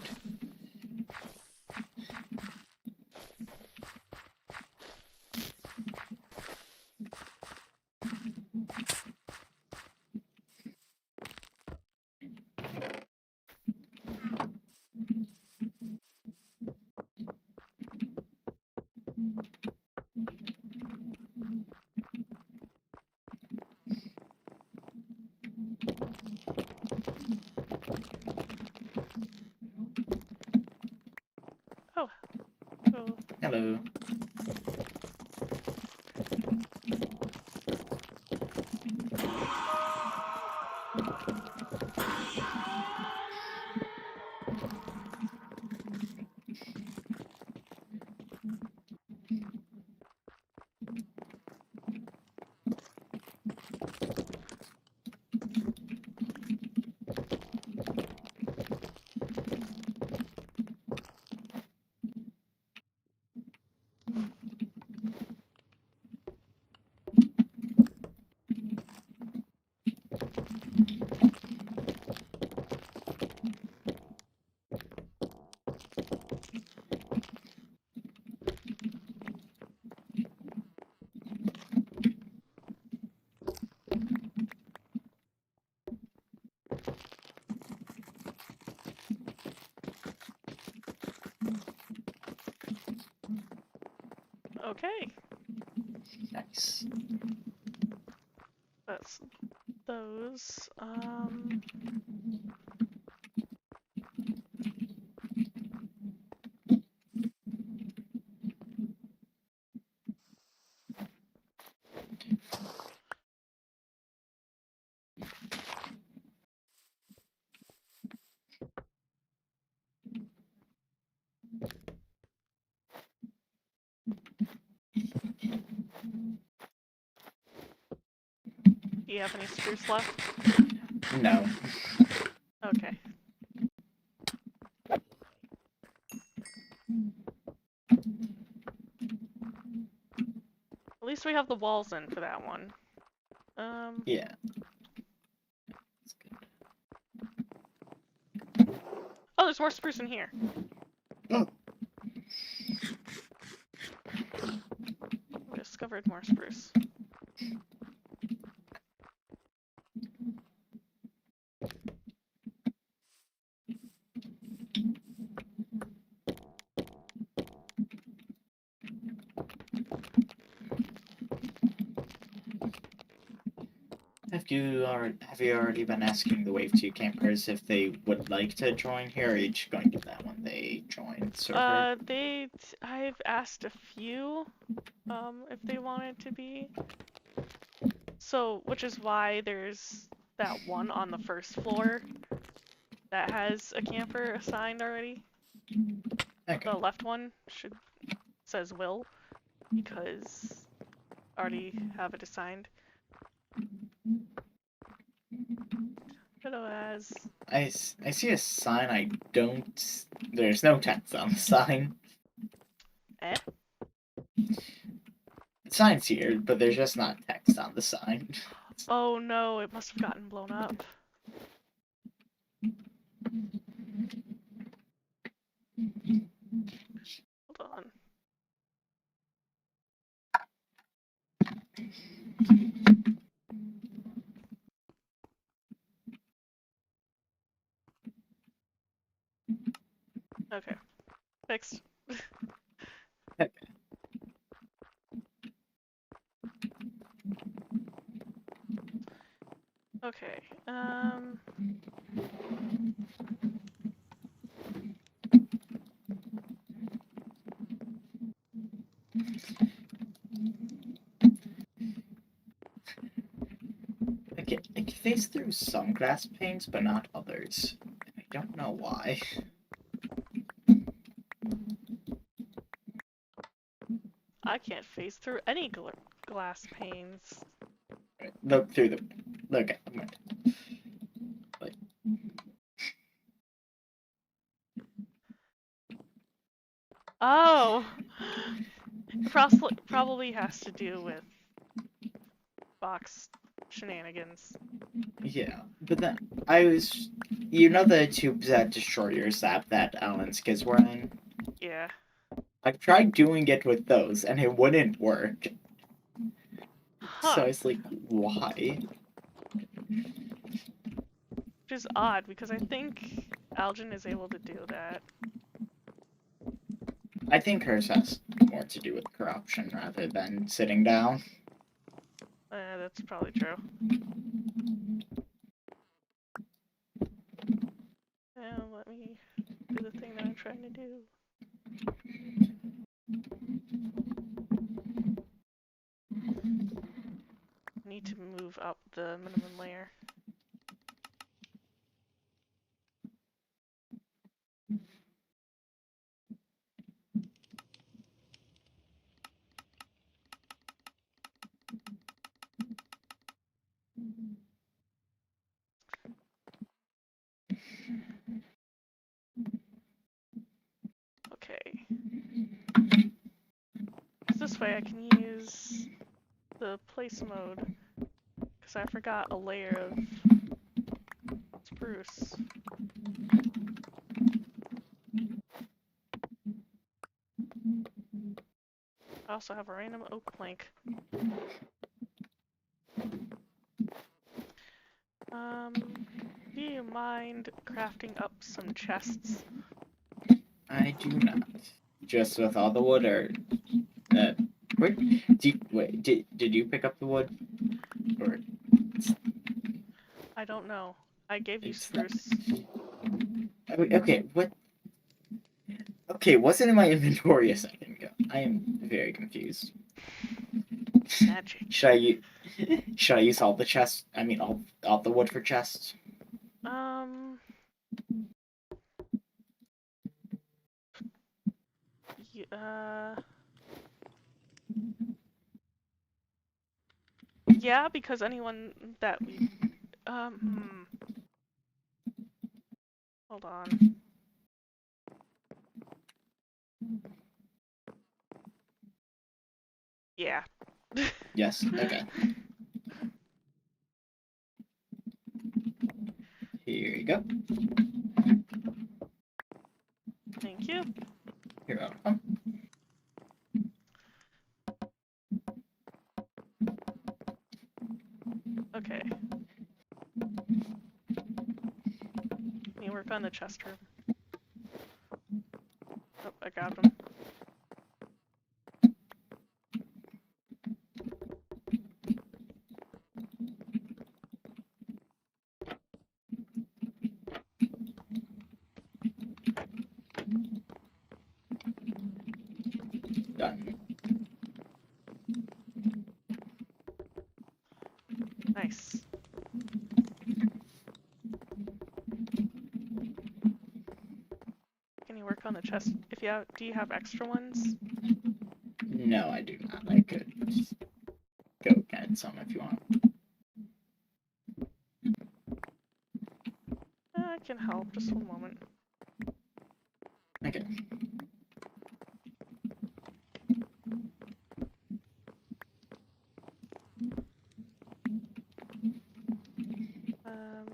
Oh, so Hello. okay, Nice. that's those. Do you have any spruce left? No. Okay. At least we have the walls in for that one. Yeah. Oh, there's more spruce in here. Oh. We discovered more spruce. Have you already been asking the Wave 2 campers if they would like to join here, or are you just going to that when they join the server? I've asked a few, if they wanted to be. So, which is why there's that one on the first floor that has a camper assigned already. Okay. The left one says Will, because I already have it assigned. Hello, as. I see a sign. I don't. There's no text on the sign. Eh? The sign's here, but there's just not text on the sign. Oh no, it must have gotten blown up. Hold on. Okay. Fixed. Okay. Okay, I can phase through some glass panes, but not others. I don't know why. I can't phase through any glass panes. Look through the. Look at them. Oh! It probably has to do with box shenanigans. Yeah, but then I was. You know the tubes that destroyers that Alan's kids were in? Yeah. I've tried doing it with those, and it wouldn't work. So Huh. I was like, why? Which is odd, because I think Algin is able to do that. I think hers has more to do with corruption rather than sitting down. That's probably true. Now let me do the thing that I'm trying to do. Need to move up the minimum layer. Okay. This way I can use the place mode, because I forgot a layer of spruce. I also have a random oak plank. Do you mind crafting up some chests? I do not. Just with all the wood, or wait, did you pick up the wood, or I don't know. I gave you it's not? spruce. Okay, what? Okay, what's in my inventory a second ago? I am very confused. Magic. Should I use all the chests? I mean, all the wood for chests. Um. Yeah, because anyone that we. Hold on. Yeah. Yes. Okay. Here you go. Thank you. You're welcome. Okay. Let me work on the chest room. Oh, I got them. Done. Nice. Can you work on the chest? If you have, do you have extra ones? No, I do not. I could just go get some if you want. I can help. Just one moment. Okay. Um.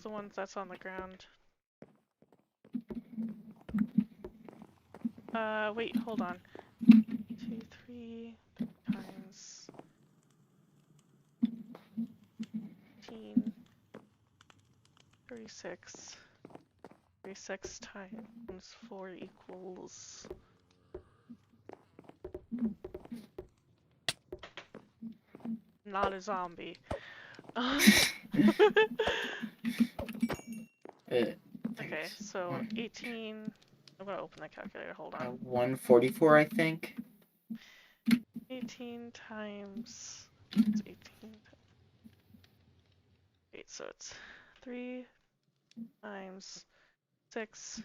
the ones that's on the ground. Wait, hold on. 2, 3 times 15, 36. 36 times 4 equals... Not a zombie. Okay, so 18... I'm gonna open the calculator, hold on. 144, I think. 18 times... It's 18... Wait, so it's 3 times 6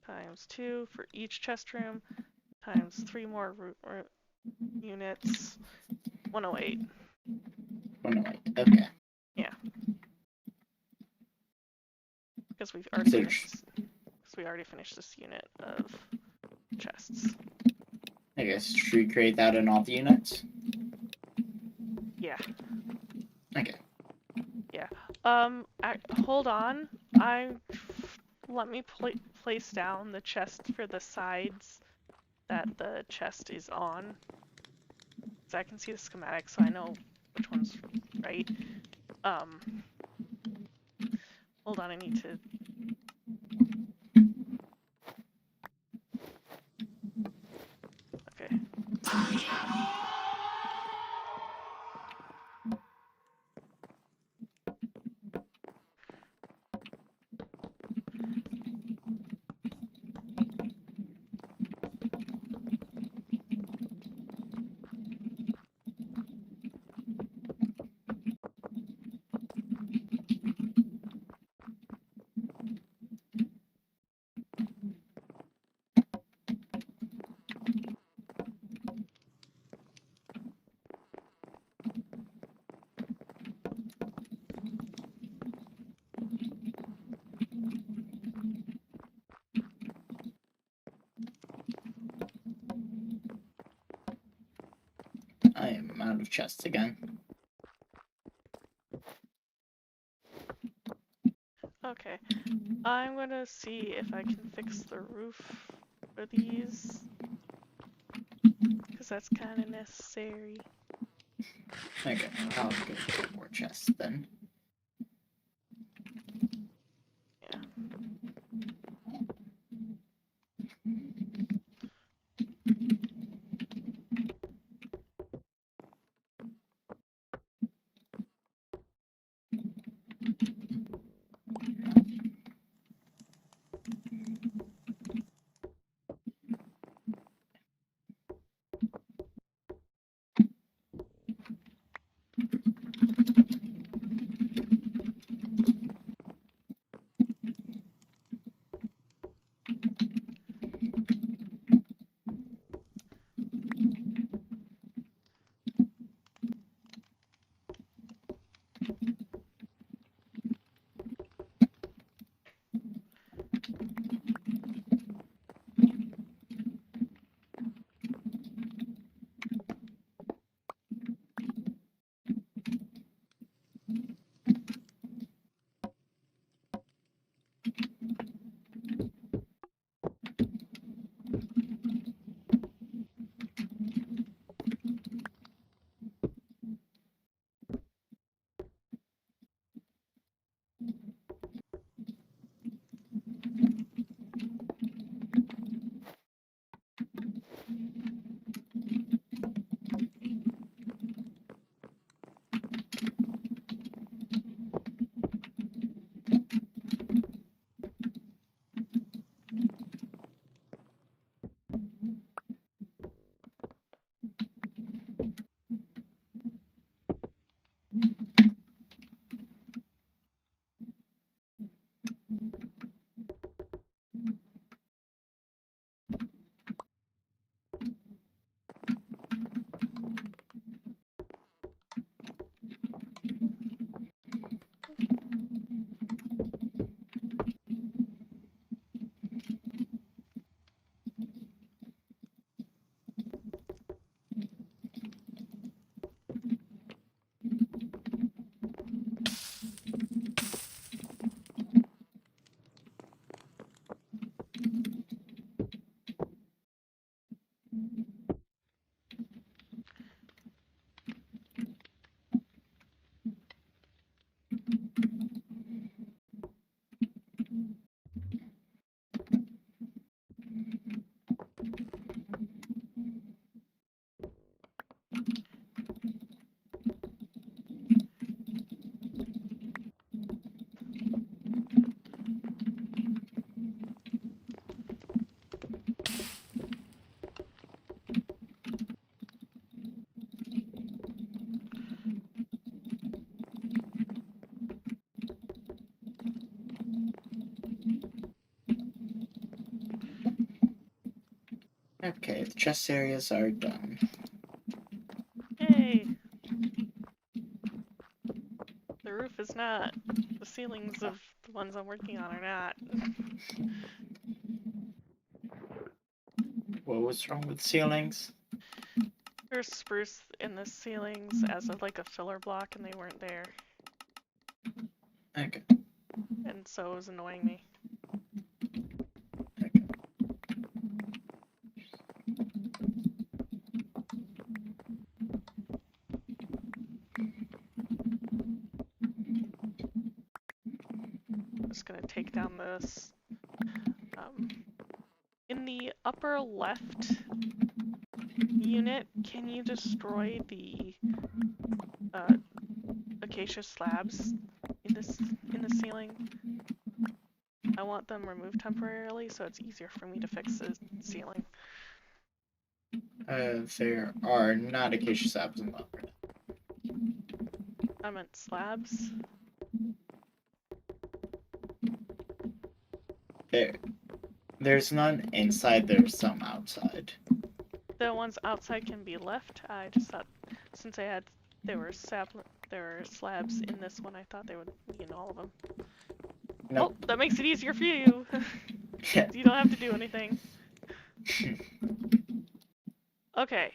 times 2 for each chest room, times 3 more units, 108. 108. Okay. Yeah. Because we've already So- finished. Because we already finished this unit of chests. I guess, should we create that in all the units? Yeah. Okay. Yeah. Hold on. Let me place down the chest for the sides that the chest is on. So I can see the schematic, so I know which one's right. Hold on, I need to... Okay. I am out of chests again. Okay. I'm gonna see if I can fix the roof for these. Because that's kind of necessary. Okay, I'll go get more chests then. Yeah. Okay, the chest areas are done. Yay! The roof is not. The ceilings of the ones I'm working on are not. What was wrong with ceilings? There's spruce in the ceilings as of like a filler block, and they weren't there, Okay. and so it was annoying me. Okay. I'm just gonna take down this. In the upper left unit, can you destroy the acacia slabs in the ceiling? I want them removed temporarily, so it's easier for me to fix the ceiling. There are not acacia slabs in the upper. I meant slabs. There's none inside, there's some outside. The ones outside can be left. I just thought, since there were slabs in this one, I thought they would be in all of them. Nope. Oh, that makes it easier for you. Yeah. You don't have to do anything. Okay.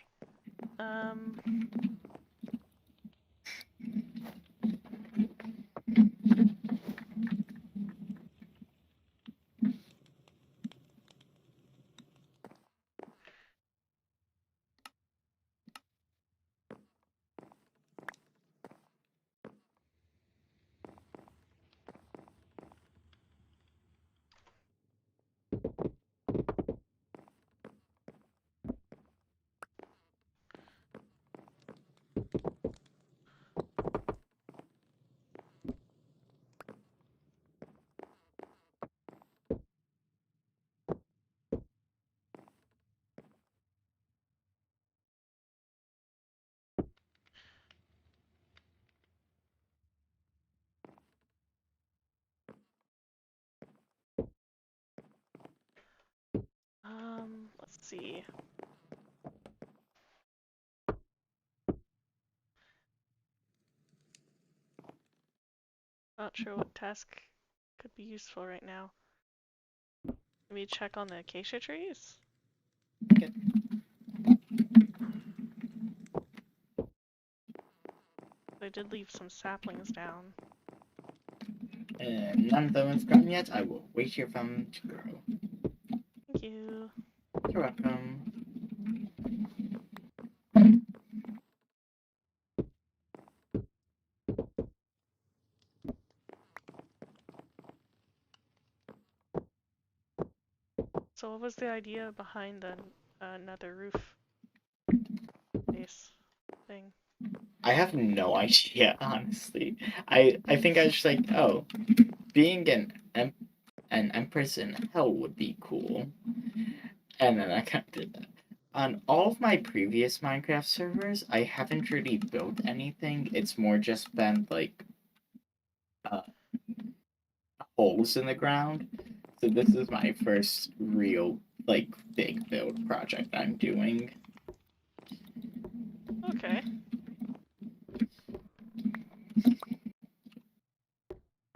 Let's see. Not sure what task could be useful right now. Maybe check on the acacia trees? Okay. They did leave some saplings down. None of them have grown yet. I will wait here for them to grow. Thank you. You're welcome. So what was the idea behind the another roof base thing? I have no idea, honestly. I think I was just like, oh, being an empress in hell would be cool. And then I kind of did that. On all of my previous Minecraft servers, I haven't really built anything. It's more just been like holes in the ground. So this is my first real like big build project I'm doing. Okay.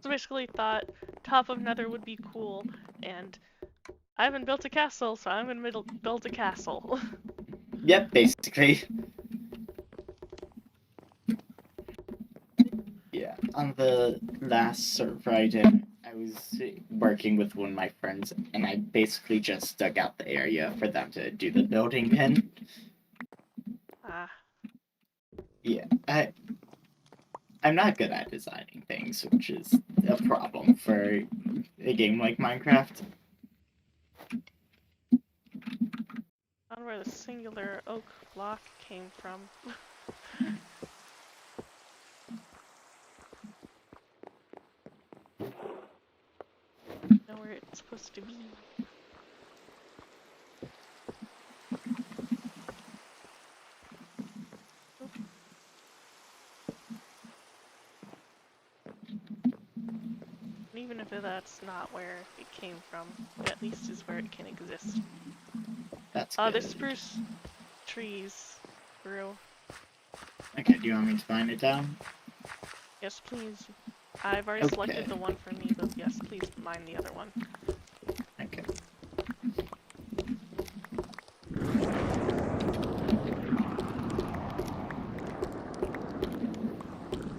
So basically thought top of nether would be cool, and I haven't built a castle, so I'm gonna build a castle. Yep, basically. Yeah, on the last server I did, I was working with one of my friends, and I basically just dug out the area for them to do the building in. Ah. Yeah, I'm not good at designing things, which is a problem for a game like Minecraft. I don't know where the singular oak block came from. Know where it's supposed to be. Oop. And even if that's not where it came from, it at least is where it can exist. That's The good. spruce trees grew. Okay, do you want me to find it down? Yes, please. I've already selected Okay. the one for me, but yes, please mine the other one. Okay.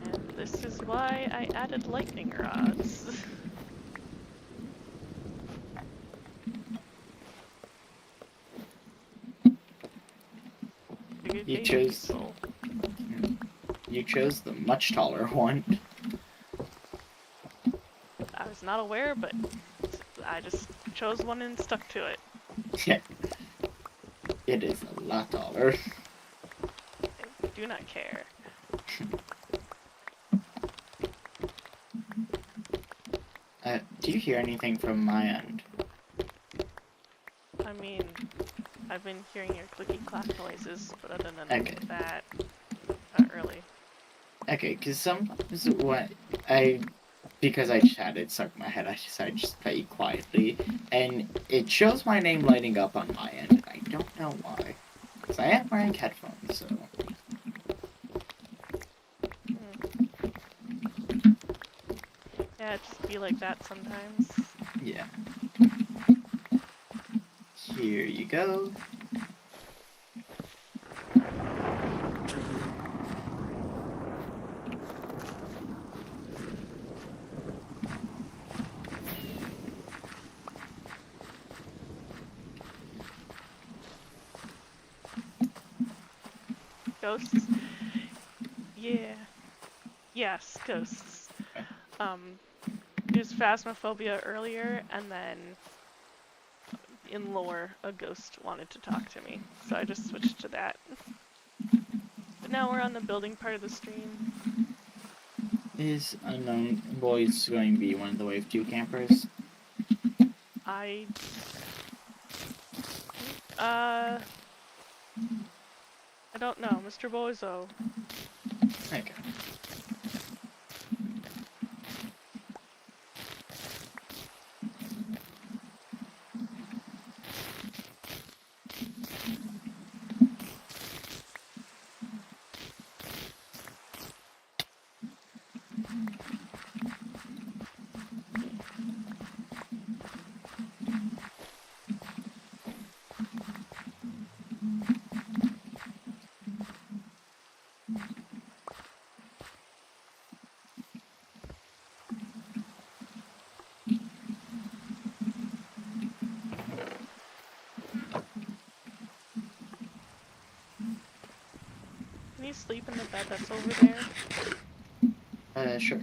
And this is why I added lightning rods. Figured You they'd be chose useful. the much taller one. I was not aware, but I just chose one and stuck to it. Yeah. It is a lot taller. I do not care. Do you hear anything from my end? I mean, I've been hearing your clicky clack noises, but other than Okay. that, not really. Okay, because sometimes because I chatted stuck in my head, I decided to just play quietly, and it shows my name lighting up on my end, and I don't know why. Because I am wearing headphones, so... Yeah, it just be like that sometimes. Yeah. Here you go. Ghosts? Yeah. Yes, ghosts. Used Phasmophobia earlier, and then in lore, a ghost wanted to talk to me, so I just switched to that. But now we're on the building part of the stream. Is Unknown Boys going to be one of the Wave 2 campers? I don't know, Mr. Bozo. Okay. Can you sleep in the bed that's over there? Sure.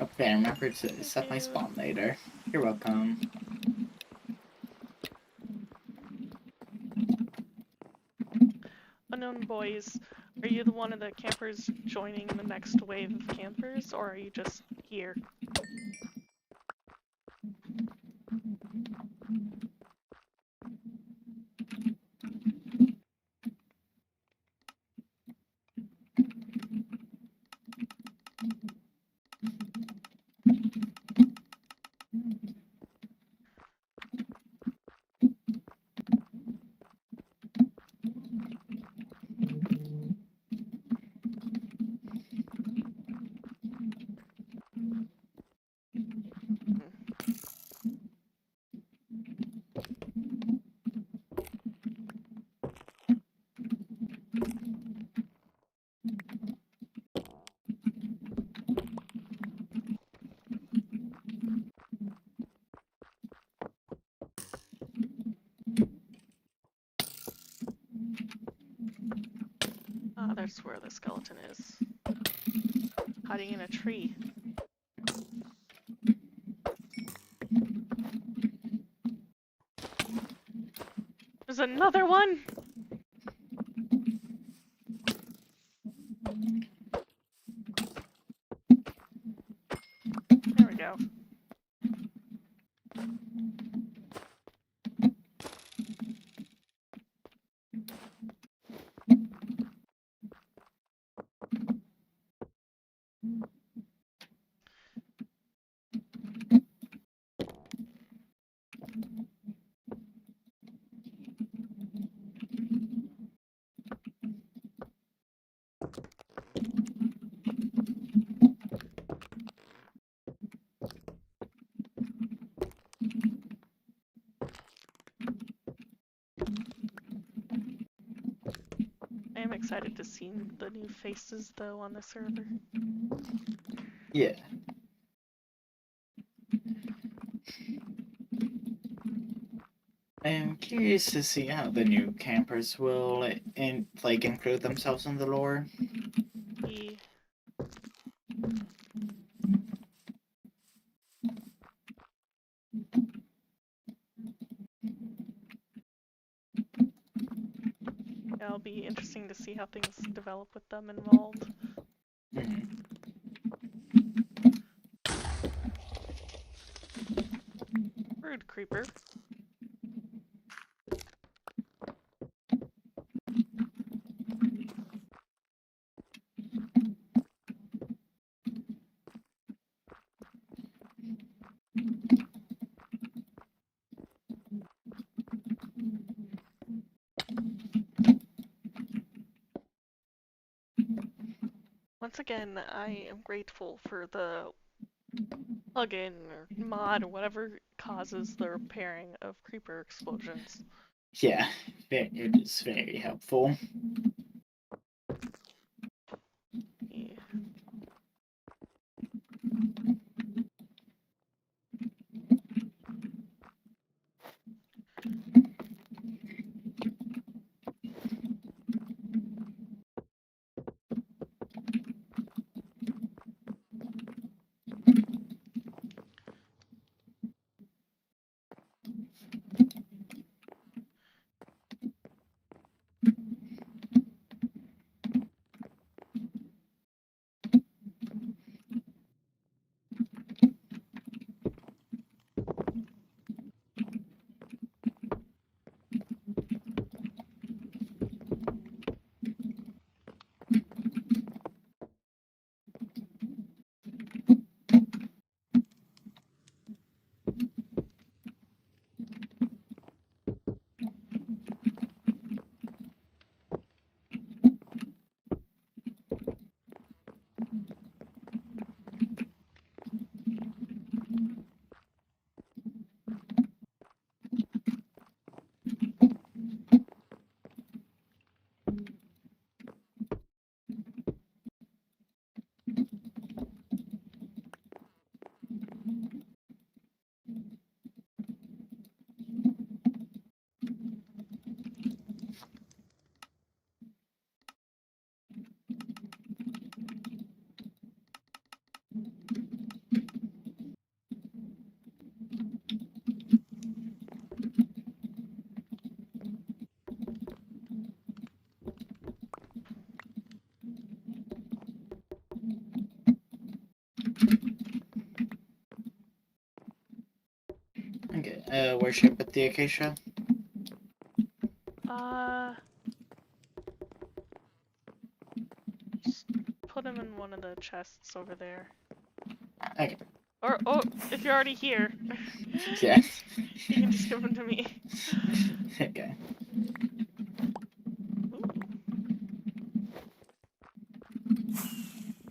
Okay, I remember to set my you. spawn later. You're welcome. Unknown Boys, are you the one of the campers joining the next wave of campers, or are you just here? Ah, that's where the skeleton is. Hiding in a tree. There's another one! There we go. excited to see the new faces though on the server. Yeah. I'm curious to see how the new campers will include themselves in the lore. The It'll be interesting to see how things develop with them involved. Mhm. Rude creeper. Once again, I am grateful for the plugin or mod or whatever causes the repairing of creeper explosions. Yeah, it is very helpful. Yeah. Okay, worship at the acacia. Just put him in one of the chests over there. Okay. Or, oh, if you're already here, Yeah. you can just give them to me. Okay.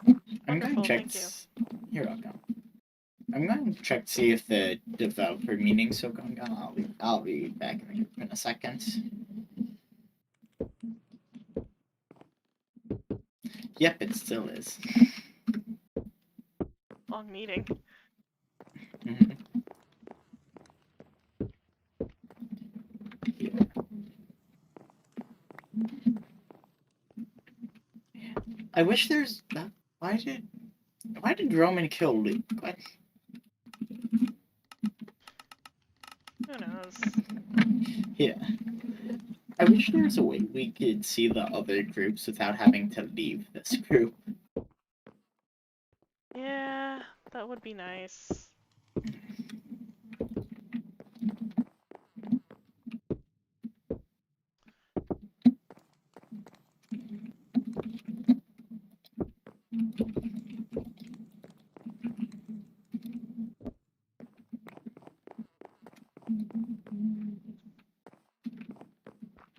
Ooh, I'm going to wonderful, check. thank you. You're welcome. I'm going to check to see if the developer meeting's still going on. I'll be back in a second. Yep, it still is. Long meeting. Mhm. I wish there's. Why did Roman kill Luke? What? Who knows? Yeah. I wish there was a way we could see the other groups without having to leave this group. Yeah, that would be nice.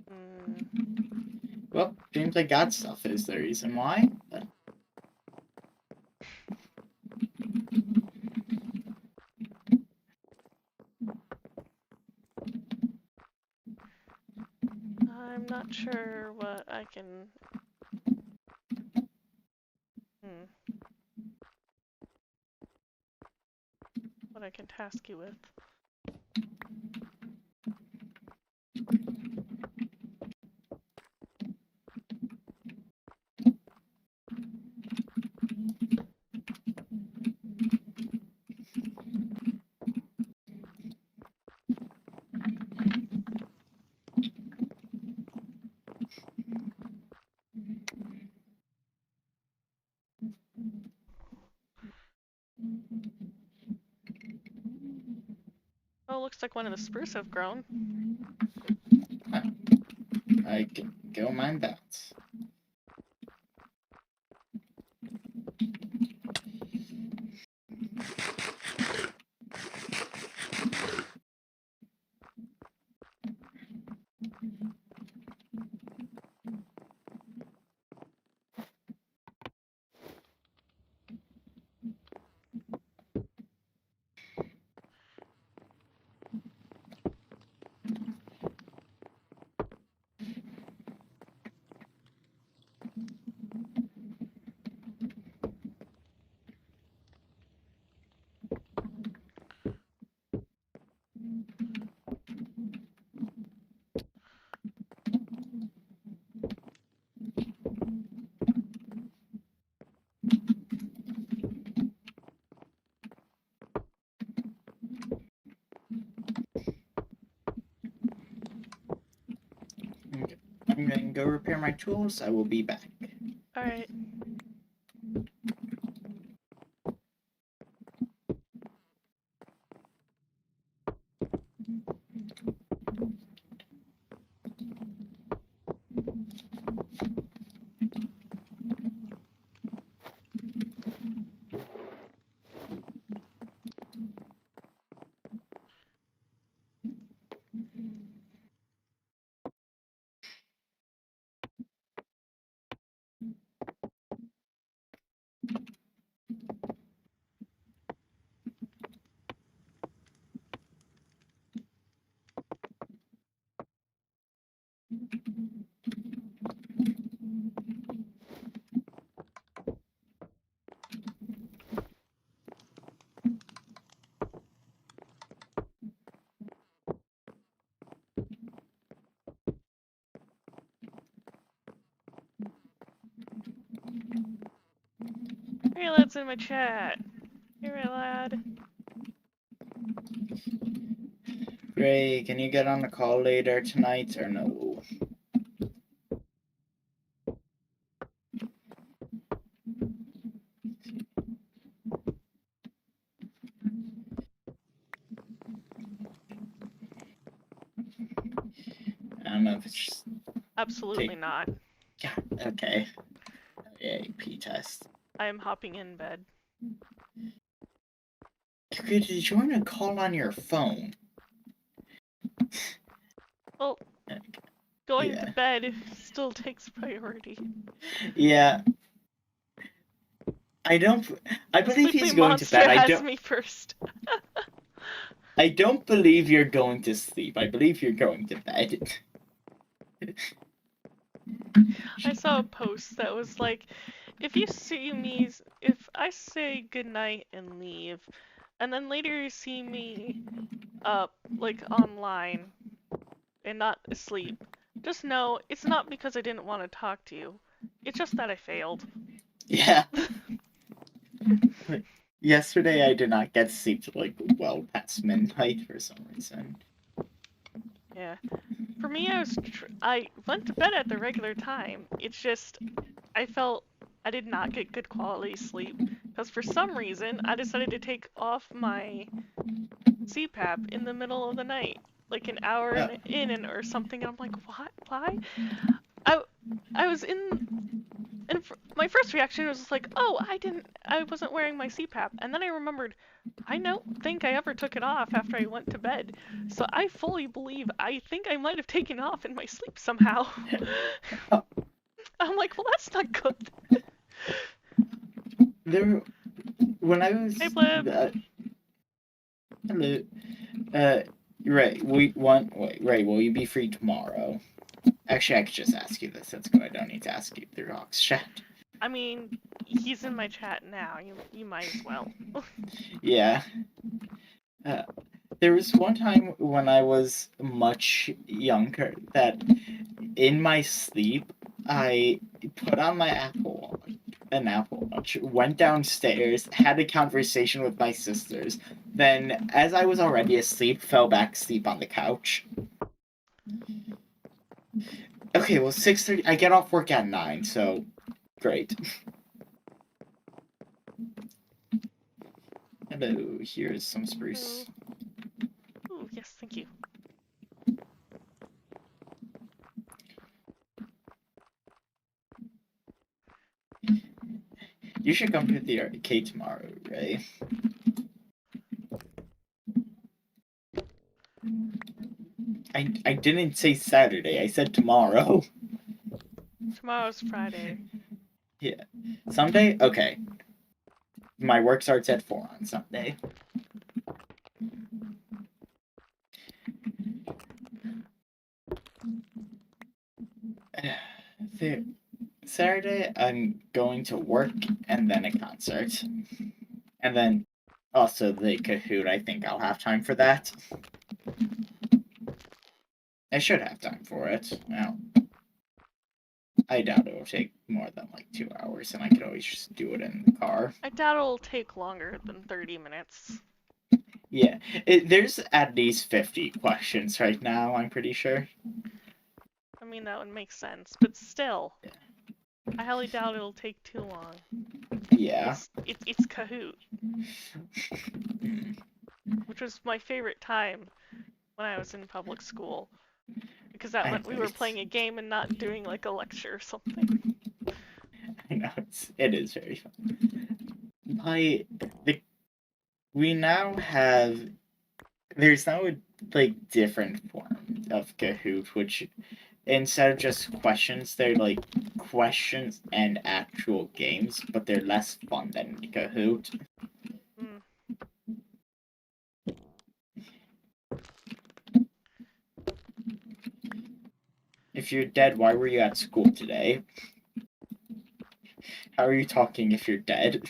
Hmm. Well, seems like God stuff is the reason why. But I'm not sure what I can can task you with. Oh, looks like one of the spruce have grown. I can go mind that. Okay. I'm going to go repair my tools. I will be back. Alright. Hey, lads in my chat. Hey, lad. Ray, can you get on the call later tonight or no? I don't know if it's just... Absolutely not. Yeah, okay. AP test. I am hopping in bed. You could join a call on your phone. Well, going Yeah. to bed still takes priority. Yeah. I believe he's Sleepy going to monster bed. has me first. I don't believe you're going to sleep. I believe you're going to bed. I saw a post that was like, if I say goodnight and leave, and then later you see me up, like, online, and not asleep, just know it's not because I didn't want to talk to you. It's just that I failed. Yeah. Yesterday I did not get to sleep till like well past midnight for some reason. Yeah. For me, I went to bed at the regular time. It's just, I felt I did not get good quality sleep. Because for some reason, I decided to take off my CPAP in the middle of the night. Like an hour in or something. And I'm like, what? Why? I was and my first reaction was like, oh, I wasn't wearing my CPAP. And then I remembered, I don't think I ever took it off after I went to bed. So I fully believe, I think I might have taken it off in my sleep somehow. I'm like, well, that's not good. When I was... Hey, Blib. Hello. Ray, Ray, will you be free tomorrow? Actually, I could just ask you this. That's good. I don't need to ask you through Rock's chat. I mean, he's in my chat now. You might as well. Yeah. Uh, there was one time when I was much younger that in my sleep I put on my an Apple Watch, went downstairs, had a conversation with my sisters, then as I was already asleep, fell back asleep on the couch. Okay, well 6:30 I get off work at 9, so great. Hello, here's some spruce. Ooh, yes, thank you. You should come to the arcade tomorrow, Ray. I didn't say Saturday, I said tomorrow. Tomorrow's Friday. Yeah. Sunday? Okay. My work starts at 4 on Sunday. The Saturday, I'm going to work and then a concert. And then also the Kahoot. I think I'll have time for that. I should have time for it. Well, I doubt it will take more than like 2 hours, and I could always just do it in the car. I doubt it'll take longer than 30 minutes. Yeah, there's at least 50 questions right now, I'm pretty sure. I mean, that would make sense, but still. I highly doubt it'll take too long. Yeah. It's Kahoot, which was my favorite time when I was in public school. Because that meant we were playing a game and not doing like a lecture or something. I know, it is very fun. We now have, there's now a like different form of Kahoot, which instead of just questions, they're like questions and actual games, but they're less fun than Kahoot. Mm. If you're dead, why were you at school today? How are you talking if you're dead?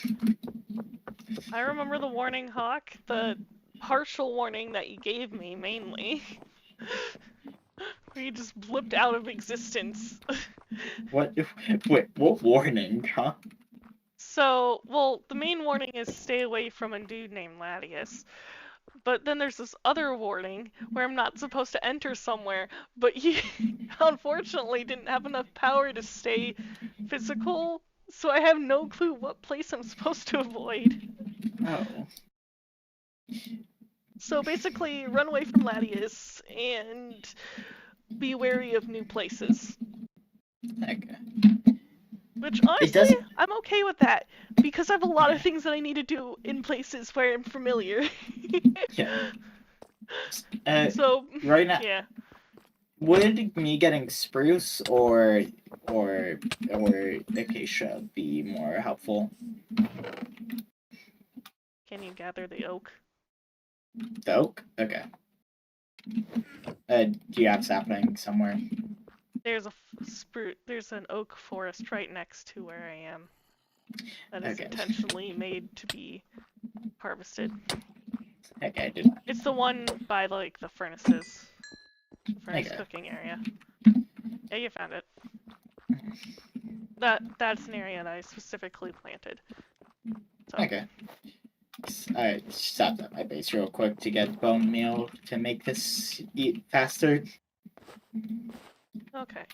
I remember the warning, Hawk. The partial warning that you gave me, mainly. Where you just blipped out of existence. What? Wait, what warning, huh? So, well, the main warning is stay away from a dude named Latius. But then there's this other warning where I'm not supposed to enter somewhere, but he unfortunately didn't have enough power to stay physical, so I have no clue what place I'm supposed to avoid. Oh. So basically, run away from Latius and be wary of new places. Okay. Which, honestly, I'm okay with that, because I have a lot of things that I need to do in places where I'm familiar. Yeah. So, right now, yeah. would me getting spruce or acacia be more helpful? Can you gather the oak? The oak? Okay. Do you have sapling somewhere? There's there's an oak forest right next to where I am. That is Okay. intentionally made to be harvested. Okay, I did. It's the one by like the furnaces. The furnace Okay. cooking area. Yeah, you found it. That's an area that I specifically planted. So. Okay. I stopped at my base real quick to get bone meal to make this eat faster. Okay.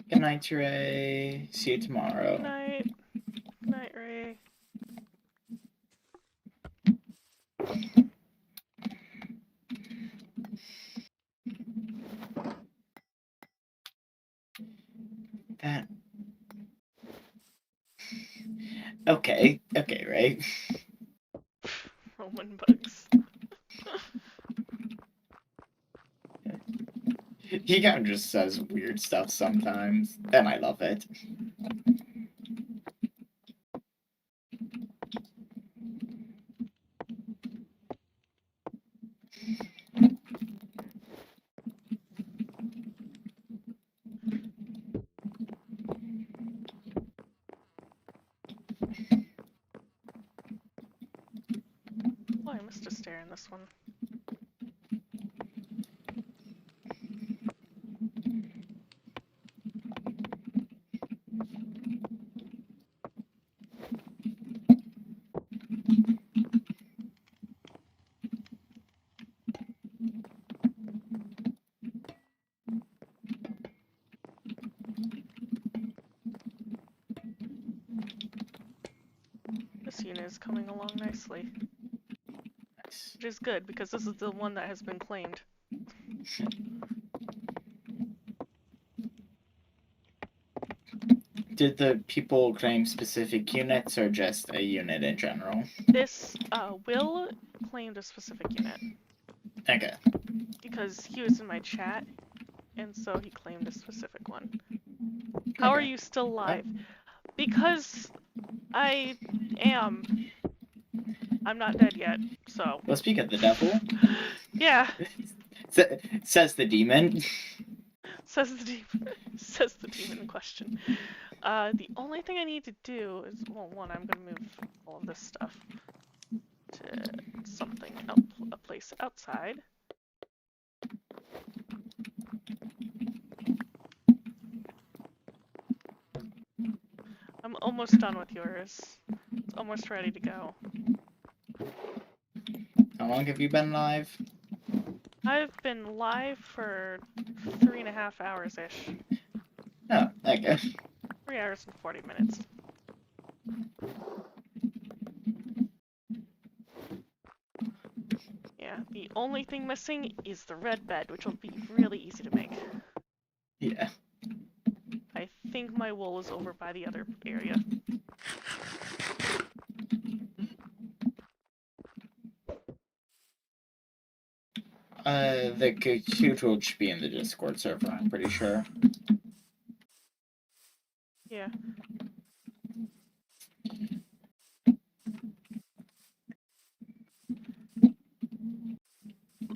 Good night, Ray. See you tomorrow. Good night. Good night, Ray. That. Okay, Ray. Roman bugs. He kind of just says weird stuff sometimes, and I love it. stair in this one. This unit is coming along nicely, Nice. which is good because this is the one that has been claimed. Did the people claim specific units or just a unit in general? This Will claimed a specific unit Okay. because he was in my chat, and so he claimed a specific one. How are Okay. you still live? Because I am. I'm not dead yet, so. Well, speak of the devil. Yeah, Says the demon. says the demon. Says the demon in question. The only thing I need to do is, well, one, I'm gonna move all of this stuff to something else, a place outside. I'm almost done with yours. It's almost ready to go. How long have you been live? I've been live for 3.5 hours-ish. Oh, okay. 3 hours and 40 minutes. Yeah, the only thing missing is the red bed, which will be really easy to make. Yeah. I think my wool is over by the other area. The tutorial should be in the Discord server, I'm pretty sure. Yeah.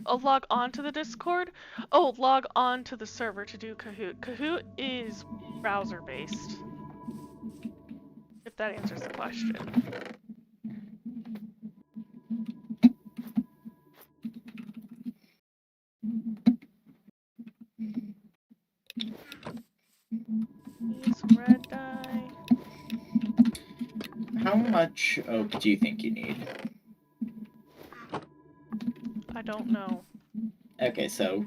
Oh, log on to the Discord? Oh, log on to the server to do Kahoot. Kahoot is browser-based. If that answers the question. Need some red dye. How much oak do you think you need? I don't know. Okay, so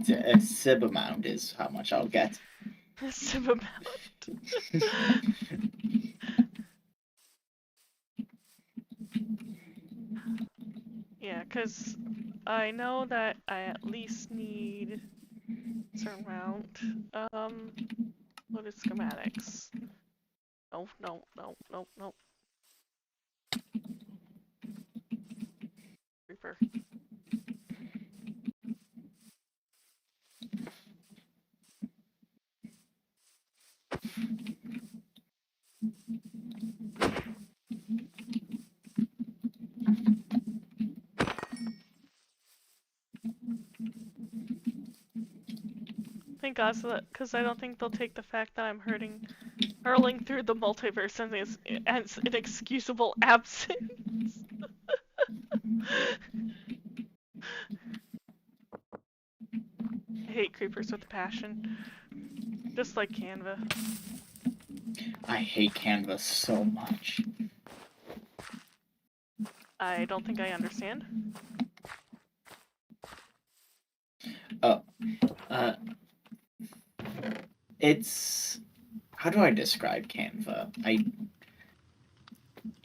a sib amount is how much I'll get. Sim amount. Yeah, because I know that I at least need a certain amount. Loaded schematics. No, no, no, no, no. Reaper. Thank God, so that because I don't think they'll take the fact that I'm hurling through the multiverse as inexcusable absence. I hate creepers with a passion, just like Canva. I hate Canvas so much. I don't think I understand. It's... How do I describe Canva?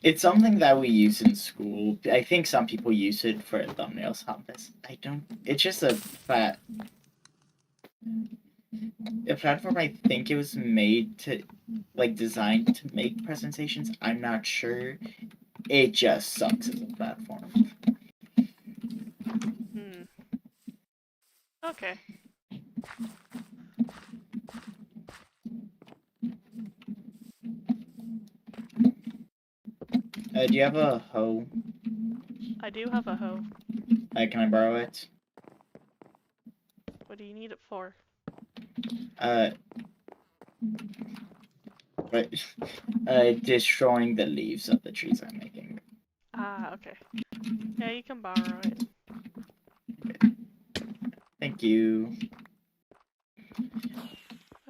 It's something that we use in school. I think some people use it for thumbnails on this. I don't... It's just a platform. I think it was made to, like, designed to make presentations. I'm not sure. It just sucks as a platform. Hmm. Okay. Do you have a hoe? I do have a hoe. Can I borrow it? What do you need it for? But destroying the leaves of the trees I'm making. Ah, okay. Yeah, you can borrow it. Thank you.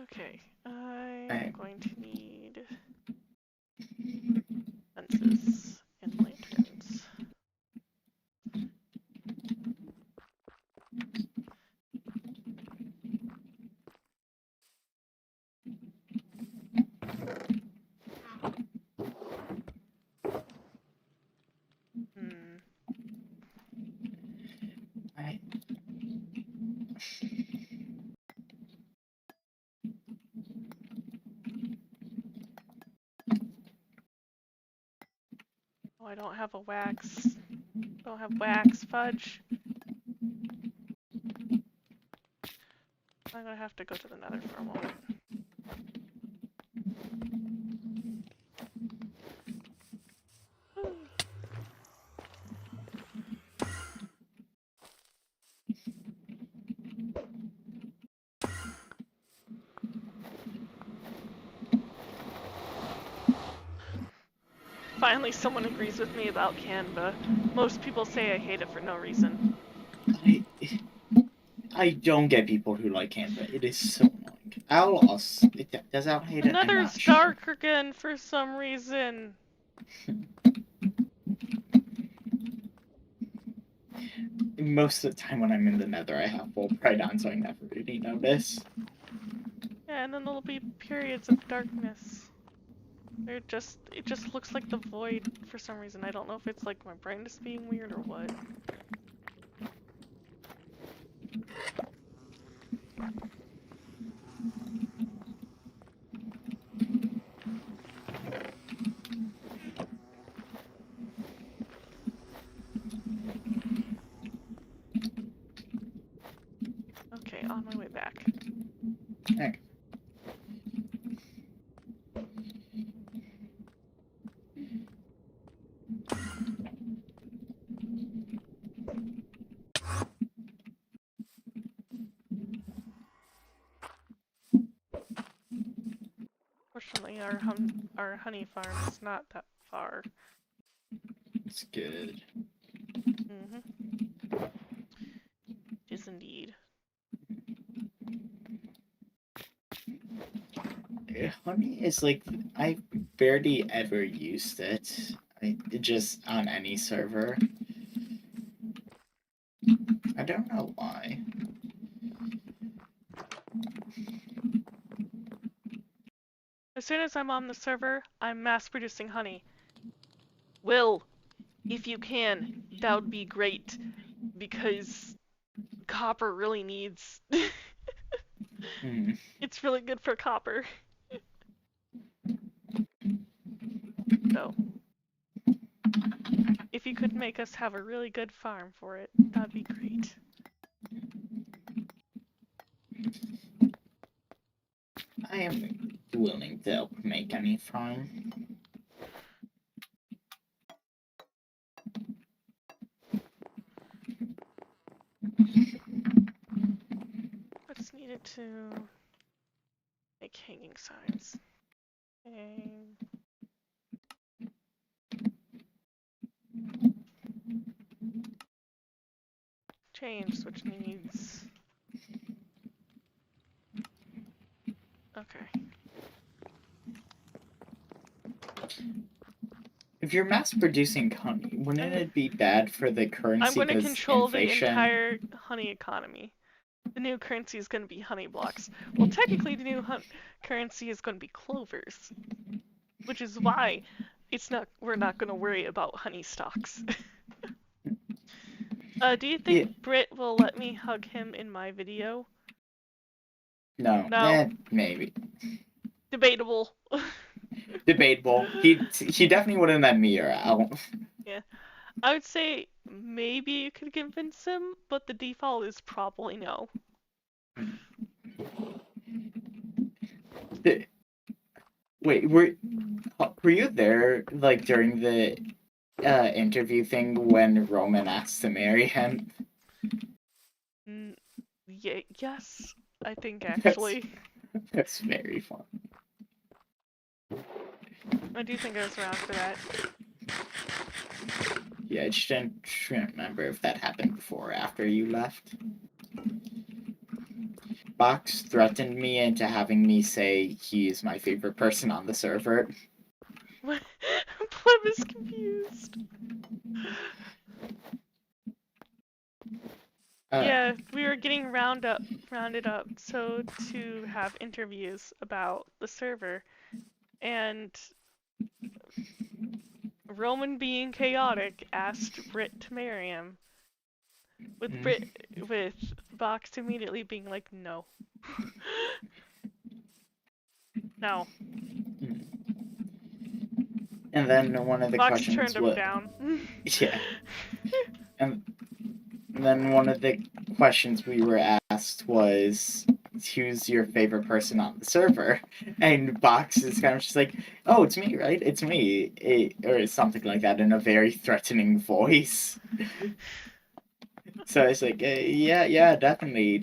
Okay, I'm Alright. going to need fences and lanterns. Hmm. Alright. Oh, I don't have a wax. Don't have wax fudge. I'm gonna have to go to the nether for a moment. Woo. Finally, someone agrees with me about Canva. Most people say I hate it for no reason. I don't get people who like Canva. It is so annoying. Does Al hate The it? I'm nether's not sure. dark again for some reason. Most of the time when I'm in the nether, I have full bright on, so I never really notice. Yeah, and then there'll be periods of darkness. It just looks like the void for some reason. I don't know if it's like my brightness being weird or what. Okay, on my way back. Okay. Fortunately, our honey farm is not that far. It's good. Mm-hmm. It is indeed. Honey is like, I barely ever used it. Just on any server. I don't know why. As soon as I'm on the server, I'm mass producing honey. Will, if you can, that would be great. Because copper really needs... Hmm. It's really good for copper. So, if you could make us have a really good farm for it, that'd be great. I am willing to help make any farm. What's needed to make hanging signs? Hang... Changed, which needs... Okay. If you're mass producing honey, wouldn't it be bad for the I'm currency going to because control the inflation? entire honey economy. The new currency is going to be honey blocks. Well, technically, the new currency is going to be clovers, which is why we're not going to worry about honey stocks. Do you think Yeah. Britt will let me hug him in my video? No. No. Maybe. Debatable. Debatable. He definitely wouldn't let me or Al. Yeah. I would say maybe you could convince him, but the default is probably no. Wait, were you there like during the interview thing when Roman asked to marry him? Yeah, yes, I think actually. That's very fun. I do think I was around for that. Yeah, I just didn't remember if that happened before or after you left. Box threatened me into having me say he is my favorite person on the server. Pleb is confused. Yeah, we were getting rounded up so to have interviews about the server, and Roman being chaotic asked Brit to marry him. With Box immediately being like, no. No. And then one of the Box questions turned him was, down. yeah, and then one of the questions we were asked was, who's your favorite person on the server? And Box is kind of just like, oh, it's me, right? It's me. Or something like that in a very threatening voice. So it's like, yeah, definitely,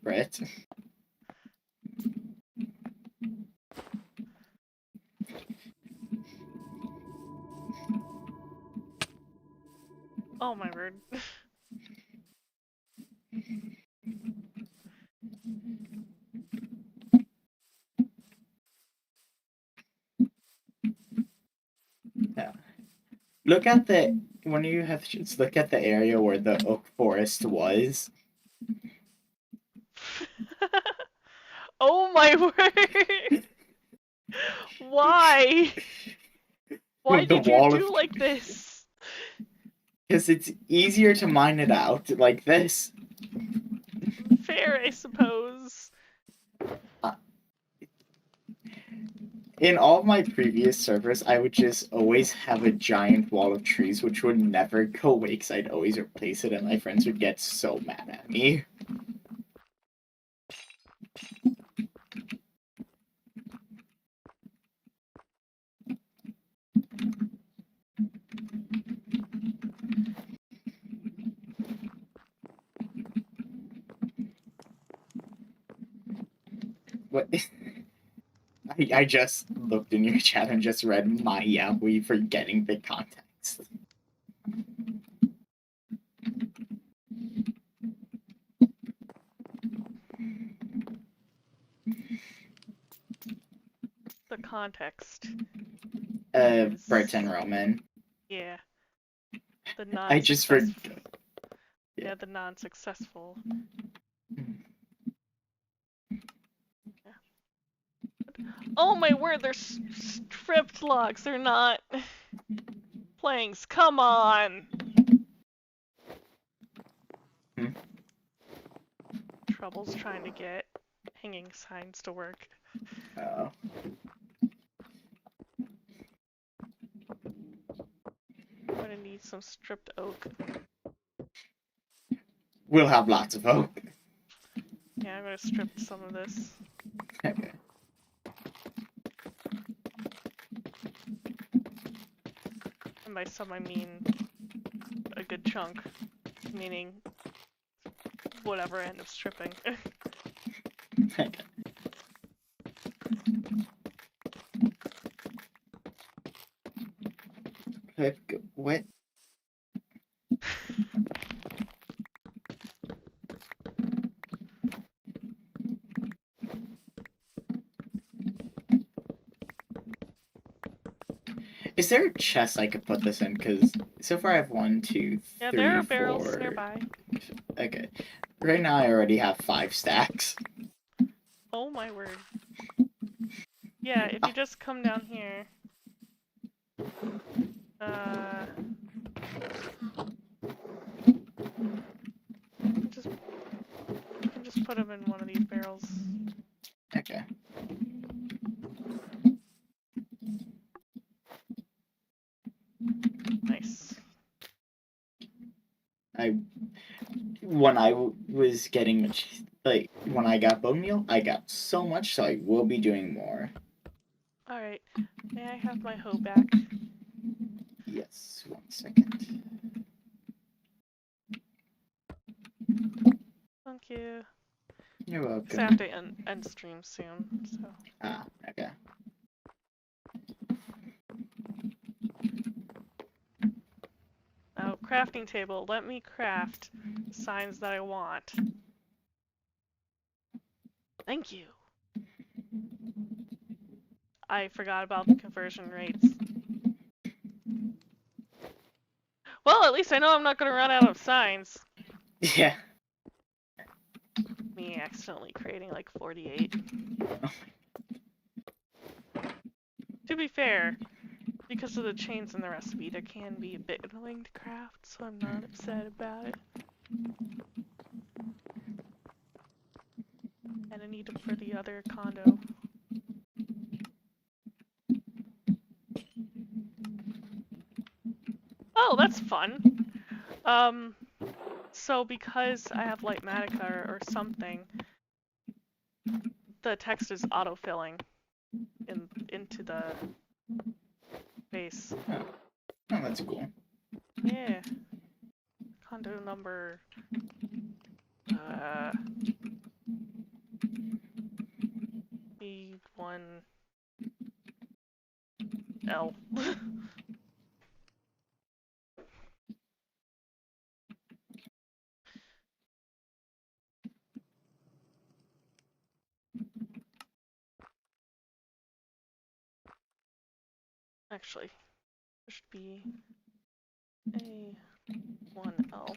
Brett. Oh my word. Yeah. Look at when you have just look at the area where the oak forest was. Oh my word! Why? Why The did you wall do of, like this? because it's easier to mine it out like this. Fair, I suppose. In all of my previous servers, I would just always have a giant wall of trees, which would never go away because I'd always replace it, and my friends would get so mad at me. What? I just looked in your chat and just read my yaoi for getting the context. The context. Bert and Roman. Yeah. The I just read. non-successful. Yeah, the non-successful. Oh my word, they're stripped logs. They're not planks. Come on. Trouble's trying to get hanging signs to work. Oh. I'm gonna need some stripped oak. We'll have lots of oak. Yeah, I'm gonna strip some of this. Okay. And by some I mean a good chunk. Meaning whatever I end up stripping. What? Is there a chest I could put this in? Because so far I have 1, 2, Yeah, 3, there are barrels 4. nearby. Okay. Right now I already have 5 stacks. Oh my word. Yeah, if you just come down here. You can just put them in one of these barrels. Okay. Nice. When I was getting, like, when I got bone meal, I got so much, so I will be doing more. Alright. May I have my hoe back? Yes, 1 second. Thank you. You're Because welcome. I have to end stream soon, so. Ah, okay. crafting table. Let me craft the signs that I want. Thank you. I forgot about the conversion rates. Well, at least I know I'm not gonna run out of signs. Yeah. Me accidentally creating like 48. To be fair, because of the chains in the recipe, they can be a bit annoying to craft, so I'm not upset about it. And I need them for the other condo. Oh, that's fun. So because I have Lightmatica or something, the text is autofilling into the base. Oh, that's cool. Yeah. Condo number B1L. Actually, there should be A1L.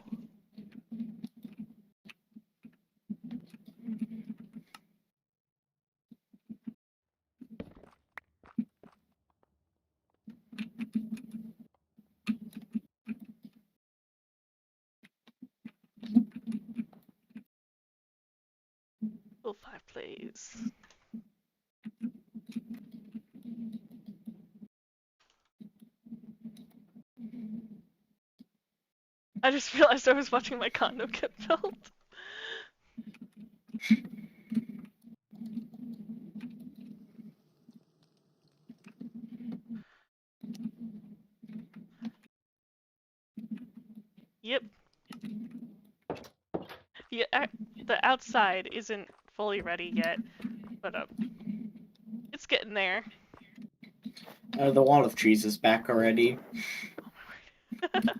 Full 5 plays. I just realized I was watching my condo get built. Yep. Yeah, the outside isn't fully ready yet, but it's getting there. The wall of trees is back already. Oh my word.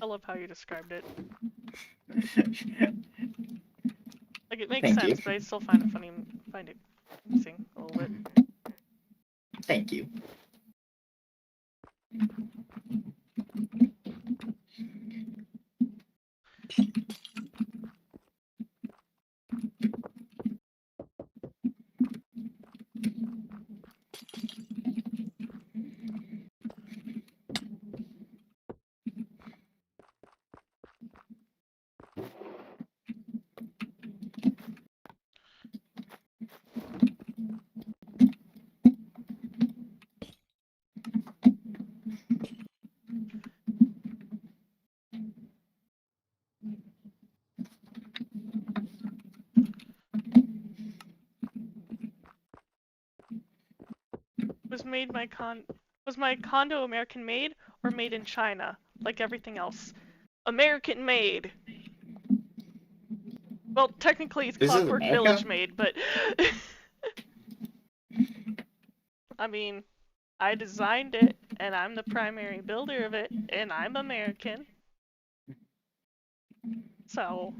I love how you described it. Like it makes Thank sense, you. but I still find it funny. Find it amusing a little bit. Thank you. Was my condo American made or made in China, like everything else? American made. Well, technically it's This is Clockwork America? Village made, but I mean, I designed it and I'm the primary builder of it and I'm American. So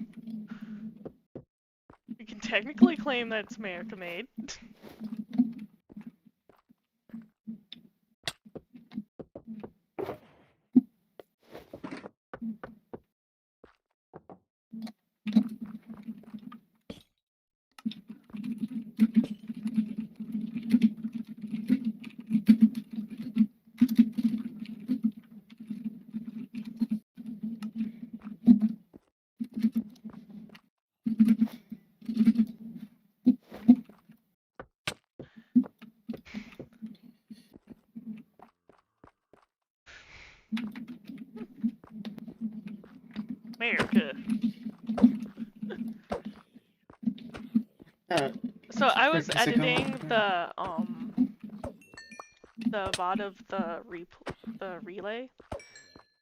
we can technically claim that it's America made. America. So I was Quick second. editing the VOD of the relay,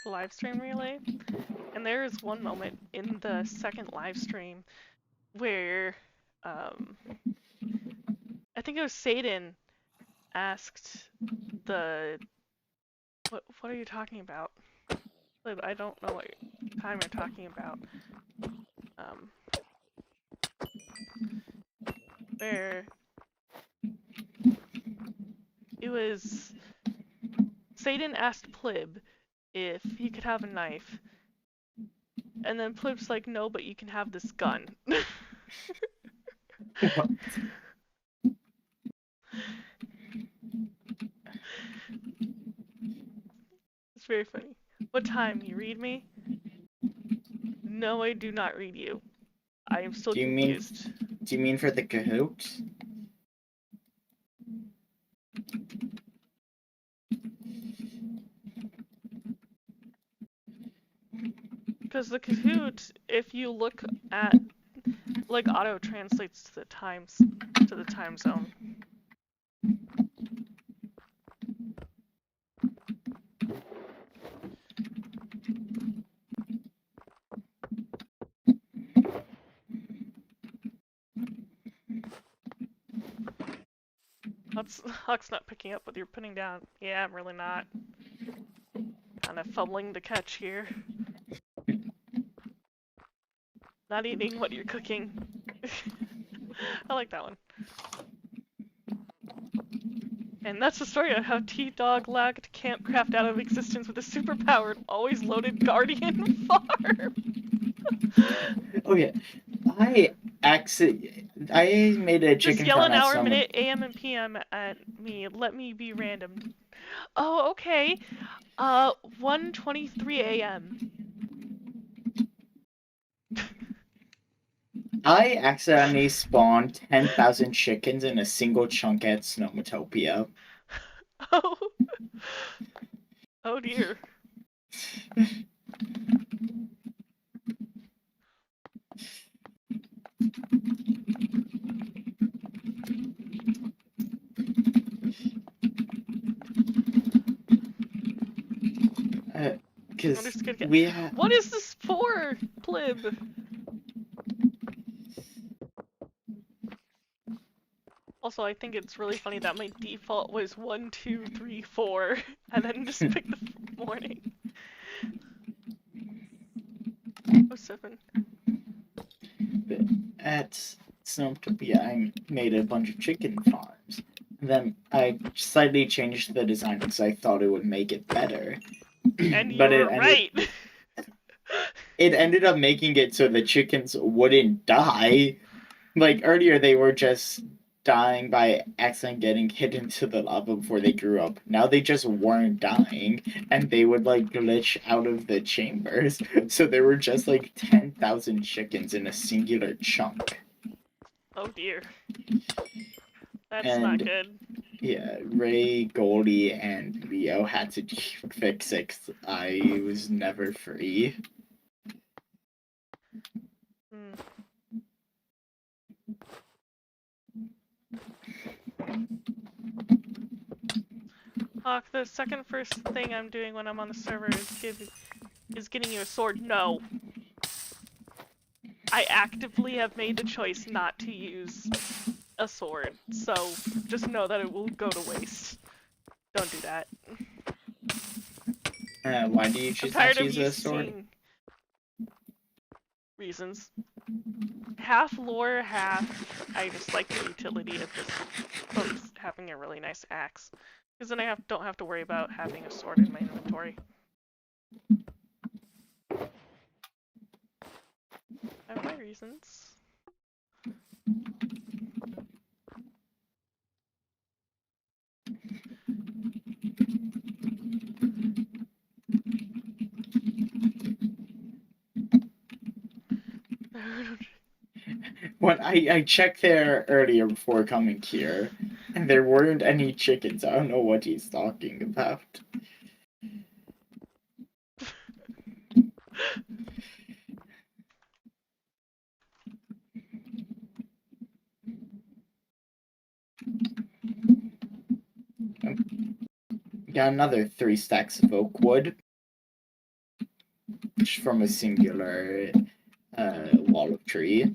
the live stream relay, and there is one moment in the second live stream where I think it was Satan asked the What are you talking about? I don't know what time you're talking about. Where it was Satan asked Plib if he could have a knife, and then Plib's like, no, but you can have this gun. What? It's very funny. What time? You read me? No, I do not read you. I am still Do you confused. mean for the Cahoots? Because the Kahoot, if you look at, like, auto translates to the time zone. Huck's not picking up what you're putting down. Yeah, I'm really not. Kind of fumbling the catch here. Not eating what you're cooking. I like that one. And that's the story of how T-Dog lagged Campcraft out of existence with a superpowered, always loaded Guardian farm. Okay, I made a Just chicken yell farm an at hour, someone. minute, AM, and PM at me. Let me be random. Oh, okay. 1:23 a.m. I accidentally spawned 10,000 chickens in a single chunk at Snowmatopia. Oh. Oh dear. I'm Because just gonna get. we had. What is this for, Plib? Also, I think it's really funny that my default was 1, 2, 3, 4, and then just pick the morning. Oh, 7. At Snowtopia, I made a bunch of chicken farms. And then I slightly changed the design because I thought it would make it better. And you But were right. it ended up making it so the chickens wouldn't die. Like earlier, they were just dying by accident getting hit into the lava before they grew up. Now they just weren't dying, and they would like glitch out of the chambers. So there were just like 10,000 chickens in a singular chunk. Oh dear. That's And not good. yeah, Ray, Goldie, and Leo had to fix it 'cause I was never free. Hmm. Hawk, the first thing I'm doing when I'm on the server is getting you a sword. No. I actively have made the choice not to use a sword, so just know that it will go to waste. Don't do that. Why do you I'm choose not tired to of use you a sword? seeing reasons. Half lore, half I just like the utility of just both having a really nice axe. Because then I don't have to worry about having a sword in my inventory. I have my reasons. When I checked there earlier before coming here, and there weren't any chickens. I don't know what he's talking about. Got another 3 stacks of oak wood from a singular wall of tree.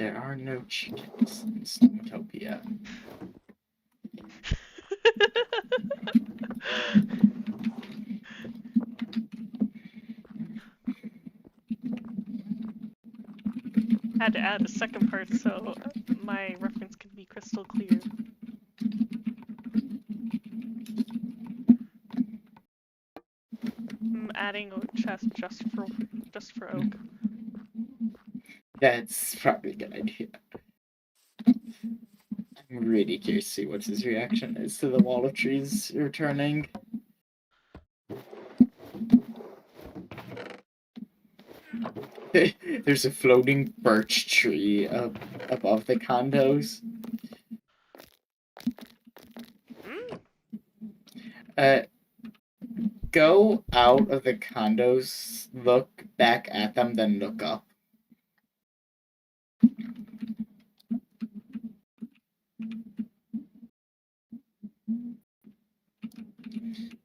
There are no chickens in Snowtopia. Had to add a second part so my reference can be crystal clear. I'm adding a chest just for oak. That's probably a good idea. I'm really curious to see what his reaction is to the wall of trees returning. There's a floating birch tree up above the condos. Mm. Go out of the condos, look back at them, then look up.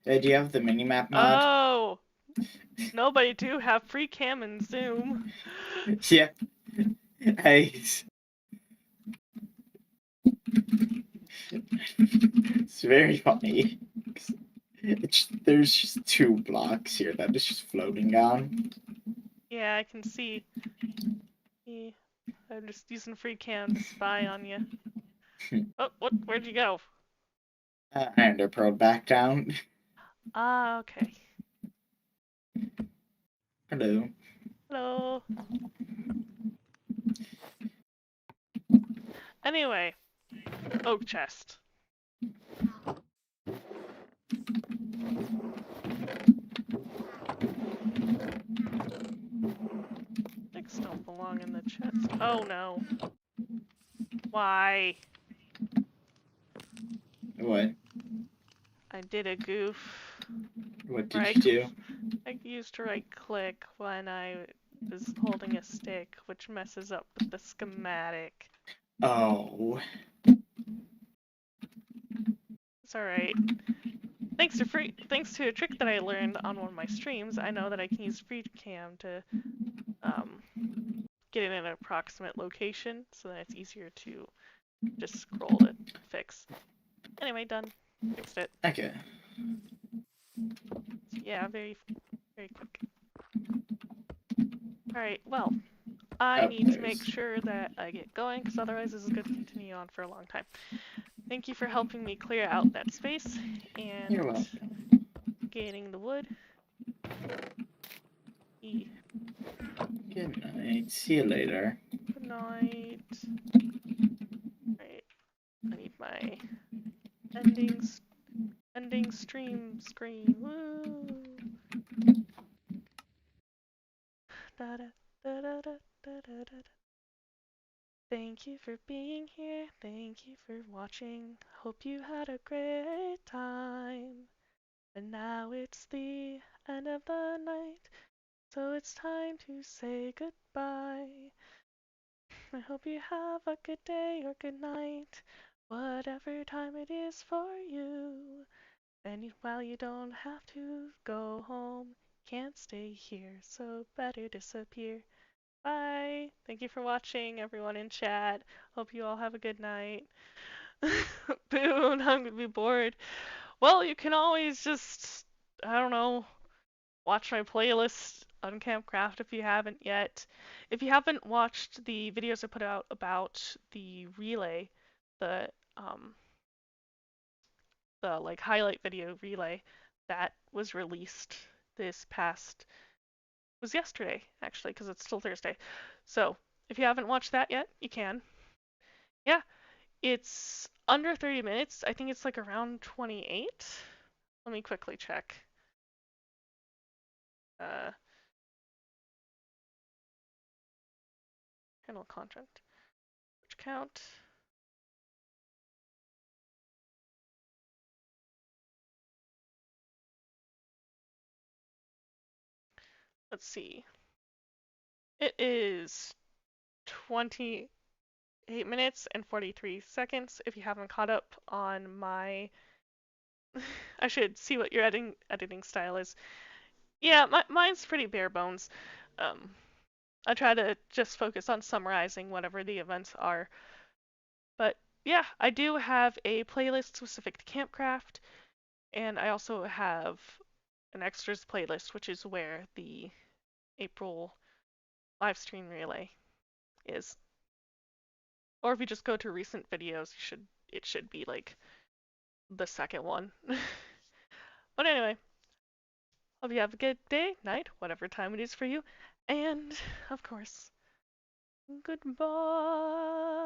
Do you have the minimap mod? Oh! No, but I do have free cam and zoom. Yep. Hey. It's very funny. There's just 2 blocks here that is just floating on. Yeah, I can see. Yeah, I'm just using free cam to spy on you. Oh, what? Where'd you go? I underpearled back down. Ah, okay. Hello. Hello. Anyway, oak chest. Sticks don't belong in the chest. Oh no. Why? What? I did a goof. What did Right. you do? I used to right click when I was holding a stick, which messes up with the schematic. Oh. It's alright. Thanks to a trick that I learned on one of my streams, I know that I can use free cam to get in an approximate location so that it's easier to just scroll to fix. Anyway, done. Fixed it. Okay. Yeah, very quick. Alright, well, I need to make sure that I get going, because otherwise this is going to continue on for a long time. Thank you for helping me clear out that space, and You're welcome. getting the wood. Good night. See you later. Good night. Right, I need my ending stream screen. Woo! Da da da da da da da da. Thank you for being here. Thank you for watching. Hope you had a great time. And now it's the end of the night, so it's time to say goodbye. I hope you have a good day or good night, whatever time it is for you. And while you don't have to go home, can't stay here, so better disappear. Bye! Thank you for watching, everyone in chat. Hope you all have a good night. Boon, I'm gonna be bored. Well, you can always just, I don't know, watch my playlist on Campcraft if you haven't yet. If you haven't watched the videos I put out about the relay, the um the like highlight video relay that was released this past was yesterday actually because it's still Thursday. So, if you haven't watched that yet, you can. Yeah, it's under 30 minutes. I think it's like around 28. Let me quickly check. Uh, Handle content. Which count? Let's see. It is 28 minutes and 43 seconds. If you haven't caught up on my, I should see what your editing style is. Yeah, mine's pretty bare bones. Um, I try to just focus on summarizing whatever the events are. But yeah, I do have a playlist specific to Campcraft, and I also have an extras playlist, which is where the April live stream relay is. Or if you just go to recent videos, it should be like the second one. But anyway, hope you have a good day, night, whatever time it is for you. And of course, goodbye.